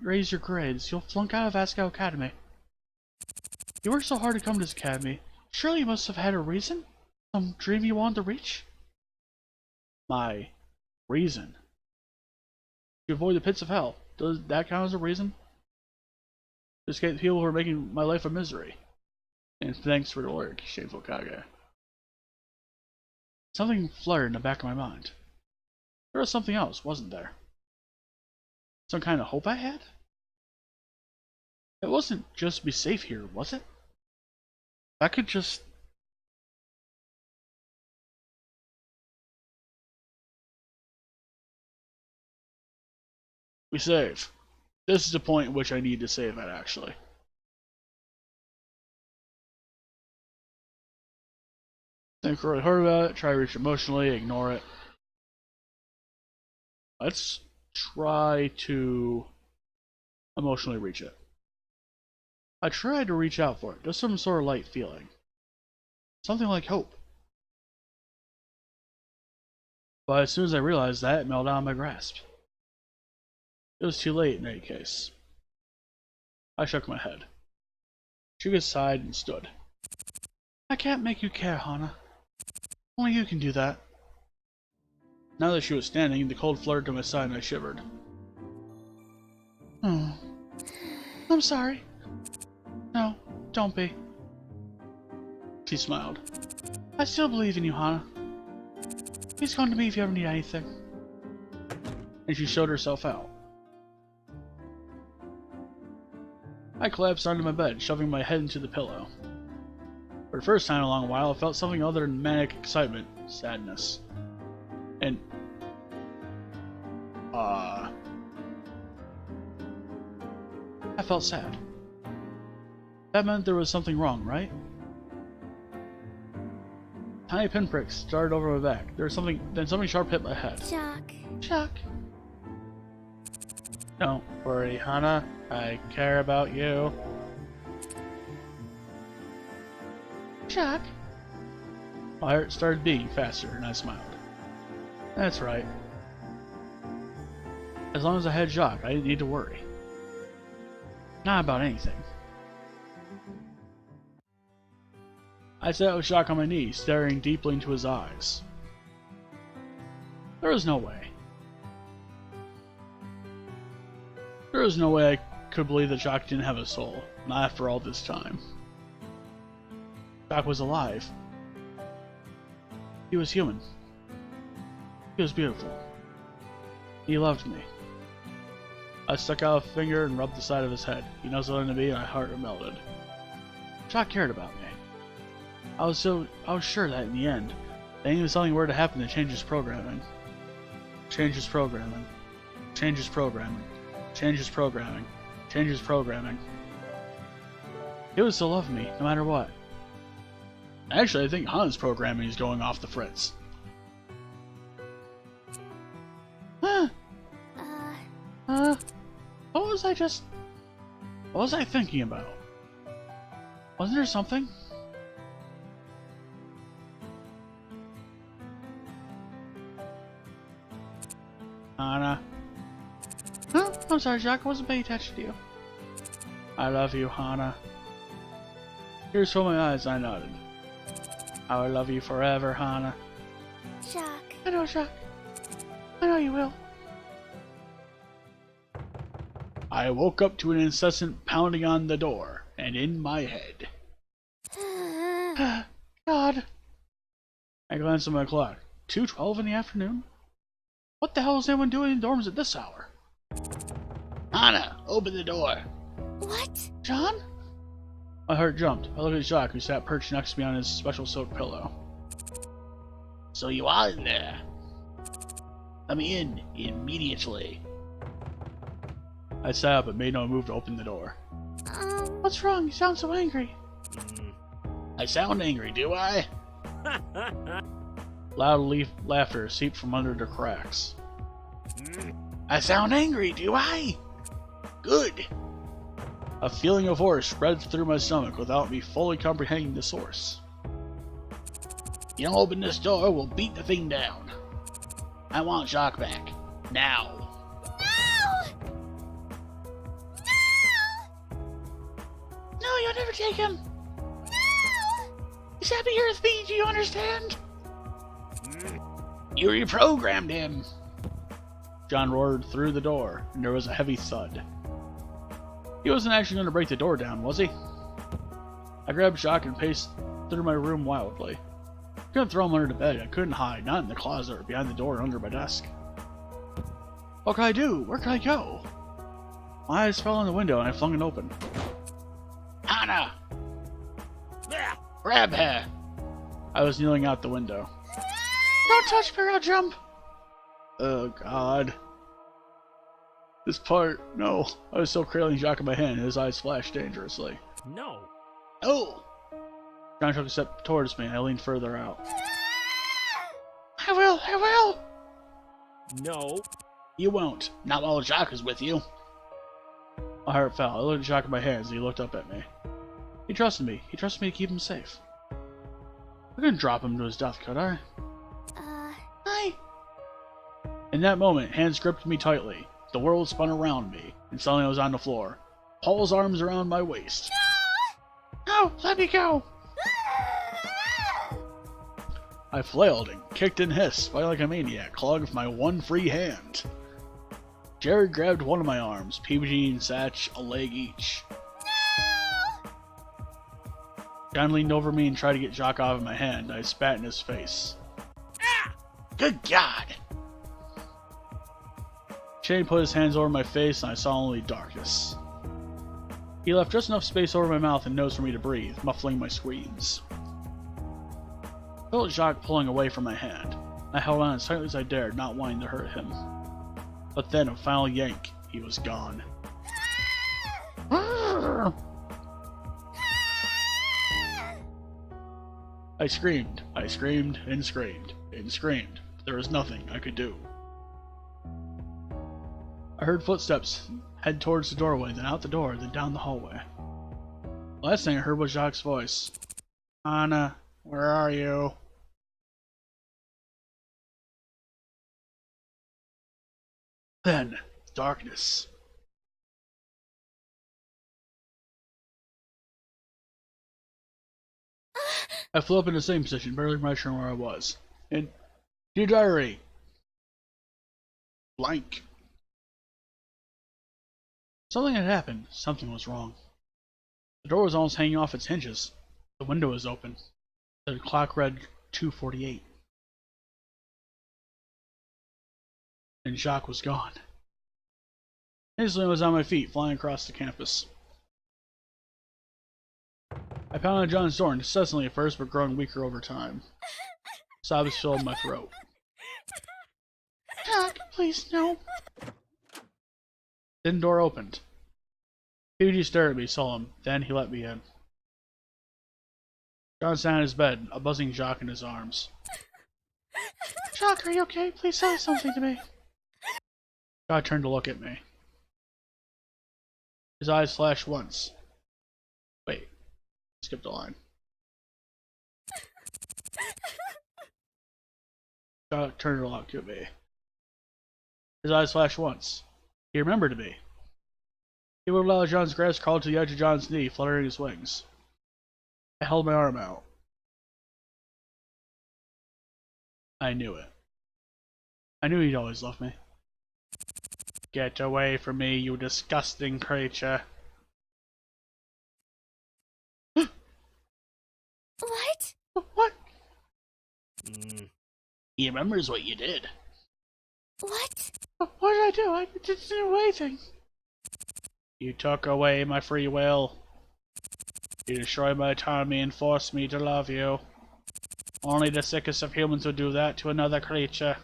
raise your grades, you'll flunk out of Asagao Academy. You worked so hard to come to this academy. Surely you must have had a reason? Some dream you wanted to reach? My reason? To avoid the pits of hell. Does that count as a reason? To escape people who are making my life a misery. And thanks for your work, shameful Kage. Something fluttered in the back of my mind. There was something else, wasn't there? Some kind of hope I had? It wasn't just to be safe here, was it? I could just... We save. This is the point at which I need to save it, actually. Think really hard about it, try to reach emotionally, ignore it. Let's try to emotionally reach it. I tried to reach out for it, just some sort of light feeling. Something like hope. But as soon as I realized that, it melted out of my grasp. It was too late in any case. I shook my head. Shizuka sighed and stood. I can't make you care, Hana. Only you can do that. Now that she was standing, the cold fluttered to my side and I shivered. Oh. I'm sorry. No, don't be. She smiled. I still believe in you, Hana. Please come to me if you ever need anything. And she showed herself out. I collapsed onto my bed, shoving my head into the pillow. For the first time in a long while, I felt something other than manic excitement, sadness. And... I felt sad. That meant there was something wrong, right? Tiny pinpricks started over my back. There was something, then something sharp hit my head. Jacques. Don't worry, Hana. I care about you. Jacques. My heart started beating faster, and I smiled. That's right. As long as I had Jacques, I didn't need to worry. Not about anything. I sat with Jacques on my knees, staring deeply into his eyes. There was no way. There was no way I could believe that Jacques didn't have a soul, not after all this time. Jacques was alive. He was human. He was beautiful. He loved me. I stuck out a finger and rubbed the side of his head. He nuzzled into me and my heart melted. Jacques cared about me. I was sure that in the end, that even if something were to happen to change his programming. Change his programming. Change his programming. Change his programming. Change his programming. He would still love me, no matter what. Actually, I think Han's programming is going off the fritz. What was I thinking about? Wasn't there something? Hana. Huh? I'm sorry, Jacques. I wasn't paying attention to you. I love you, Hana. Tears filled my eyes and I nodded. I will love you forever, Hana. Jacques. I know, Jacques. I know you will. I woke up to an incessant pounding on the door, and in my head. God. I glanced at my clock. 2:12 in the afternoon? What the hell is anyone doing in dorms at this hour? Hana, open the door. What? John? My heart jumped. I looked at Jacques, who sat perched next to me on his special silk pillow. So you are in there. Let me in immediately. I sat up but made no move to open the door. What's wrong? You sound so angry. I sound angry, do I? Loud laughter seeped from under the cracks. I sound angry, do I? Good. A feeling of horror spread through my stomach without me fully comprehending the source. You don't open this door, we'll beat the thing down. I want Jacques back. Now. No, you'll never take him. No! He's happy here with me, do you understand? You reprogrammed him. John roared through the door, and there was a heavy thud. He wasn't actually going to break the door down, was he? I grabbed Jacques and paced through my room wildly. I couldn't throw him under the bed, I couldn't hide, not in the closet or behind the door or under my desk. What could I do? Where could I go? My eyes fell on the window and I flung it open. Hana! Grab her! I was kneeling out the window. Don't touch me or I'll jump! Oh god. This part, no. I was still cradling Jacques in my hand, his eyes flashed dangerously. No. Oh! John took a step towards me and I leaned further out. I will! No. You won't. Not while Jacques is with you. My heart fell. I looked at Jacques in my hands and he looked up at me. He trusted me. He trusted me to keep him safe. I couldn't drop him to his death, could I? Hi. In that moment, hands gripped me tightly. The world spun around me, and suddenly I was on the floor. Paul's arms around my waist. No! Let me go! I flailed and kicked and hissed, fighting like a maniac, clawing with my one free hand. Jared grabbed one of my arms, PBG and Satch a leg each. John leaned over me and tried to get Jacques out of my hand. I spat in his face. Good God! Shane put his hands over my face and I saw only darkness. He left just enough space over my mouth and nose for me to breathe, muffling my screams. I felt Jacques pulling away from my hand. I held on as tightly as I dared, not wanting to hurt him. But then, a final yank, he was gone. I screamed and screamed and screamed, but there was nothing I could do. I heard footsteps head towards the doorway, then out the door, then down the hallway. The last thing I heard was Jacques' voice. Hana, where are you? Then, darkness. I flew up in the same position, barely measuring where I was. And, dear diary, blank. Something had happened. Something was wrong. The door was almost hanging off its hinges. The window was open. The clock read 2:48. And Jacques was gone. Instantly I was on my feet, flying across the campus. I pounded on John's door incessantly at first, but growing weaker over time. Sobs filled my throat. Jacques, please, no. Then the door opened. PG stared at me, saw him, then he let me in. John sat on his bed, a buzzing Jacques in his arms. Jacques, are you okay? Please say something to me. Jacques turned to look at me. His eyes flashed once. Wait, skipped a line. Jacques turned to look at me. His eyes flashed once. He remembered me. He would allow John's grasp crawled to the edge of John's knee, fluttering his wings. I held my arm out. I knew it. I knew he'd always love me. Get away from me, you disgusting creature. What? What? Mm. He remembers what you did. What? What did I do? I didn't do anything. You took away my free will. You destroyed my autonomy and forced me to love you. Only the sickest of humans would do that to another creature.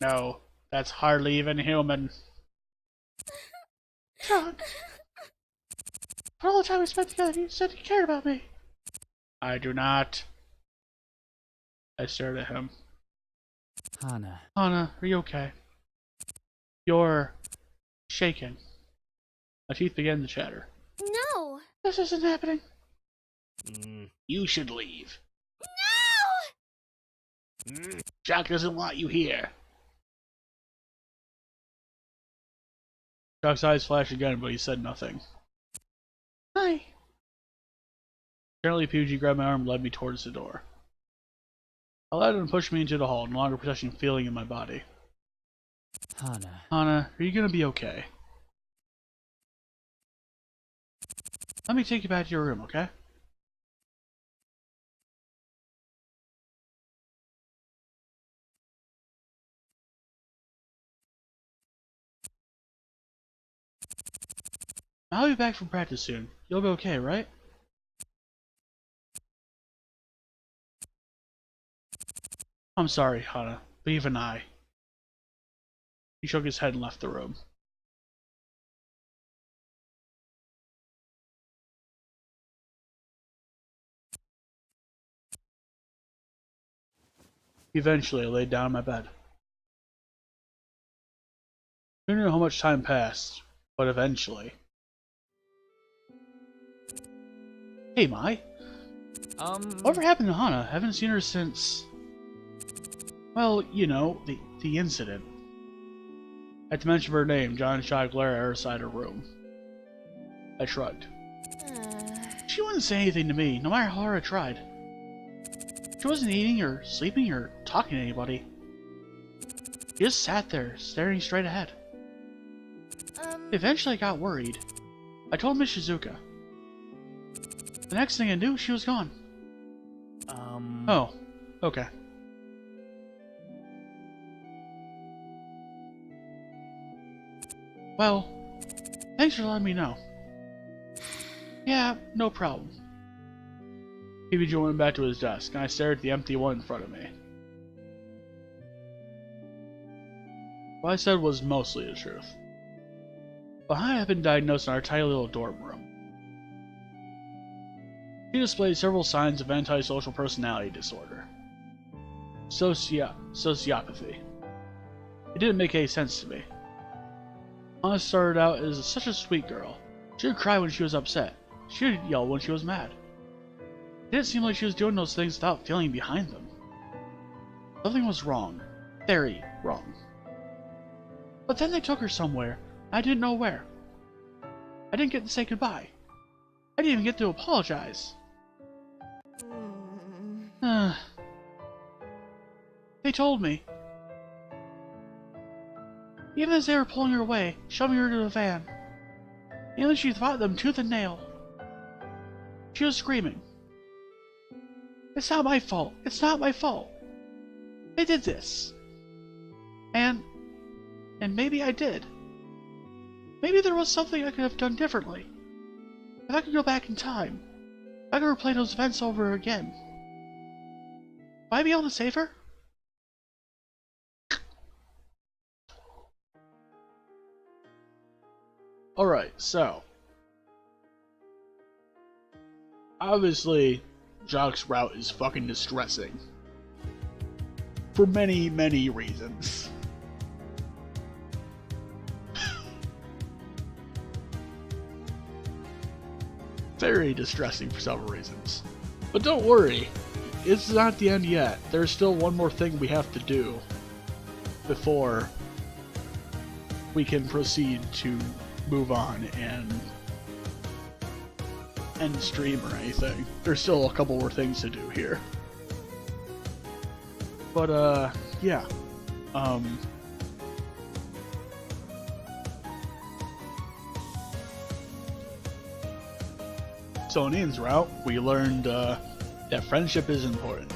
No, that's hardly even human. John, for all the time we spent together, you said you cared about me. I do not. I stared at him. Hana. Hana, are you okay? You're shaking. My teeth began to chatter. No. This isn't happening. Mm. You should leave. No! Mm. Jock doesn't want you here. Jock's eyes flashed again, but he said nothing. Hi. Apparently, PG grabbed my arm and led me towards the door. I let him push me into the hall, no longer possessing feeling in my body. Hana. Hana, are you gonna be okay? Let me take you back to your room, okay? I'll be back from practice soon. You'll be okay, right? I'm sorry, Hana, but even I. He shook his head and left the room. Eventually, I laid down in my bed. I don't know how much time passed, but eventually. Hey, Mai. Whatever happened to Hana? I haven't seen her since... Well, you know, the incident. At the mention of her name, John shot a glare at her side of her room. I shrugged. She wouldn't say anything to me, no matter how hard I tried. She wasn't eating or sleeping or talking to anybody. She just sat there, staring straight ahead. Eventually I got worried. I told Miss Shizuka. The next thing I knew, she was gone. Oh, okay. Well, thanks for letting me know. Yeah, no problem. PBG went back to his desk, and I stared at the empty one in front of me. What I said was mostly the truth. Behind had been diagnosed in our tiny little dorm room. She displayed several signs of antisocial personality disorder. Sociopathy. It didn't make any sense to me. Anna started out as such a sweet girl. She would cry when she was upset. She would yell when she was mad. It didn't seem like she was doing those things without feeling behind them. Something was wrong. Very wrong. But then they took her somewhere. I didn't know where. I didn't get to say goodbye. I didn't even get to apologize. They told me. Even as they were pulling her away, shoving her to the van. Even she fought them tooth and nail. She was screaming. It's not my fault. It's not my fault. They did this. And maybe I did. Maybe there was something I could have done differently. If I could go back in time, if I could replay those events over again. Would I be able to save her? Alright, so. Obviously, Jock's route is fucking distressing. For many, many reasons. Very distressing for several reasons. But don't worry, it's not the end yet. There's still one more thing we have to do before we can proceed to move on and end stream or anything. There's still a couple more things to do here. But, yeah. So in Ian's route, we learned, that friendship is important.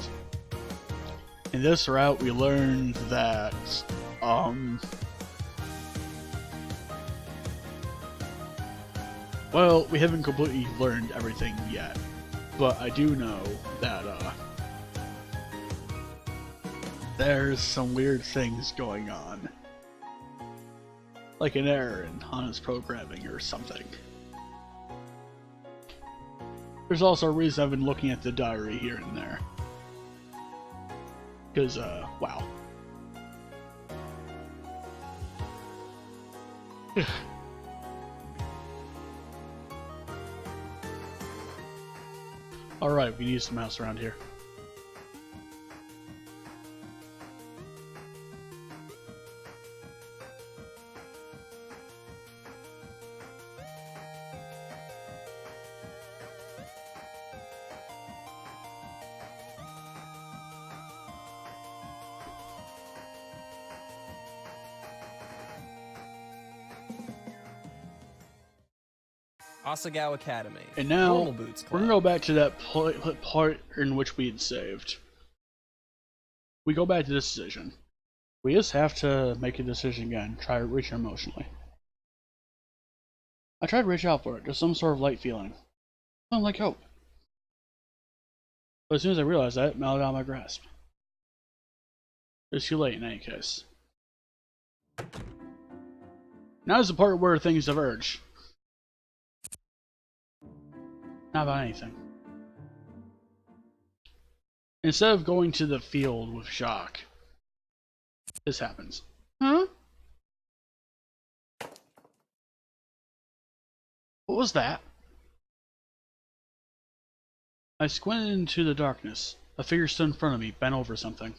In this route, we learned that, well, we haven't completely learned everything yet, but I do know that, there's some weird things going on. Like an error in Hana's programming or something. There's also a reason I've been looking at the diary here and there. Because, wow. Alright, we need some mouse around here. Asagao Academy. And now, Normal Boots we're gonna go back to that part in which we had saved. We go back to this decision. We just have to make a decision again. Try to reach her emotionally. I tried to reach out for it. There's some sort of light feeling. Something like hope. But as soon as I realized that, it melted out of my grasp. It was too late in any case. Now is the part where things diverge. Not about anything. Instead of going to the field with Jacques, this happens. Huh? What was that? I squinted into the darkness. A figure stood in front of me, bent over something.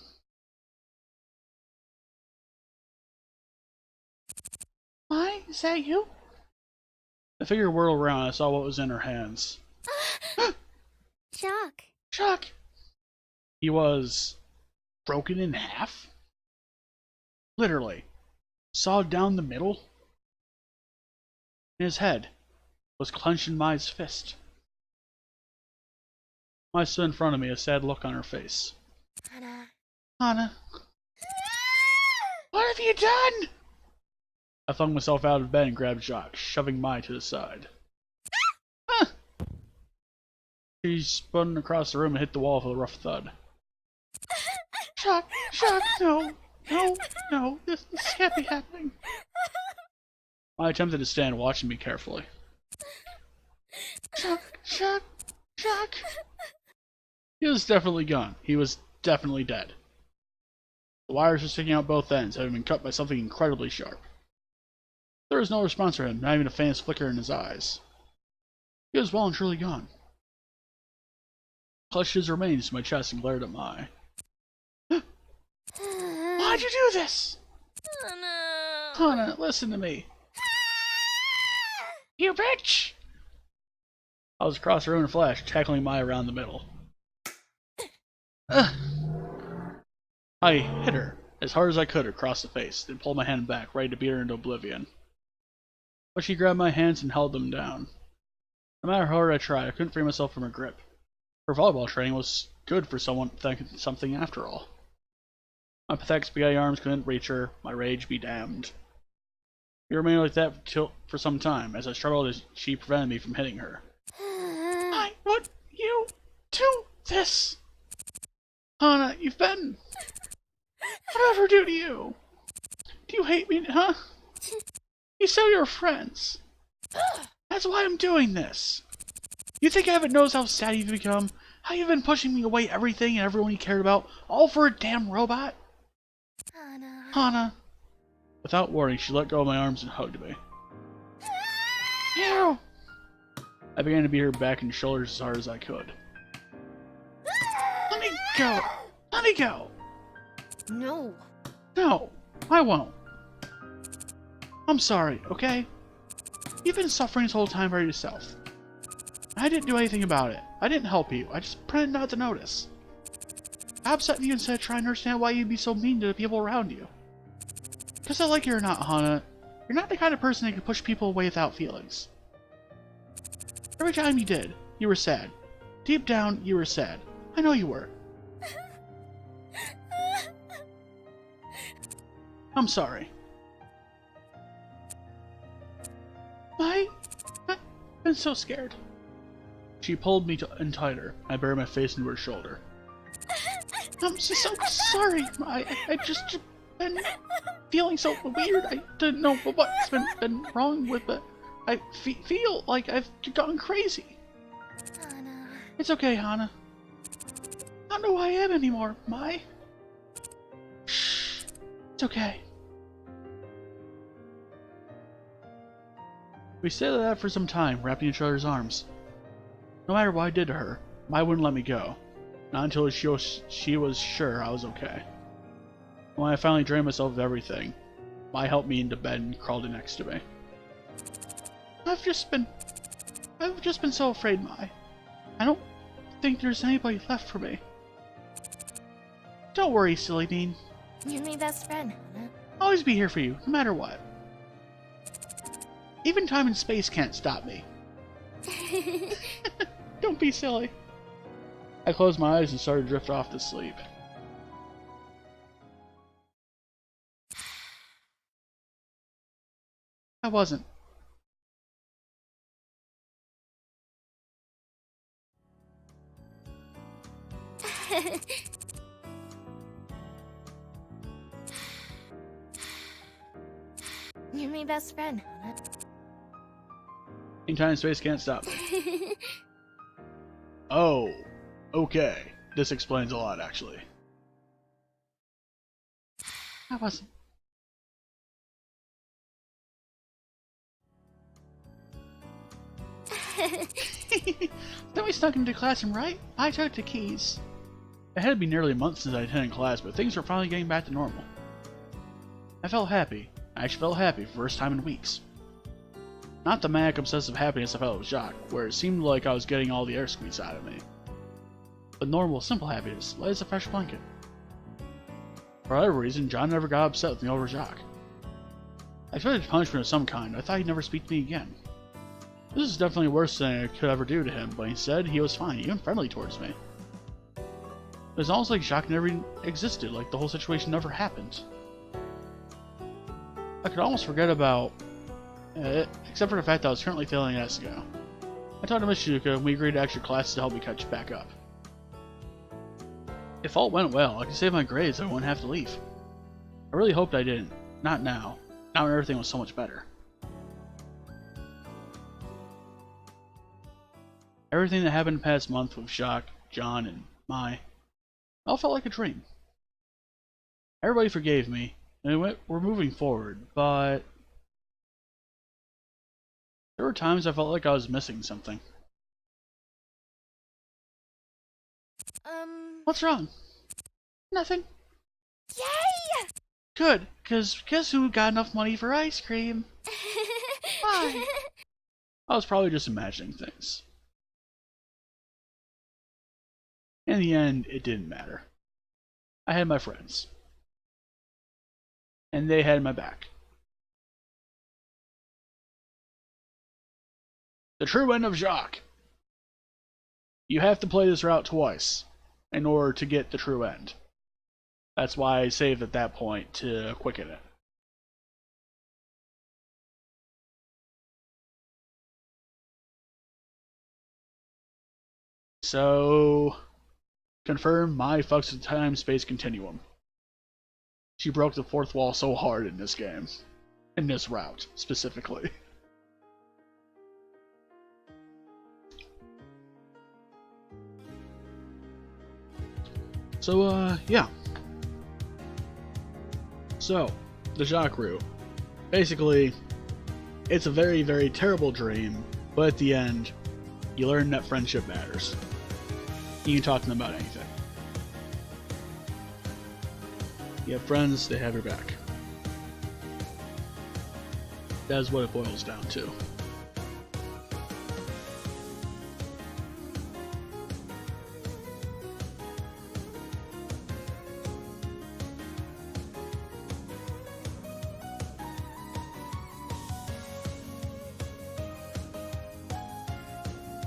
Why? Is that you? The figure whirled around and I saw what was in her hands. Jacques. Jacques! He was broken in half? Literally. Sawed down the middle? And his head was clenched in Mai's fist. Mai stood in front of me, a sad look on her face. Hana. What have you done? I flung myself out of bed and grabbed Jacques, shoving Mai to the side. She spun across the room and hit the wall with a rough thud. Jacques, no, this can't be happening. I attempted to stand, watching me carefully. Jacques. He was definitely gone. He was definitely dead. The wires were sticking out both ends, having been cut by something incredibly sharp. There was no response from him, not even a faint flicker in his eyes. He was well and truly gone. I clutched his remains to my chest and glared at Mai. Why'd you do this? Hana, listen to me. You bitch! I was across the room in a flash, tackling Mai around the middle. I hit her as hard as I could across the face, then pulled my hand back, ready to beat her into oblivion. But she grabbed my hands and held them down. No matter how hard I tried, I couldn't free myself from her grip. Her volleyball training was good for something after all. My pathetic spaghetti arms couldn't reach her, my rage be damned. We remained like that for some time, as I struggled as she prevented me from hitting her. Why would you do this? Hana, you've been... What did I ever do to you? Do you hate me, huh? You said we were friends. That's why I'm doing this. You think I haven't noticed how sad you've become? How you've been pushing me away everything and everyone you cared about, all for a damn robot? Hana. Without warning, she let go of my arms and hugged me. Ew! I began to beat her back and shoulders as hard as I could. Let me go! Let me go! No. No, I won't. I'm sorry, okay? You've been suffering this whole time by yourself. I didn't do anything about it. I didn't help you. I just pretended not to notice. I upset you instead of trying to understand why you'd be so mean to the people around you. Because I like you or not, Hana, you're not the kind of person that can push people away without feelings. Every time you did, you were sad. Deep down, you were sad. I know you were. I'm sorry. I've been so scared. She pulled me in tighter. I buried my face into her shoulder. I'm so sorry. I just been feeling so weird. I didn't know what's been wrong with it. I feel like I've gone crazy. Hana. It's okay, Hana. I don't know who I am anymore, Mai. Shh. It's okay. We stayed like that for some time, wrapped in each other's arms. No matter what I did to her, Mai wouldn't let me go. Not until she was sure I was okay. When I finally drained myself of everything, Mai helped me into bed and crawled in next to me. I've just been so afraid, Mai. I don't think there's anybody left for me. Don't worry, silly bean. You're my best friend, Hana. I'll always be here for you, no matter what. Even time and space can't stop me. Don't be silly. I closed my eyes and started to drift off to sleep. I wasn't. You're my best friend, Hana. In time and space can't stop me. Oh, okay. This explains a lot, actually. I wasn't. Then we snuck into the classroom, right? I took the keys. It had been nearly a month since I attended class, but things were finally getting back to normal. I felt happy. I actually felt happy for the first time in weeks. Not the manic obsessive happiness I felt with Jacques, where it seemed like I was getting all the air squeezed out of me. But normal, simple happiness, light as a fresh blanket. For whatever reason, John never got upset with me over Jacques. I expected punishment of some kind. I thought he'd never speak to me again. This is definitely worse than I could ever do to him, but instead, he was fine, even friendly towards me. It was almost like Jacques never existed, like the whole situation never happened. I could almost forget about it, except for the fact that I was currently failing at Asagao. I talked to Miss Shizuka and we agreed to extra classes to help me catch back up. If all went well, I could save my grades so I wouldn't have to leave. I really hoped I didn't. Not now. Now when everything was so much better. Everything that happened the past month with Jacques, John, and Mai, it all felt like a dream. Everybody forgave me, and we're moving forward, but there were times I felt like I was missing something. What's wrong? Nothing. Yay! Good, cause guess who got enough money for ice cream? Why? I was probably just imagining things. In the end, it didn't matter. I had my friends. And they had my back. The true end of Jacques. You have to play this route twice in order to get the true end. That's why I saved at that point to quicken it. So, confirm Mai fucks with the time-space continuum. She broke the fourth wall so hard in this game. In this route, specifically. So, yeah. So, the Jacques route. Basically, it's a very, very terrible dream, but at the end, you learn that friendship matters. You can talk to them about anything. You have friends, they have your back. That is what it boils down to.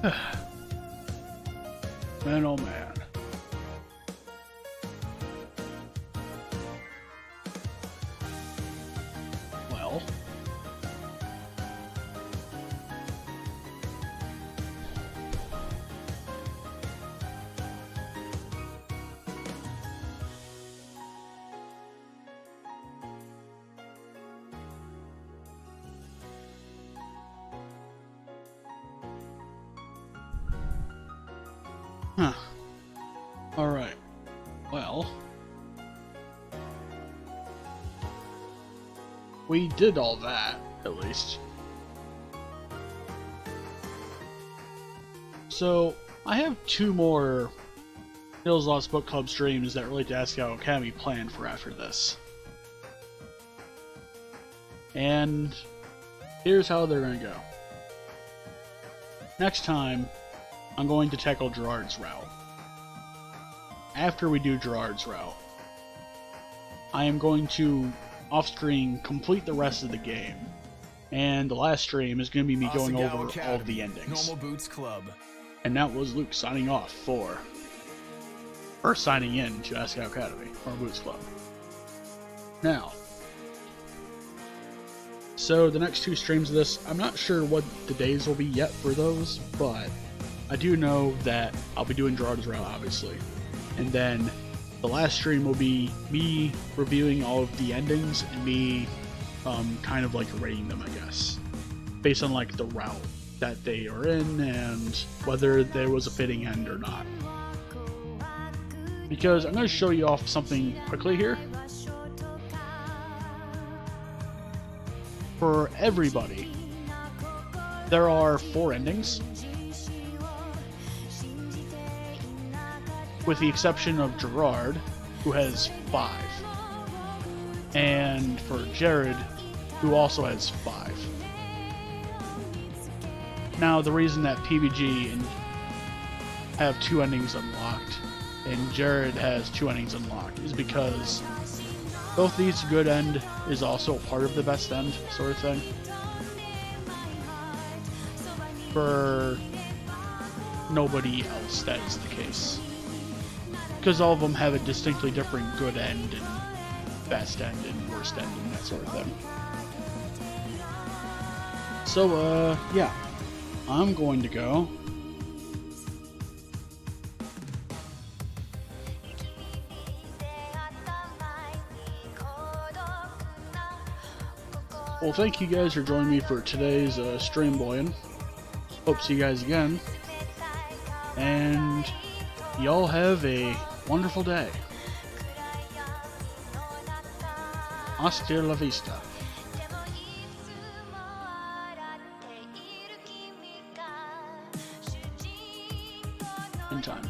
Man, oh man. Well. Huh. Alright. Well. We did all that, at least. So, I have 2 more Hills Lost Book Club streams that relate to Asagao Academy planned for after this. And here's how they're gonna go. Next time, I'm going to tackle Gerard's route. After we do Gerard's route, I am going to, off-screen, complete the rest of the game. And the last stream is going to be me going over all of the endings. Normal Boots Club. And that was Luke signing off for... or signing in to Asagao Academy, or Boots Club. Now, so the next 2 streams of this, I'm not sure what the days will be yet for those, but I do know that I'll be doing Gerard's route, obviously. And then the last stream will be me reviewing all of the endings and me kind of like rating them, I guess. Based on like the route that they are in and whether there was a fitting end or not. Because I'm going to show you off something quickly here. For everybody, there are 4 endings. With the exception of Gerard, who has 5. And for Jared, who also has 5. Now, the reason that PBG have 2 endings unlocked, and Jared has 2 endings unlocked, is because both these good end is also part of the best end, sort of thing. For nobody else, that is the case. Because all of them have a distinctly different good end and best end and worst end and that sort of thing. So, yeah. I'm going to go. Well, thank you guys for joining me for today's stream, boyin'. Hope to see you guys again. And y'all have a wonderful day. Hasta la vista. In time.